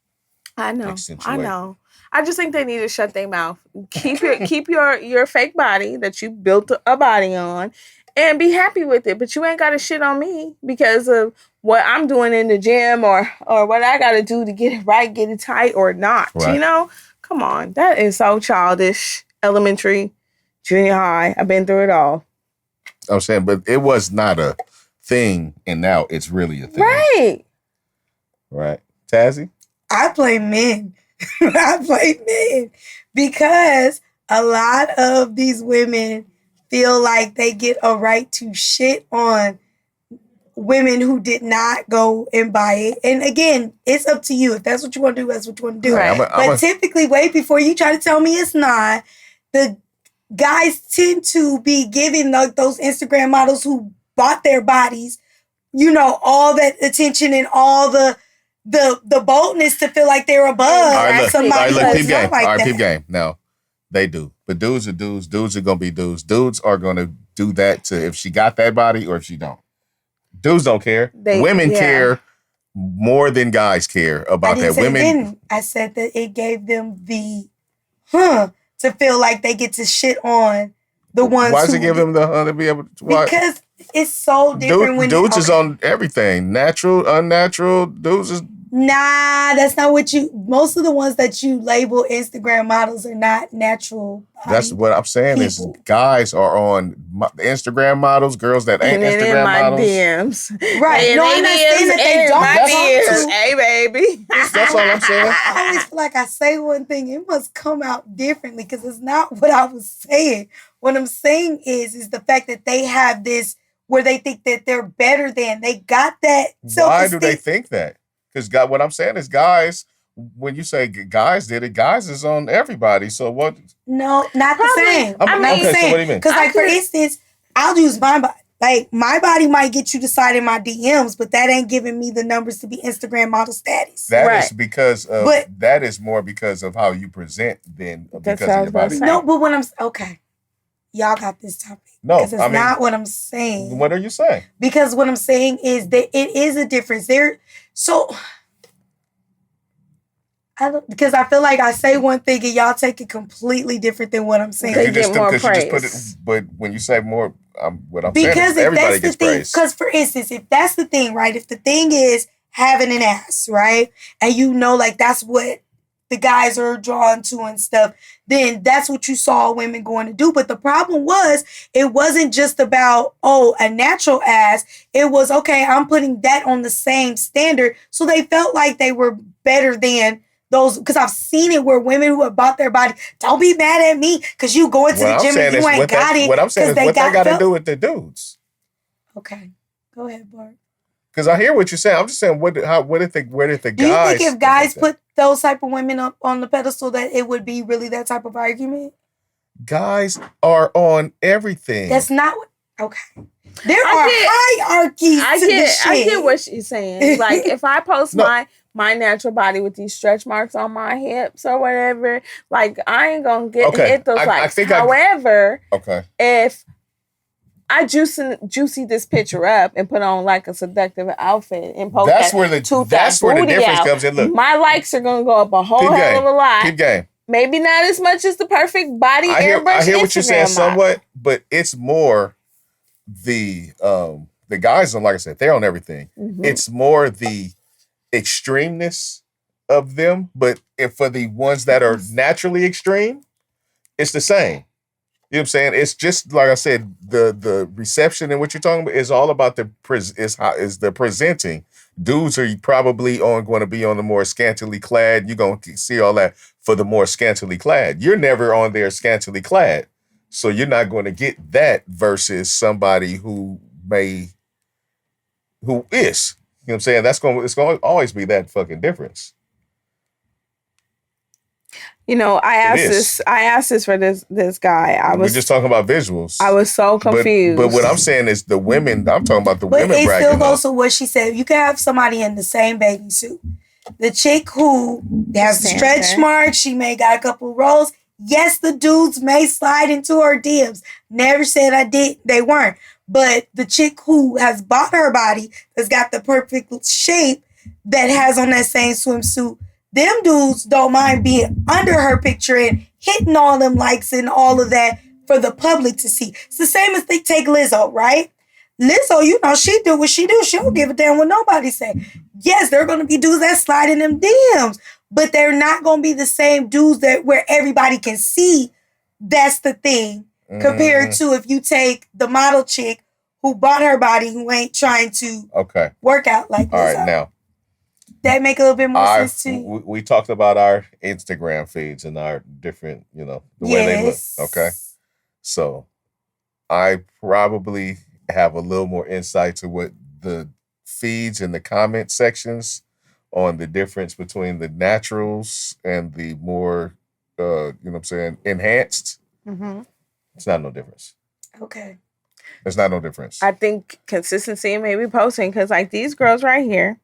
Speaker 3: I know. I just think they need to shut their mouth. Keep your fake body that you built a body on, and be happy with it. But you ain't got to shit on me because of what I'm doing in the gym or what I got to do to get it right, get it tight or not. Right. You know, come on, that is so childish. Elementary, junior high, I've been through it all.
Speaker 1: I'm saying, but it was not a thing, and now it's really a thing. Right. Tazzy?
Speaker 2: I blame men. I blame men because a lot of these women feel like they get a right to shit on women who did not go and buy it. And again, it's up to you. If that's what you want to do, that's what you want to do. Right. Typically, wait before you try to tell me it's not, the guys tend to be giving those Instagram models who bought their bodies, all that attention and all the boldness to feel like they're above somebody who's not like that.
Speaker 1: Peep game. Now, they do. But dudes are dudes. Dudes are going to be dudes. Dudes are going to do that to if she got that body or if she don't. Dudes don't care. Women care more than guys care about that. Women.
Speaker 2: I said that it gave them the to feel like they get to shit on the ones.
Speaker 1: Why does it give them the to be able to? Why?
Speaker 2: Because it's so different when
Speaker 1: dudes is on everything. Natural, unnatural. Dudes is.
Speaker 2: Nah, that's not what most of the ones that you label Instagram models are not natural.
Speaker 1: That's what I'm saying people. Is guys are on Instagram models, girls that ain't Instagram models.
Speaker 3: DMs.
Speaker 2: Right. No, I'm not saying that they don't
Speaker 3: my DMs. Hey, baby.
Speaker 1: That's all I'm saying.
Speaker 2: I always feel like I say one thing, it must come out differently because it's not what I was saying. What I'm saying is the fact that they have this where they think that they're better than. They got that.
Speaker 1: Why do they think that? Because what I'm saying is guys, when you say guys did it, guys is on everybody. So what?
Speaker 2: No, not the same.
Speaker 1: I'm not the same. So what do you mean?
Speaker 2: Because for instance, I'll use my body. Like my body might get you to slide in my DMs, but that ain't giving me the numbers to be Instagram model status.
Speaker 1: That is because of, that is more because of how you present than because of your body.
Speaker 2: No, but when I'm, okay. Y'all got this topic.
Speaker 1: No,
Speaker 2: because it's not what I'm saying.
Speaker 1: What are you saying?
Speaker 2: Because what I'm saying is that it is a difference. Because I feel like I say one thing and y'all take it completely different than what I'm saying.
Speaker 1: But when you say more, what I'm saying is everybody gets praise.
Speaker 2: Because for instance, if that's the thing, right? If the thing is having an ass, right? And like that's what the guys are drawn to and stuff, then that's what you saw women going to do. But the problem was, it wasn't just about, a natural ass. It was, okay, I'm putting that on the same standard. So they felt like they were better than those, because I've seen it where women who have bought their body, don't be mad at me because you going to the gym and you ain't got it.
Speaker 1: What I'm saying is what they got to do with the dudes.
Speaker 2: Okay, go ahead, Bart.
Speaker 1: Because I hear what you're saying. I'm just saying, where did the guys?
Speaker 2: Do you think if guys put those type of women up on the pedestal, that it would be really that type of argument?
Speaker 1: Guys are on everything.
Speaker 2: That's not what. Okay. There are hierarchies to this shit.
Speaker 3: I get what she's saying. Like, if I post my natural body with these stretch marks on my hips or whatever, like, I ain't going to hit those likes. However, if I juicy this picture up and put on like a seductive outfit and poke that's where the difference comes in. Look, my likes are gonna go up a whole hell of a lot.
Speaker 1: Keep game.
Speaker 3: Maybe not as much as the perfect body airbrush. I hear what you're saying somewhat,
Speaker 1: but it's more the guys on, like I said, they're on everything. Mm-hmm. It's more the extremeness of them, but for the ones that are naturally extreme, it's the same. You know what I'm saying? It's just like I said, the reception and what you're talking about is all about the presenting. Dudes are probably going to be on the more scantily clad. You're going to see all that for the more scantily clad. You're never on there scantily clad, so you're not going to get that versus somebody who is. You know what I'm saying? It's going to always be that fucking difference.
Speaker 3: You know, I asked this for this guy.
Speaker 1: We're just talking about visuals.
Speaker 3: I was so confused.
Speaker 1: But what I'm saying is the women. I'm talking about the women bragging. But it still
Speaker 2: goes to what she said. You can have somebody in the same bathing suit. The chick who has the stretch marks, she may got a couple rolls. Yes, the dudes may slide into her DMs. Never said I did. They weren't. But the chick who has bought her body, that's got the perfect shape, that has on that same swimsuit, them dudes don't mind being under her picture and hitting all them likes and all of that for the public to see. It's the same as they take Lizzo, right? Lizzo, you know, she do what she do. She don't give a damn what nobody say. Yes, there are going to be dudes that slide in them DMs, but they're not going to be the same dudes that where everybody can see. That's the thing. Compared to if you take the model chick who bought her body, who ain't trying to work out like Lizzo.
Speaker 1: All right, now.
Speaker 2: That make a little bit more sense to you.
Speaker 1: We talked about our Instagram feeds and our different, you know, the way they look. Okay. So I probably have a little more insight to what the feeds and the comment sections on the difference between the naturals and the more, you know what I'm saying, enhanced. Mm-hmm. It's not no difference.
Speaker 2: Okay.
Speaker 1: It's not no difference.
Speaker 3: I think consistency and maybe posting, because like these girls right here,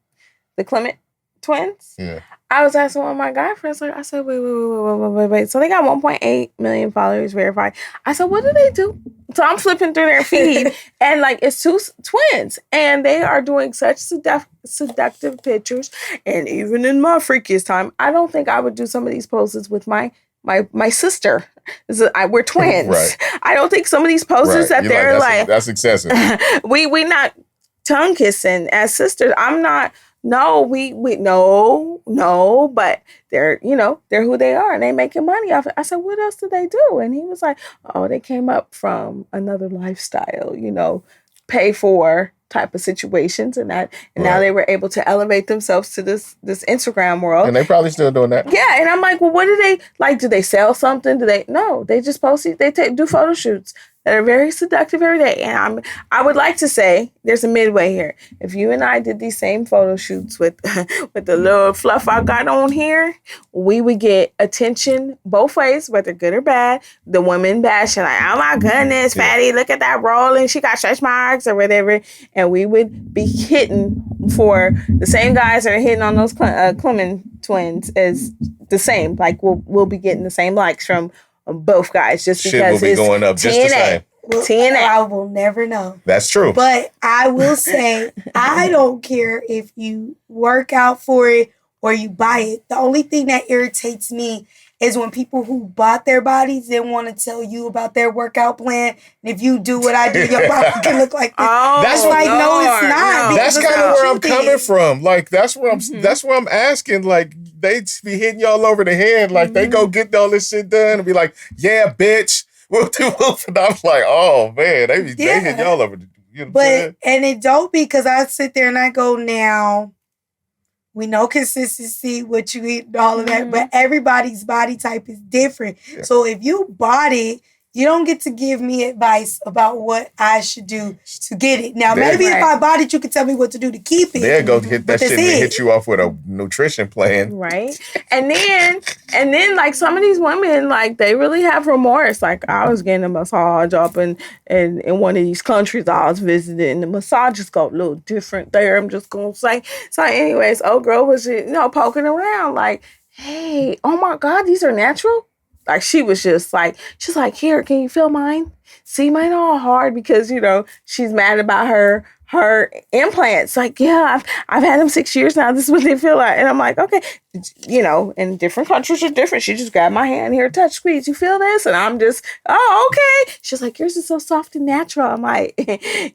Speaker 3: the Clement twins.
Speaker 1: Yeah.
Speaker 3: I was asking one of my guy friends, like, I said, wait. So they got 1.8 million followers verified. I said, what do they do? So I'm flipping through their feed and like it's two twins and they are doing such seductive pictures. And even in my freakiest time, I don't think I would do some of these poses with my sister. We're twins. Right. I don't think some of these poses that they're like
Speaker 1: that's excessive.
Speaker 3: we not tongue kissing as sisters. I'm not. No, no, but they're who they are and they making money off it. I said, what else do they do? And he was like, oh, they came up from another lifestyle, pay for type of situations and that. And now they were able to elevate themselves to this Instagram world.
Speaker 1: And they probably still doing that.
Speaker 3: Yeah. And I'm like, well, what do they like? Do they sell something? No, they just post it. They do photo shoots that are very seductive every day. And I would like to say there's a midway here. If you and I did these same photo shoots with the little fluff I got on here, we would get attention both ways, whether good or bad. The women bashing like, oh my goodness, fatty, look at that roll and she got stretch marks or whatever. And we would be hitting for the same guys that are hitting on those Clement twins as the same. Like we'll be getting the same likes from both guys just because
Speaker 1: shit will be going up just the same.
Speaker 2: Well, TNA. I will never know.
Speaker 1: That's true.
Speaker 2: But I will say, I don't care if you work out for it or you buy it. The only thing that irritates me is when people who bought their bodies then want to tell you about their workout plan. And if you do what I do, your body can look like this.
Speaker 3: Oh,
Speaker 2: that's like, no, it's not.
Speaker 1: No. That's kind of where I'm coming from. Like, that's where I'm asking. Like, they be hitting y'all over the head. Like, they go get all this shit done and be like, yeah, bitch. Whoop. And I'm like, oh, man, they hitting y'all over the
Speaker 2: But, and it don't be because I sit there and I go, now, we know consistency, what you eat, and all of that, but everybody's body type is different. Yeah. So if you bought it, you don't get to give me advice about what I should do to get it. Now, maybe if I bought it, you could tell me what to do to keep it.
Speaker 1: They'll go hit that shit and hit you off with a nutrition plan.
Speaker 3: Right. And then like some of these women, like they really have remorse. Like I was getting a massage up in one of these countries I was visiting. The massages go a little different there, I'm just going to say. So anyways, old girl was, poking around like, hey, oh my God, these are natural? Like she was just like, she's like, here, can you feel mine? See, mine all hard because, she's mad about her implants. Like, yeah, I've had them 6 years now. This is what they feel like. And I'm like, okay, and different countries are different. She just grabbed my hand here, touch, squeeze. You feel this? And I'm just, oh, okay. She's like, yours is so soft and natural. I'm like,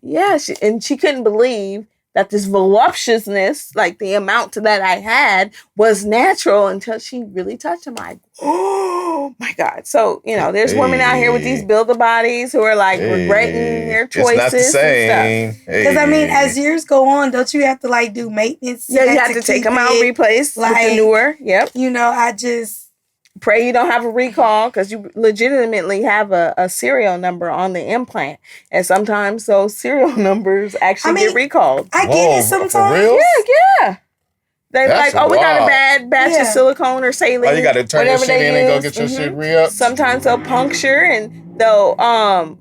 Speaker 3: yeah. She couldn't believe that this voluptuousness, like the amount that I had, was natural until she really touched him. Like, oh my God. So, there's women out here with these builder bodies who are like regretting their choices. It's not the same.
Speaker 2: Because as years go on, don't you have to like do maintenance?
Speaker 3: Yeah, you have to take them out, replace with the newer. Yep.
Speaker 2: I just
Speaker 3: pray you don't have a recall because you legitimately have a serial number on the implant. And sometimes those serial numbers actually get recalled.
Speaker 2: I get it sometimes.
Speaker 1: For real?
Speaker 3: Yeah. They
Speaker 1: That's
Speaker 3: like, oh, we got a
Speaker 1: wild.
Speaker 3: bad batch of silicone or saline.
Speaker 1: Oh, you got to turn that
Speaker 3: whatever
Speaker 1: shit
Speaker 3: they
Speaker 1: in and go
Speaker 3: use.
Speaker 1: get your shit re-up?
Speaker 3: Sometimes they'll puncture and they'll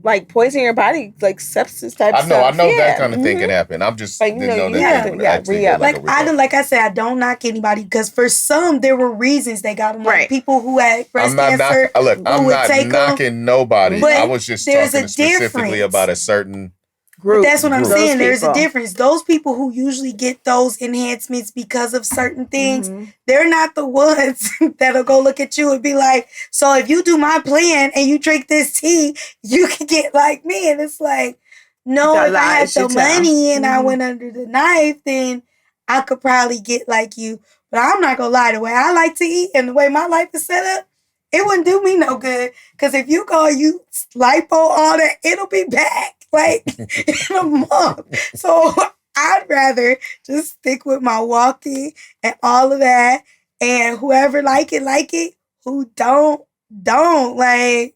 Speaker 3: like poison your body, like sepsis type stuff.
Speaker 1: I know that kind of thing can happen. I'm just
Speaker 3: like,
Speaker 1: didn't know
Speaker 3: you
Speaker 1: that
Speaker 3: have
Speaker 1: they would
Speaker 3: to,
Speaker 1: actually
Speaker 3: re-up.
Speaker 1: go like a
Speaker 2: like I said, I don't knock anybody because for some there were reasons they got them. Like people who had breast cancer.
Speaker 1: I'm not knocking nobody.
Speaker 2: But
Speaker 1: I was just talking specifically about a certain
Speaker 2: group. But that's what I'm saying. There's a
Speaker 3: people.
Speaker 2: difference. Those people who usually get those enhancements because of certain things, they're not the ones that'll go look at you and be like, so if you do my plan and you drink this tea, you can get like me. And it's like, no, if I had the money and I went under the knife, then I could probably get like you. But I'm not going to lie, the way I like to eat and the way my life is set up, it wouldn't do me no good. Because if you go, you lipo all that, it'll be back like in a month. So I'd rather just stick with my walking and all of that. And whoever like it. Who don't. Like,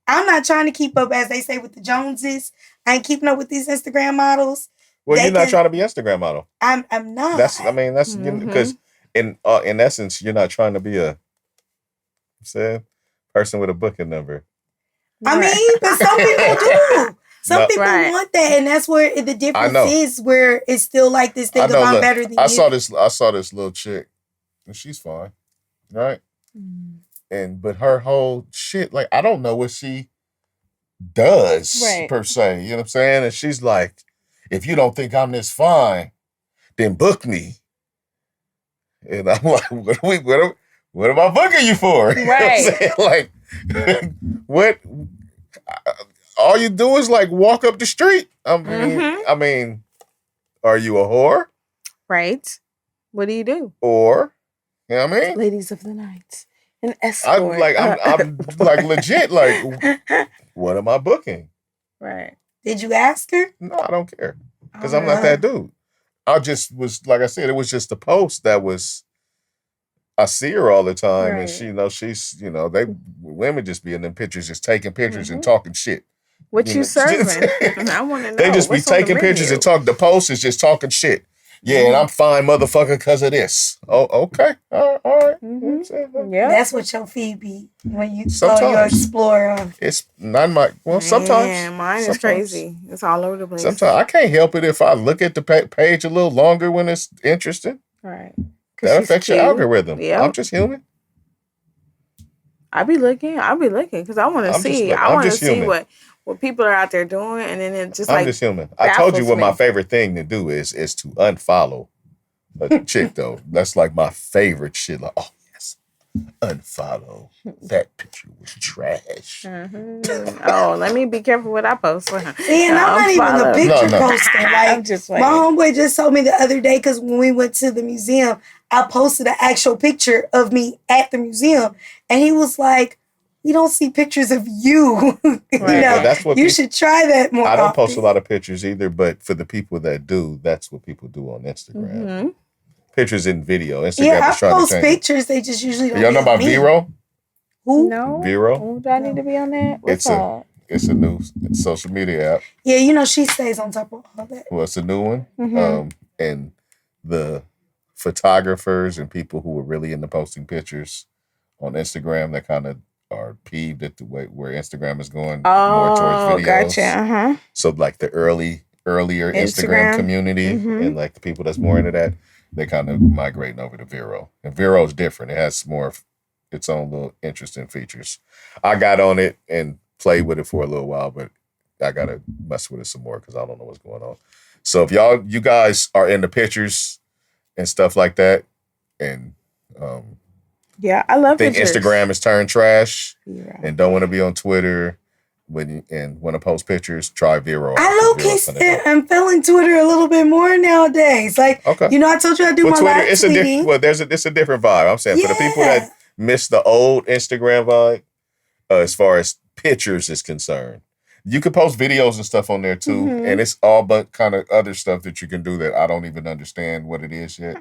Speaker 2: I'm not trying to keep up, as they say, with the Joneses. I ain't keeping up with these Instagram models.
Speaker 1: Well, you're not trying to be Instagram model.
Speaker 2: I'm not.
Speaker 1: That's because in essence, you're not trying to be a person with a booking number.
Speaker 2: I mean, but some people do. Some people want that, and that's where the difference is. Where it's still like this thing of I'm better than you.
Speaker 1: I saw this little chick, and she's fine, right? But her whole shit, like, I don't know what she does per se. You know what I'm saying? And she's like, if you don't think I'm this fine, then book me. And I'm like, what am I booking you for?
Speaker 3: Right.
Speaker 1: You know what I'm saying? Like, what? All you do is like walk up the street. I mean, are you a whore?
Speaker 3: Right. What do you do?
Speaker 1: Or, you know what I mean?
Speaker 3: Ladies of the night. An escort.
Speaker 1: I'm like legit, like, what am I booking?
Speaker 3: Right.
Speaker 2: Did you ask her?
Speaker 1: No, I don't care. Because I'm not that dude. I just was, like I said, it was just a post that was, I see her all the time, and she's, women just be in them pictures, just taking pictures and talking shit.
Speaker 3: What you serving? I want to know.
Speaker 1: They just be taking pictures and talk. The post is just talking shit. Yeah, and I'm fine, motherfucker, because of this. Oh, okay. All right.
Speaker 2: Yeah. That's what your feed be when you your Explorer.
Speaker 1: It's not my, sometimes.
Speaker 3: Yeah, mine is crazy. It's all over the place.
Speaker 1: Sometimes I can't help it if I look at the page a little longer when it's interesting.
Speaker 3: Right.
Speaker 1: That affects your algorithm. Yep. I'm just human.
Speaker 3: I be looking because I want to see. I want to see what people are out there doing, and then it's just
Speaker 1: I'm just human. I told you what my favorite thing to do is to unfollow a chick though. That's like my favorite shit. Like, oh yes, unfollow. That picture was trash.
Speaker 3: Oh, let me be careful what I post.
Speaker 2: See, and I'm not even the picture poster. Like,
Speaker 3: I'm just
Speaker 2: my homeboy just told me the other day because when we went to the museum, I posted an actual picture of me at the museum, and he was like, "We don't see pictures of you. That's what you should try that more."
Speaker 1: I don't post a lot of pictures either, but for the people that do, that's what people do on Instagram. Pictures and video. Instagram is trying to change
Speaker 2: pictures. They just usually don't.
Speaker 1: Y'all know about Vero?
Speaker 2: Who?
Speaker 3: No.
Speaker 1: Vero.
Speaker 3: Oh, do I need to be on that? What's that?
Speaker 1: It's a new social media app.
Speaker 2: Yeah, she stays on top of all that.
Speaker 1: Well, it's a new one. And the photographers and people who are really into posting pictures on Instagram that kind of are peeved at the way where Instagram is going more towards videos.
Speaker 3: Gotcha.
Speaker 1: So like the earlier Instagram community and like the people that's more into that, they kind of migrating over to Vero. And Vero is different. It has more of its own little interesting features. I got on it and played with it for a little while, but I gotta mess with it some more because I don't know what's going on. So if you guys are into pictures and stuff like that, and
Speaker 3: I love
Speaker 1: think
Speaker 3: pictures.
Speaker 1: Instagram is turned trash and don't want to be on Twitter and want to post pictures, try Vero.
Speaker 2: I'm feeling Twitter a little bit more nowadays. Like, I told you I do my
Speaker 1: Twitter,
Speaker 2: live tweeting.
Speaker 1: It's a different vibe. I'm saying for the people that miss the old Instagram vibe, as far as pictures is concerned, you can post videos and stuff on there too, and it's all but kind of other stuff that you can do that I don't even understand what it is yet.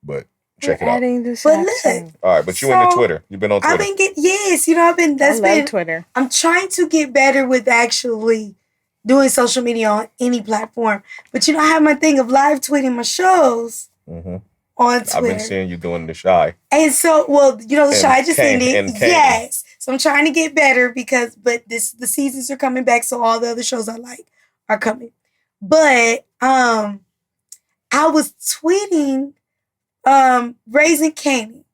Speaker 1: But check it out.
Speaker 2: But look,
Speaker 1: all right, but you into Twitter? You've been on Twitter?
Speaker 2: I've been
Speaker 3: I love Twitter.
Speaker 2: I'm trying to get better with actually doing social media on any platform. But I have my thing of live tweeting my shows. on Twitter.
Speaker 1: I've been seeing you doing the shy.
Speaker 2: And so, well, you know, the shy just ended.
Speaker 1: Yes.
Speaker 2: So I'm trying to get better but the seasons are coming back, so all the other shows I like are coming. But I was tweeting Raising Kanan,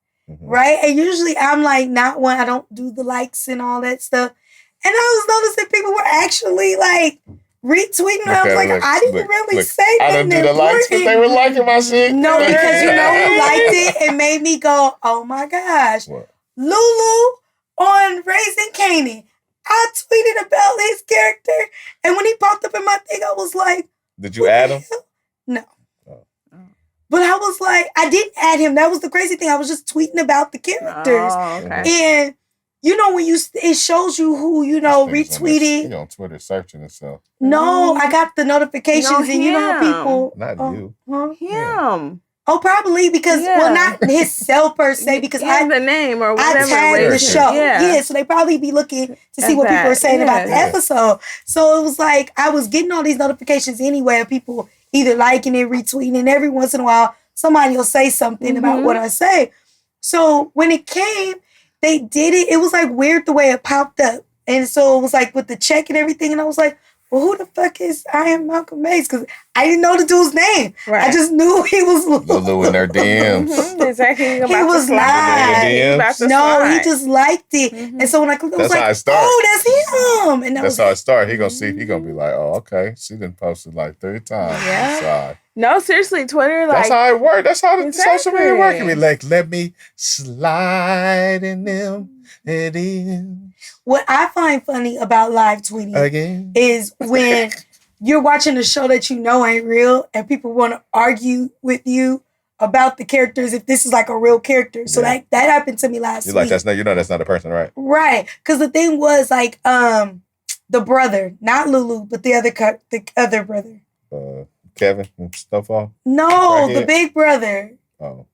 Speaker 2: right? And usually I'm like not one, I don't do the likes and all that stuff. And I was noticing people were actually like retweeting. I was like, I didn't really say
Speaker 1: I
Speaker 2: nothing.
Speaker 1: didn't do the likes, but they were liking my shit.
Speaker 2: No, because you know who liked it? It made me go, oh my gosh. What? Lulu on Raising Kanan. I tweeted about his character, and when he popped up in my thing, I was like,
Speaker 1: did you add him?
Speaker 2: No. But I was like, I didn't add him. That was the crazy thing. I was just tweeting about the characters.
Speaker 3: Oh, okay.
Speaker 2: And you know, when it shows you who, you know, retweeted.
Speaker 1: He on Twitter searching himself.
Speaker 2: No, I got the notifications and you know people.
Speaker 1: Not you.
Speaker 3: Him.
Speaker 2: Yeah. Oh, probably because, well, not his self per se, because I
Speaker 3: the name or whatever.
Speaker 2: I tagged the show. Yeah, so they probably be looking to see what people are saying about the episode. So it was like, I was getting all these notifications anyway of people either liking it, retweeting, and every once in a while, somebody will say something about what I say. So when it came, they did it. It was like weird the way it popped up. And so it was like with the check and everything. And I was like, well, who the fuck is I Am Malcolm X? Because I didn't know the dude's name. Right. I just knew he was
Speaker 1: Lulu in their DMs.
Speaker 3: Exactly.
Speaker 2: He was not. No, he just liked it. And so when I clicked, I was like, oh, that's him. And
Speaker 1: that's how it started. He gonna be like, oh, okay. She done posted like 3 times.
Speaker 3: Yeah. No, seriously, Twitter, like...
Speaker 1: That's how it worked. That's how the social media work. Be like, let me slide in them DMs.
Speaker 2: What I find funny about live tweeting is when you're watching a show that you know ain't real and people want to argue with you about the characters if this is like a real character. So that happened to me last week.
Speaker 1: You're like, that's not a person, right?
Speaker 2: Right. Because the thing was like the brother, not Lulu, but the other brother.
Speaker 1: Kevin from Snowfall?
Speaker 2: No, the big brother.
Speaker 1: Oh.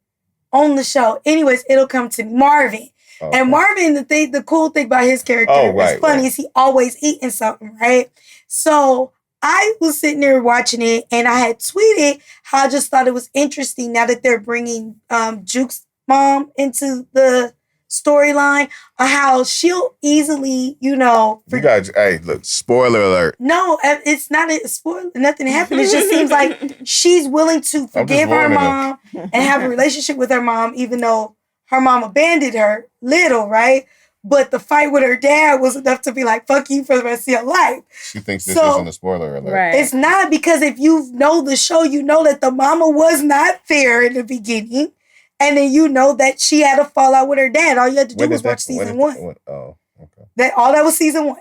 Speaker 2: On the show. Anyways, it'll come to me. Marvin. Oh, and Marvin, the cool thing about his character is funny is he always eating something, right? So I was sitting there watching it and I had tweeted how I just thought it was interesting now that they're bringing Juke's mom into the storyline, how she'll easily, you know...
Speaker 1: You guys, hey, look, spoiler alert.
Speaker 2: No, it's not a spoiler. Nothing happened. It just seems like she's willing to forgive her mom and have a relationship with her mom, even though her mom abandoned her little, right? But the fight with her dad was enough to be like, fuck you for the rest of your life.
Speaker 1: She thinks this isn't a spoiler alert.
Speaker 2: Right. It's not, because if you know the show, you know that the mama was not there in the beginning. And then you know that she had a fallout with her dad. All you had to do was watch season 1.
Speaker 1: Oh, okay.
Speaker 2: That was season 1.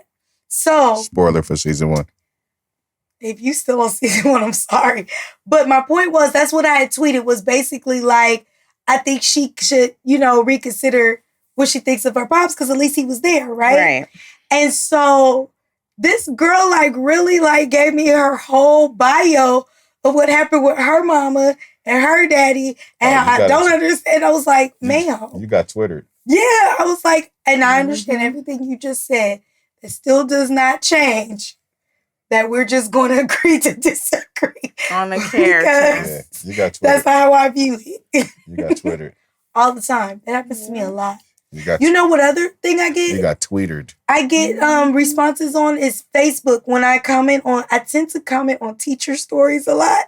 Speaker 2: So
Speaker 1: spoiler for season 1.
Speaker 2: If you still on season 1, I'm sorry. But my point was, that's what I had tweeted, was basically like, I think she should, you know, reconsider what she thinks of her pops, because at least he was there, right? Right. And so this girl like really like gave me her whole bio of what happened with her mama and her daddy, and I don't understand. I was like, ma'am.
Speaker 1: You got Twittered.
Speaker 2: Yeah, I was like, and I understand everything you just said. It still does not change that we're just going to agree to disagree.
Speaker 3: On the character.
Speaker 1: You got Twittered.
Speaker 2: That's how I view it.
Speaker 1: You got Twittered.
Speaker 2: All the time. That happens to me a lot. You know what other thing I get?
Speaker 1: You got tweeted.
Speaker 2: I get responses on is Facebook when I tend to comment on teacher stories a lot.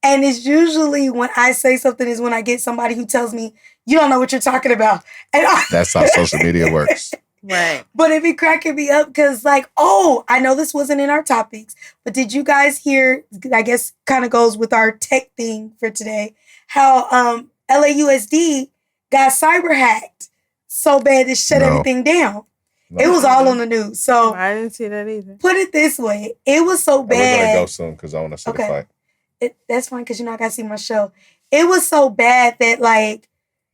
Speaker 2: And it's usually when I say something is when I get somebody who tells me, you don't know what you're talking about. And
Speaker 1: that's how social media works.
Speaker 3: Right.
Speaker 2: But it be cracking me up because like, oh, I know this wasn't in our topics, but did you guys hear, I guess kind of goes with our tech thing for today, how LAUSD got cyber hacked so bad it shut everything down. No. It was all on the news. So
Speaker 3: I didn't see that either.
Speaker 2: Put it this way. It was so bad.
Speaker 1: We're going to go soon because I want to see the fight.
Speaker 2: That's fine because, you know, I got to see my show. It was so bad that, like,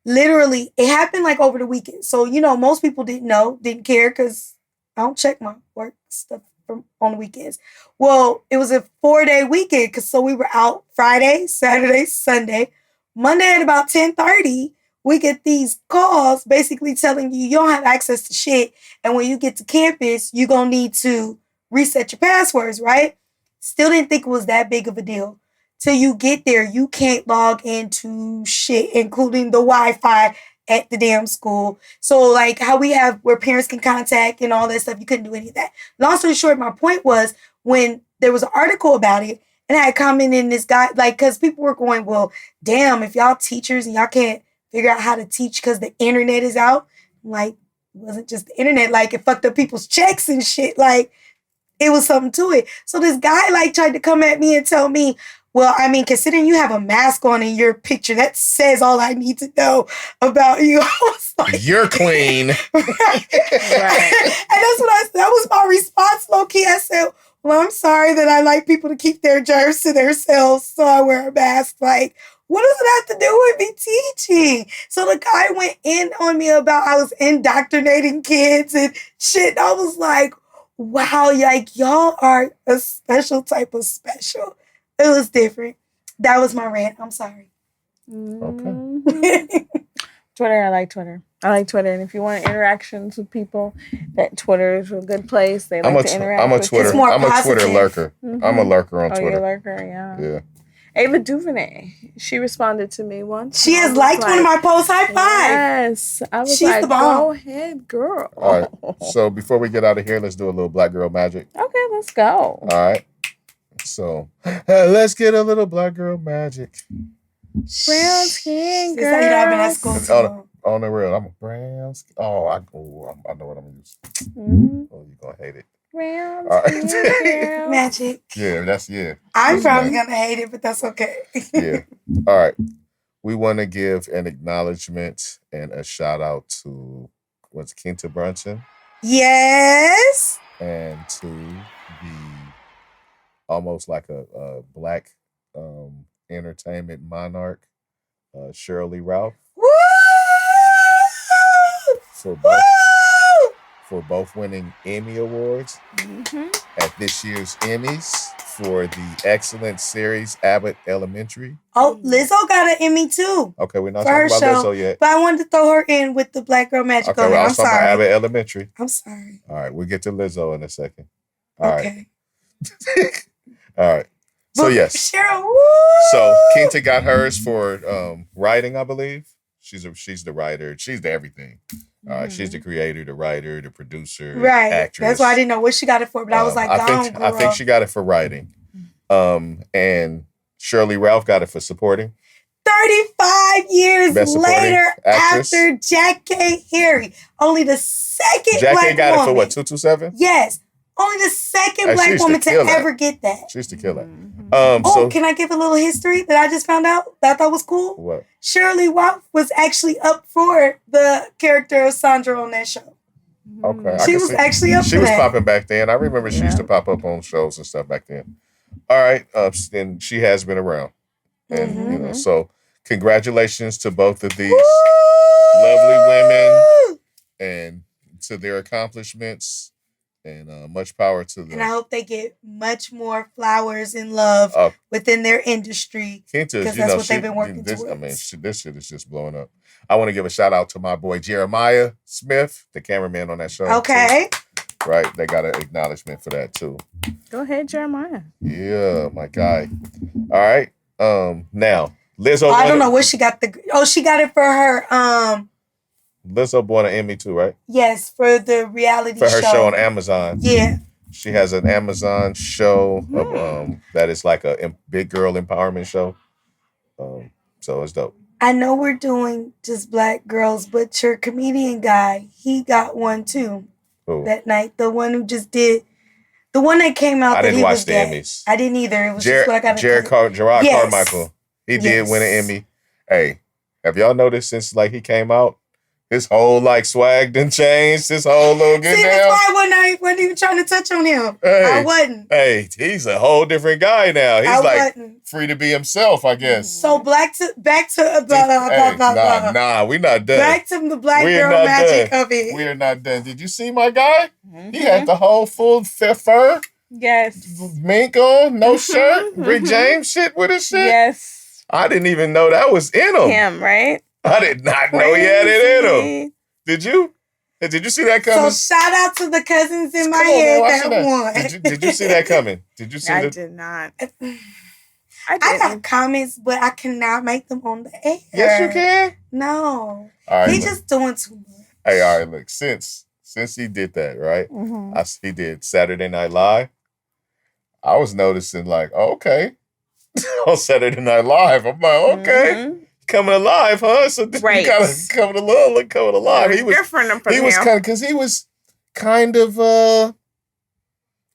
Speaker 2: literally, it happened, like, over the weekend. So, you know, most people didn't care because I don't check my work stuff on the weekends. Well, it was a 4-day weekend so we were out Friday, Saturday, Sunday. Monday at about 10:30, we get these calls basically telling you don't have access to shit. And when you get to campus, you're going to need to reset your passwords, right? Still didn't think it was that big of a deal. till you get there, you can't log into shit, including the Wi-Fi at the damn school. So like how we have where parents can contact and all that stuff, you couldn't do any of that. Long story short, my point was when there was an article about it and I had commented in this guy, like, because people were going, well, damn, if y'all teachers and y'all can't figure out how to teach because the internet is out, like, it wasn't just the internet, like it fucked up people's checks and shit. Like, it was something to it. So this guy like tried to come at me and tell me, well, I mean, considering you have a mask on in your picture, that says all I need to know about you. I was like,
Speaker 1: you're clean.
Speaker 2: Right. And that's what that was my response, low key. I said, well, I'm sorry that I like people to keep their germs to themselves, so I wear a mask. Like, what does it have to do with me teaching? So the guy went in on me about I was indoctrinating kids and shit. And I was like, wow, like y'all are a special type of special. It was different. That was my rant. I'm sorry.
Speaker 1: Okay.
Speaker 3: Twitter, I like Twitter. And if you want interactions with people, that Twitter is a good place. They like to interact.
Speaker 1: I'm a
Speaker 3: with
Speaker 1: Twitter.
Speaker 3: you.
Speaker 1: I'm a Twitter lurker.
Speaker 3: Mm-hmm.
Speaker 1: I'm a lurker on Twitter.
Speaker 3: You're a lurker, yeah.
Speaker 1: Yeah.
Speaker 3: Ava DuVernay, she responded to me once.
Speaker 2: She has liked one of my posts. High five.
Speaker 3: Yes. I was
Speaker 2: She's
Speaker 3: like,
Speaker 2: the bomb.
Speaker 3: go ahead, girl.
Speaker 1: All right. So before we get out of here, let's do a little Black Girl Magic.
Speaker 3: Okay, let's go.
Speaker 1: All right. So let's get a little Black Girl Magic.
Speaker 3: Brown skin girl.
Speaker 2: It's like I've been at school
Speaker 1: on the real, I'm a brown skin. Oh, I know what I'm going to use.
Speaker 3: Mm-hmm.
Speaker 1: Oh, you're going to hate it.
Speaker 3: Brown
Speaker 1: right.
Speaker 3: skin girl.
Speaker 2: Magic.
Speaker 1: Yeah.
Speaker 2: I'm probably going to hate it, but that's okay.
Speaker 1: Yeah. All right. We want to give an acknowledgement and a shout out to Quinta Brunson.
Speaker 2: Yes.
Speaker 1: And to the almost like a black entertainment monarch, Shirley Ralph.
Speaker 2: Woo!
Speaker 1: For both winning Emmy Awards at this year's Emmys for the excellent series Abbott Elementary.
Speaker 2: Oh, Lizzo got an Emmy too.
Speaker 1: Okay, we're not talking about Lizzo yet.
Speaker 2: But I wanted to throw her in with the Black Girl Magic.
Speaker 1: Okay, well, I'm sorry. About Abbott Elementary.
Speaker 2: I'm sorry.
Speaker 1: All right, we'll get to Lizzo in a second. All right. All right. So yes.
Speaker 2: Cheryl, woo!
Speaker 1: So Quinta got hers for writing, I believe. She's the writer. She's the everything. She's the creator, the writer, the producer, actress.
Speaker 2: That's why I didn't know what she got it for, but I was like,
Speaker 1: I think she got it for writing. And Shirley Ralph got it for supporting.
Speaker 2: 35 years later,
Speaker 1: actress.
Speaker 2: after Jack K. Harry, only the second
Speaker 1: Jack
Speaker 2: black
Speaker 1: K. got
Speaker 2: woman.
Speaker 1: it for what, 227?
Speaker 2: Yes. Only the second black woman to ever get that.
Speaker 1: She used to kill that.
Speaker 2: Can I give a little history that I just found out that I thought was cool?
Speaker 1: What?
Speaker 2: Shirley Ralph was actually up for the character of Sandra on that show.
Speaker 1: Okay.
Speaker 2: She was actually up for that.
Speaker 1: She was popping back then. I remember she used to pop up on shows and stuff back then. All right. And she has been around. And, so congratulations to both of these lovely women and to their accomplishments. And much power to them.
Speaker 2: And I hope they get much more flowers and love within their industry. Because that's what they've been working towards.
Speaker 1: I mean, this shit is just blowing up. I want to give a shout out to my boy Jeremiah Smith, the cameraman on that show.
Speaker 2: Okay.
Speaker 1: Too. Right. They got an acknowledgement for that too.
Speaker 3: Go ahead, Jeremiah.
Speaker 1: Yeah, my guy. All right. Now, Lizzo.
Speaker 2: I don't know what she got she got it for her
Speaker 1: Lizzo won an Emmy too, right?
Speaker 2: Yes, for the reality show.
Speaker 1: For her show on Amazon.
Speaker 2: Yeah.
Speaker 1: She has an Amazon show that is like a big girl empowerment show. So it's dope.
Speaker 2: I know we're doing just black girls, but your comedian guy, he got one too.
Speaker 1: Who?
Speaker 2: That night. The one who just did, the one that came out.
Speaker 1: I
Speaker 2: that
Speaker 1: didn't
Speaker 2: he
Speaker 1: watch
Speaker 2: was
Speaker 1: the
Speaker 2: gay.
Speaker 1: Emmys.
Speaker 2: I didn't either. It was just what I got to
Speaker 1: Gerard Carmichael. He did win an Emmy. Hey, have y'all noticed since like he came out? His whole like swag done changed. His whole little get
Speaker 2: See,
Speaker 1: down.
Speaker 2: that's why I wasn't even trying to touch on him. I wasn't.
Speaker 1: Hey, he's a whole different guy now. He's free to be himself, I guess.
Speaker 2: So back to blah, blah, blah.
Speaker 1: Nah, we not done.
Speaker 2: Back to the black girl magic of it.
Speaker 1: We are not done. Did you see my guy? He had the whole full fur.
Speaker 3: Yes.
Speaker 1: Mink on, no shirt. Rick James shit with his shit.
Speaker 3: Yes.
Speaker 1: I didn't even know that was in him.
Speaker 3: Him, right?
Speaker 1: I did not know he had it in him. Did you? Did you see that coming?
Speaker 2: So shout out to the cousins in my head that won.
Speaker 1: Did you see that coming? Did you see
Speaker 3: I did not.
Speaker 2: I got comments, but I cannot make them on the air.
Speaker 1: Yes, you can.
Speaker 2: No.
Speaker 1: All right,
Speaker 2: He's just doing too much.
Speaker 1: Hey, all right, look, since he did that, right?
Speaker 3: Mm-hmm.
Speaker 1: He did Saturday Night Live. I was noticing, like, okay, on Saturday Night Live, I'm like, okay, coming alive, huh? So
Speaker 3: right.
Speaker 1: you gotta coming alive. He was
Speaker 3: different from
Speaker 1: he was kind of because he was kind of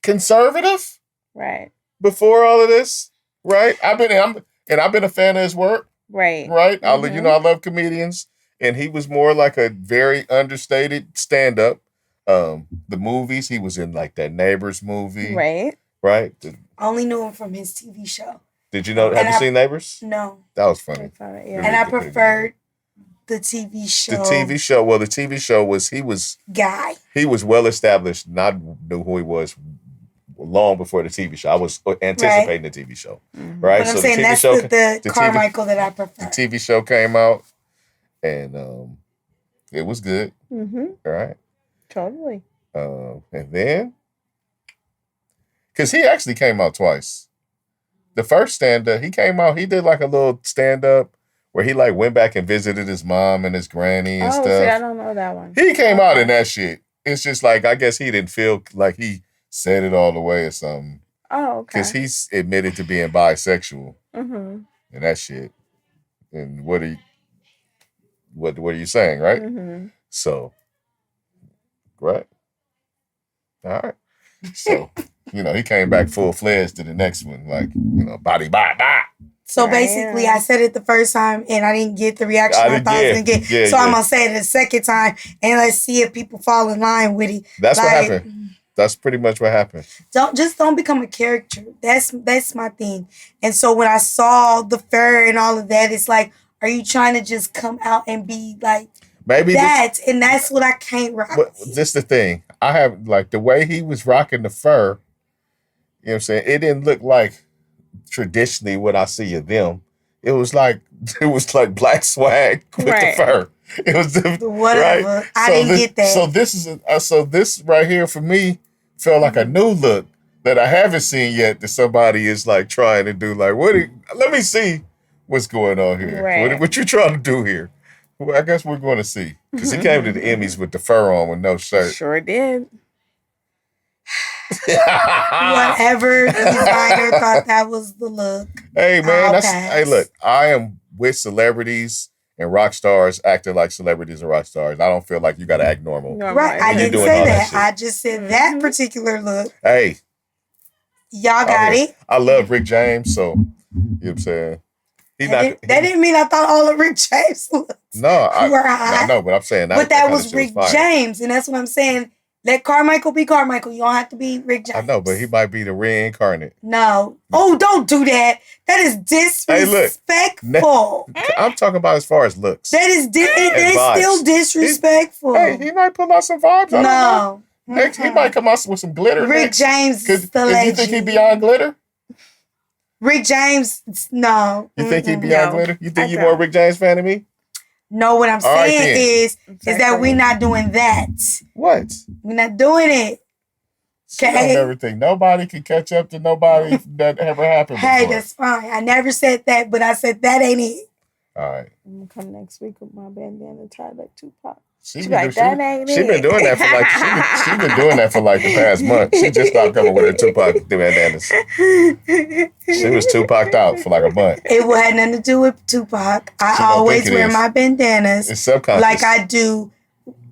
Speaker 1: conservative,
Speaker 3: right?
Speaker 1: Before all of this, right? I've been a fan of his work,
Speaker 3: right?
Speaker 1: Right. I love comedians, and he was more like a very understated stand-up. The movies he was in, like that Neighbors movie,
Speaker 3: right?
Speaker 1: Right.
Speaker 2: I only knew him from his TV show.
Speaker 1: Did you know? Have you seen Neighbors?
Speaker 2: No.
Speaker 1: That was funny.
Speaker 2: And I preferred the TV show.
Speaker 1: The TV show. Well, the TV show was he was well established. And I knew who he was long before the TV show. I was anticipating the TV show, right?
Speaker 2: But I'm saying that's the Carmichael that I prefer.
Speaker 1: The TV show came out, and it was good.
Speaker 3: Mm-hmm.
Speaker 1: Right.
Speaker 3: Totally.
Speaker 1: And then, because he actually came out twice. The first stand-up, he came out, he did like a little stand-up where he like went back and visited his mom and his granny and stuff.
Speaker 3: See, I don't know that one.
Speaker 1: He came out in that shit. It's just like, I guess he didn't feel like he said it all the way or something.
Speaker 3: Oh, okay.
Speaker 1: Because he's admitted to being bisexual.
Speaker 3: Mm-hmm.
Speaker 1: And that shit. And what are you saying, right?
Speaker 3: Mm-hmm.
Speaker 1: So, right? All right. So, he came back full-fledged to the next one, like, body, bye.
Speaker 2: So basically, I said it the first time, and I didn't get the reaction I thought I was going to get. So I'm going to say it the second time, and let's see if people fall in line with it.
Speaker 1: That's what happened. That's pretty much what happened. Don't
Speaker 2: become a caricature. That's my thing. And so when I saw the fur and all of that, it's like, are you trying to just come out and be like
Speaker 1: maybe
Speaker 2: that? And that's what I can't rock.
Speaker 1: But this the thing. I have, like, the way he was rocking the fur, you know what I'm saying? It didn't look like traditionally what I see of them. It was like black swag with the fur. It was
Speaker 2: whatever. Right? I didn't get that.
Speaker 1: So this right here for me felt like a new look that I haven't seen yet. That somebody is like trying to do. Like, let me see what's going on here.
Speaker 3: Right.
Speaker 1: What you trying to do here? Well, I guess we're going to see, because he came to the Emmys with the fur on with no shirt.
Speaker 3: Sure did.
Speaker 2: Whatever the designer thought that was the look.
Speaker 1: Hey man, hey look, I am with celebrities and rock stars acting like celebrities and rock stars. I don't feel like you got to act normal.
Speaker 2: Right, I didn't say that. I just said that particular look.
Speaker 1: Hey,
Speaker 2: y'all got it.
Speaker 1: I love Rick James, so you know what I'm saying.
Speaker 2: That didn't mean I thought all of Rick James looks
Speaker 1: I know, but I'm saying that.
Speaker 2: But that was Rick James, and that's what I'm saying. Let Carmichael be Carmichael. You don't have to be Rick James.
Speaker 1: I know, but he might be the reincarnate.
Speaker 2: No. Oh, don't do that. That is disrespectful.
Speaker 1: Hey, look, I'm talking about as far as looks.
Speaker 2: That is still disrespectful.
Speaker 1: He might pull out some vibes.
Speaker 2: No.
Speaker 1: Next, he might come out with some glitter.
Speaker 2: Rick James is the legend.
Speaker 1: You think he beyond glitter?
Speaker 2: Rick James, no.
Speaker 1: You think he beyond glitter? You think you more Rick James fan than me?
Speaker 2: No, what I'm saying is that we're not doing that.
Speaker 1: What?
Speaker 2: We're not doing it.
Speaker 1: Okay. Everything. Nobody can catch up to nobody that ever happened before.
Speaker 2: Hey, that's fine. I never said that, but I said that ain't it.
Speaker 1: All right.
Speaker 3: I'm gonna come next week with my bandana tied like Tupac.
Speaker 1: She been doing that for like the past month. She just stopped coming with her Tupac bandanas. She was Tupac'd out for like a month.
Speaker 2: It had nothing to do with Tupac. I always wear my bandanas.
Speaker 1: It's subconscious.
Speaker 2: Like I do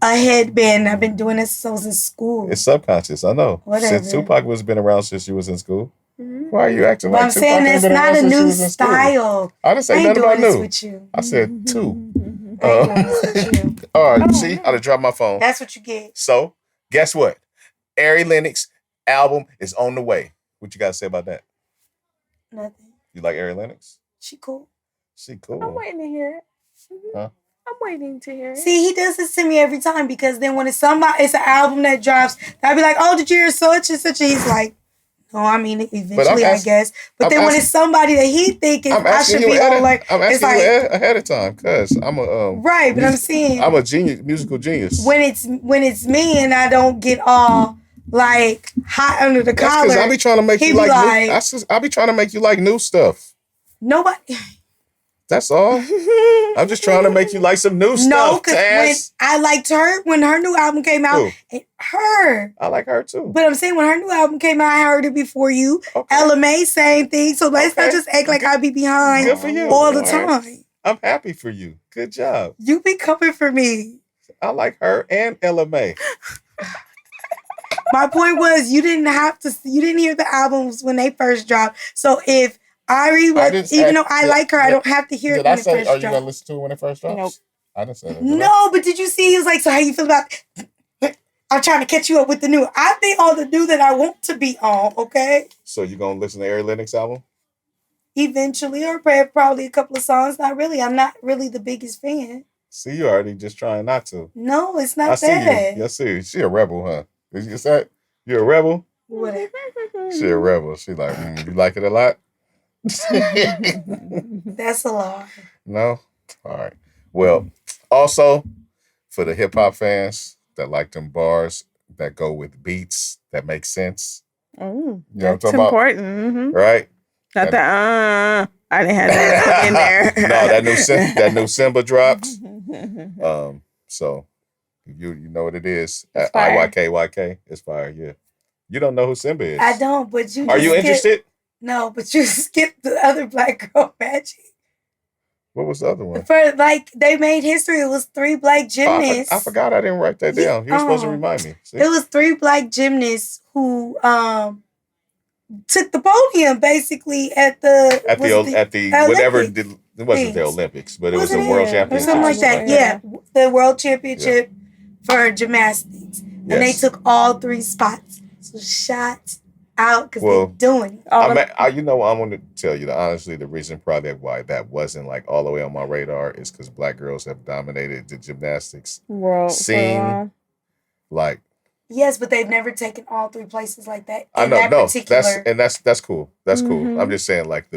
Speaker 2: a headband. I've been doing this since I was in school.
Speaker 1: It's subconscious. I know.
Speaker 2: Whatever.
Speaker 1: Since Tupac was been around since you was in school. Mm-hmm. Why are you acting like
Speaker 2: I'm
Speaker 1: Tupac?
Speaker 2: I'm saying that's not a new style.
Speaker 1: I didn't say nothing about new.
Speaker 2: With you.
Speaker 1: I said two. All right, see, I done dropped my phone.
Speaker 2: That's what you get.
Speaker 1: So, guess what? Ari Lennox album is on the way. What you got to say about that?
Speaker 2: Nothing.
Speaker 1: You like Ari Lennox?
Speaker 2: She cool.
Speaker 3: I'm waiting to hear it. Mm-hmm. Huh? I'm waiting to hear it.
Speaker 2: See, he does this to me every time, because then when it's an album that drops, I'll be like, oh, did you hear such and such? And he's like, no, I mean, eventually, I guess. But then when it's somebody that he thinking I should be on, like,
Speaker 1: I'm asking you ahead of time, because I'm a
Speaker 2: right. But I'm saying
Speaker 1: I'm a musical genius.
Speaker 2: When it's me and I don't get all like hot under the collar,
Speaker 1: because I be trying to make you like new, I be trying to make you like new stuff.
Speaker 2: Nobody.
Speaker 1: That's all. I'm just trying to make you like some new stuff.
Speaker 2: No, because when I liked her when her new album came out. Her.
Speaker 1: I like her too.
Speaker 2: But I'm saying when her new album came out, I heard it before you. Okay. LMA, same thing. So let's not just act like I be behind
Speaker 1: Good for you.
Speaker 2: all the time.
Speaker 1: I'm happy for you. Good job.
Speaker 2: You be coming for me.
Speaker 1: I like her and LMA.
Speaker 2: My point was you didn't hear the albums when they first dropped. So if Ari was, even though I like her, I don't have to hear it when it first dropped.
Speaker 1: Are you going to listen to it when it first drops?
Speaker 3: Nope.
Speaker 1: I didn't say that.
Speaker 2: No, but did you see? He was like, so how you feel about I'm trying to catch you up with the new. I think all the new that I want to be on, okay?
Speaker 1: So you going to listen to Ari Lennox album?
Speaker 2: Eventually, or probably a couple of songs. Not really. I'm not really the biggest fan.
Speaker 1: See, you already just trying not to.
Speaker 2: No, it's not that.
Speaker 1: I see you. She a rebel, huh? Is that? You're a rebel?
Speaker 2: Whatever.
Speaker 1: She a rebel. She like, you like it a lot?
Speaker 2: That's a lie.
Speaker 1: No? All right. Well, also, for the hip-hop fans that like them bars that go with beats that make sense.
Speaker 3: Oh,
Speaker 1: you know
Speaker 3: that's what I'm talking important. About? Mm-hmm.
Speaker 1: Right?
Speaker 3: Not I didn't have that in there.
Speaker 1: No, that new Simba dropped. So you know what it is. IYKYK. It's fire, yeah. You don't know who Simba is.
Speaker 2: I don't, but you
Speaker 1: are you interested?
Speaker 2: No, but you skipped the other black girl magic.
Speaker 1: What was the other one?
Speaker 2: For they made history. It was 3 black gymnasts.
Speaker 1: I forgot I didn't write that down. You were supposed to remind me. See?
Speaker 2: It was 3 black gymnasts who took the podium basically at the
Speaker 1: whatever it wasn't the Olympics, but it was the World Championship
Speaker 2: or something like that. Yeah, the World Championship for gymnastics, and they took all 3 spots. So shout out because they're doing it.
Speaker 1: You know, I'm going to tell you honestly, the reason probably why that wasn't like all the way on my radar is because black girls have dominated the gymnastics scene. Like.
Speaker 2: Yes, but they've never taken all 3 places like that.
Speaker 1: I know, that's cool. That's cool. I'm just saying, like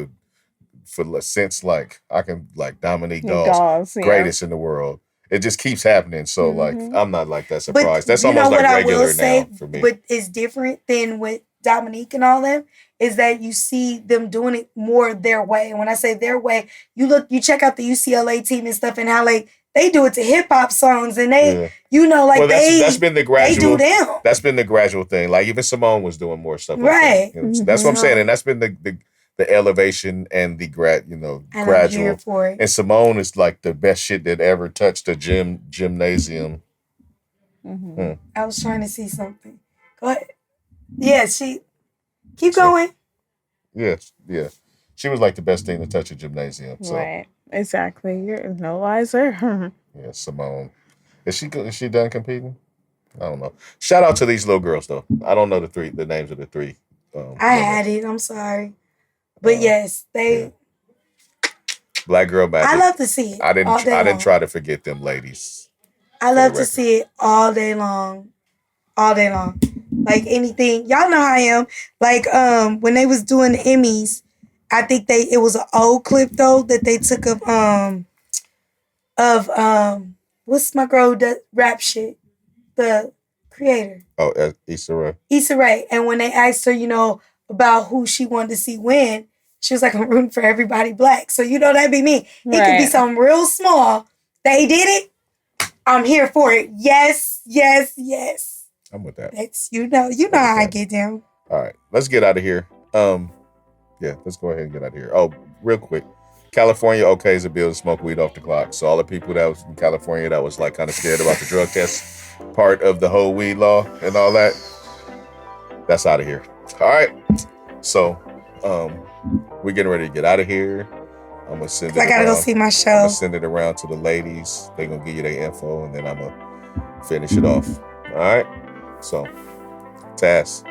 Speaker 1: since like I can like Dominique Dawes, greatest in the world. It just keeps happening. So like I'm not like that surprised. That's almost like regular now for me.
Speaker 2: But it's different than with Dominique and all them. Is that you see them doing it more their way. And when I say their way, you check out the UCLA team and stuff, and how like. They do it to hip hop songs, and
Speaker 1: that's been the gradual.
Speaker 2: They do them.
Speaker 1: That's been the gradual thing. Like even Simone was doing more stuff, like
Speaker 2: right?
Speaker 1: That. You know, that's what I'm saying, and that's been the elevation and the gradual.
Speaker 2: I'm here for it.
Speaker 1: And Simone is like the best shit that ever touched a gymnasium.
Speaker 2: Mm-hmm. I was trying to see something. Go ahead. Yeah, keep going.
Speaker 1: Yeah. She was like the best thing to touch a gymnasium. So.
Speaker 3: Right. Exactly. You're no liar.
Speaker 1: Yeah, Simone. Is she done competing? I don't know. Shout out to these little girls though. I don't know the names of the 3.
Speaker 2: I had it. I'm sorry, but yes, they.
Speaker 1: Yeah. Black girl magic.
Speaker 2: I love to see it.
Speaker 1: I didn't try to forget them ladies.
Speaker 2: I love to see it all day long. Like anything, y'all know how I am. Like when they was doing the Emmys. I think it was an old clip though that they took of what's my girl that rap shit, the creator.
Speaker 1: Oh, Issa Rae.
Speaker 2: Issa Rae, and when they asked her, about who she wanted to see win, she was like, "I'm rooting for everybody black." So that'd be me. Right. It could be something real small. They did it. I'm here for it. Yes.
Speaker 1: I'm with that.
Speaker 2: That's how I get down.
Speaker 1: All right, let's get out of here. Yeah, let's go ahead and get out of here. Oh, real quick. California okays a bill to smoke weed off the clock. So all the people that was in California that was like kind of scared about the drug test part of the whole weed law and all that, that's out of here. All right. So we're getting ready to get out of here. I'm going to send it around.
Speaker 2: I got to go see my show.
Speaker 1: I'm going to send it around to the ladies. They're going to give you their info, and then I'm going to finish it off. All right? So, Taz.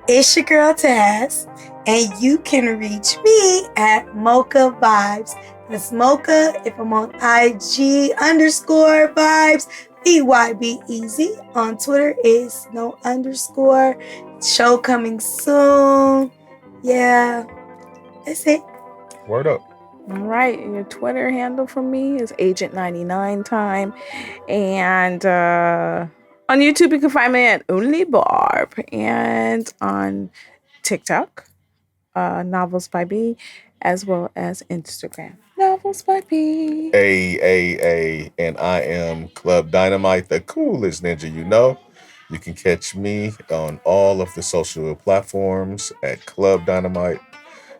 Speaker 2: It's your girl, Taz. And you can reach me at Mocha Vibes. That's Mocha if I'm on IG _vibes. BYBEZ. On Twitter is no _ Show coming soon. Yeah. That's it.
Speaker 1: Word up.
Speaker 3: All right. Your Twitter handle for me is Agent99 Time. And on YouTube, you can find me at Only Barb. And on TikTok, Novels by B. as well as Instagram. Novels by B.
Speaker 1: And I am Club Dynamite, the coolest ninja you know. You can catch me on all of the social platforms at Club Dynamite.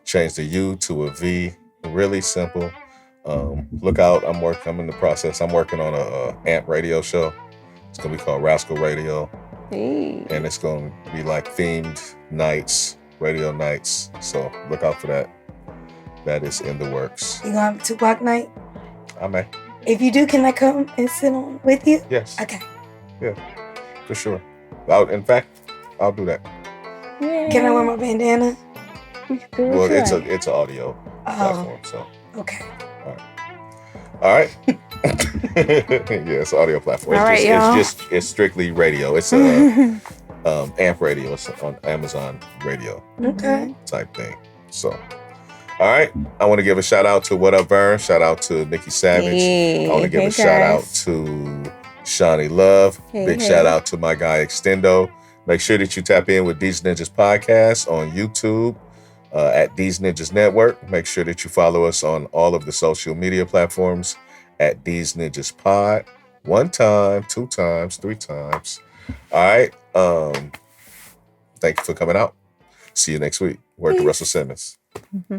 Speaker 1: Change the U to a V. Really simple. Look out. I'm in the process. I'm working on a AMP radio show. It's going to be called Rascal Radio.
Speaker 3: Hey.
Speaker 1: And it's going to be like themed nights, radio nights. So look out for that. That is in the works.
Speaker 2: You gonna have a Tupac night?
Speaker 1: I may.
Speaker 2: If you do, can I come and sit on with you?
Speaker 1: Yes.
Speaker 2: Okay.
Speaker 1: Yeah, for sure. In fact, I'll do that.
Speaker 3: Yeah.
Speaker 2: Can I wear my bandana?
Speaker 1: Well, it's an audio platform, so.
Speaker 2: Okay.
Speaker 1: All right. Yeah, it's an audio platform.
Speaker 3: All right, y'all.
Speaker 1: It's strictly radio. It's a AMP radio. It's on Amazon Radio
Speaker 2: Okay.
Speaker 1: type thing. So, all right. I want to give a shout out to What Up Vern. Shout out to Nikki Savage.
Speaker 3: Hey,
Speaker 1: I want to give a shout out to Shanni Love. Big shout out to my guy Extendo. Make sure that you tap in with Deez Ninjas Podcast on YouTube at Deez Ninjas Network. Make sure that you follow us on all of the social media platforms at Deez Ninjas Pod. 1 time, 2 times, 3 times. All right. Thank you for coming out. See you next week. Word to Russell Simmons.
Speaker 3: Mm-hmm.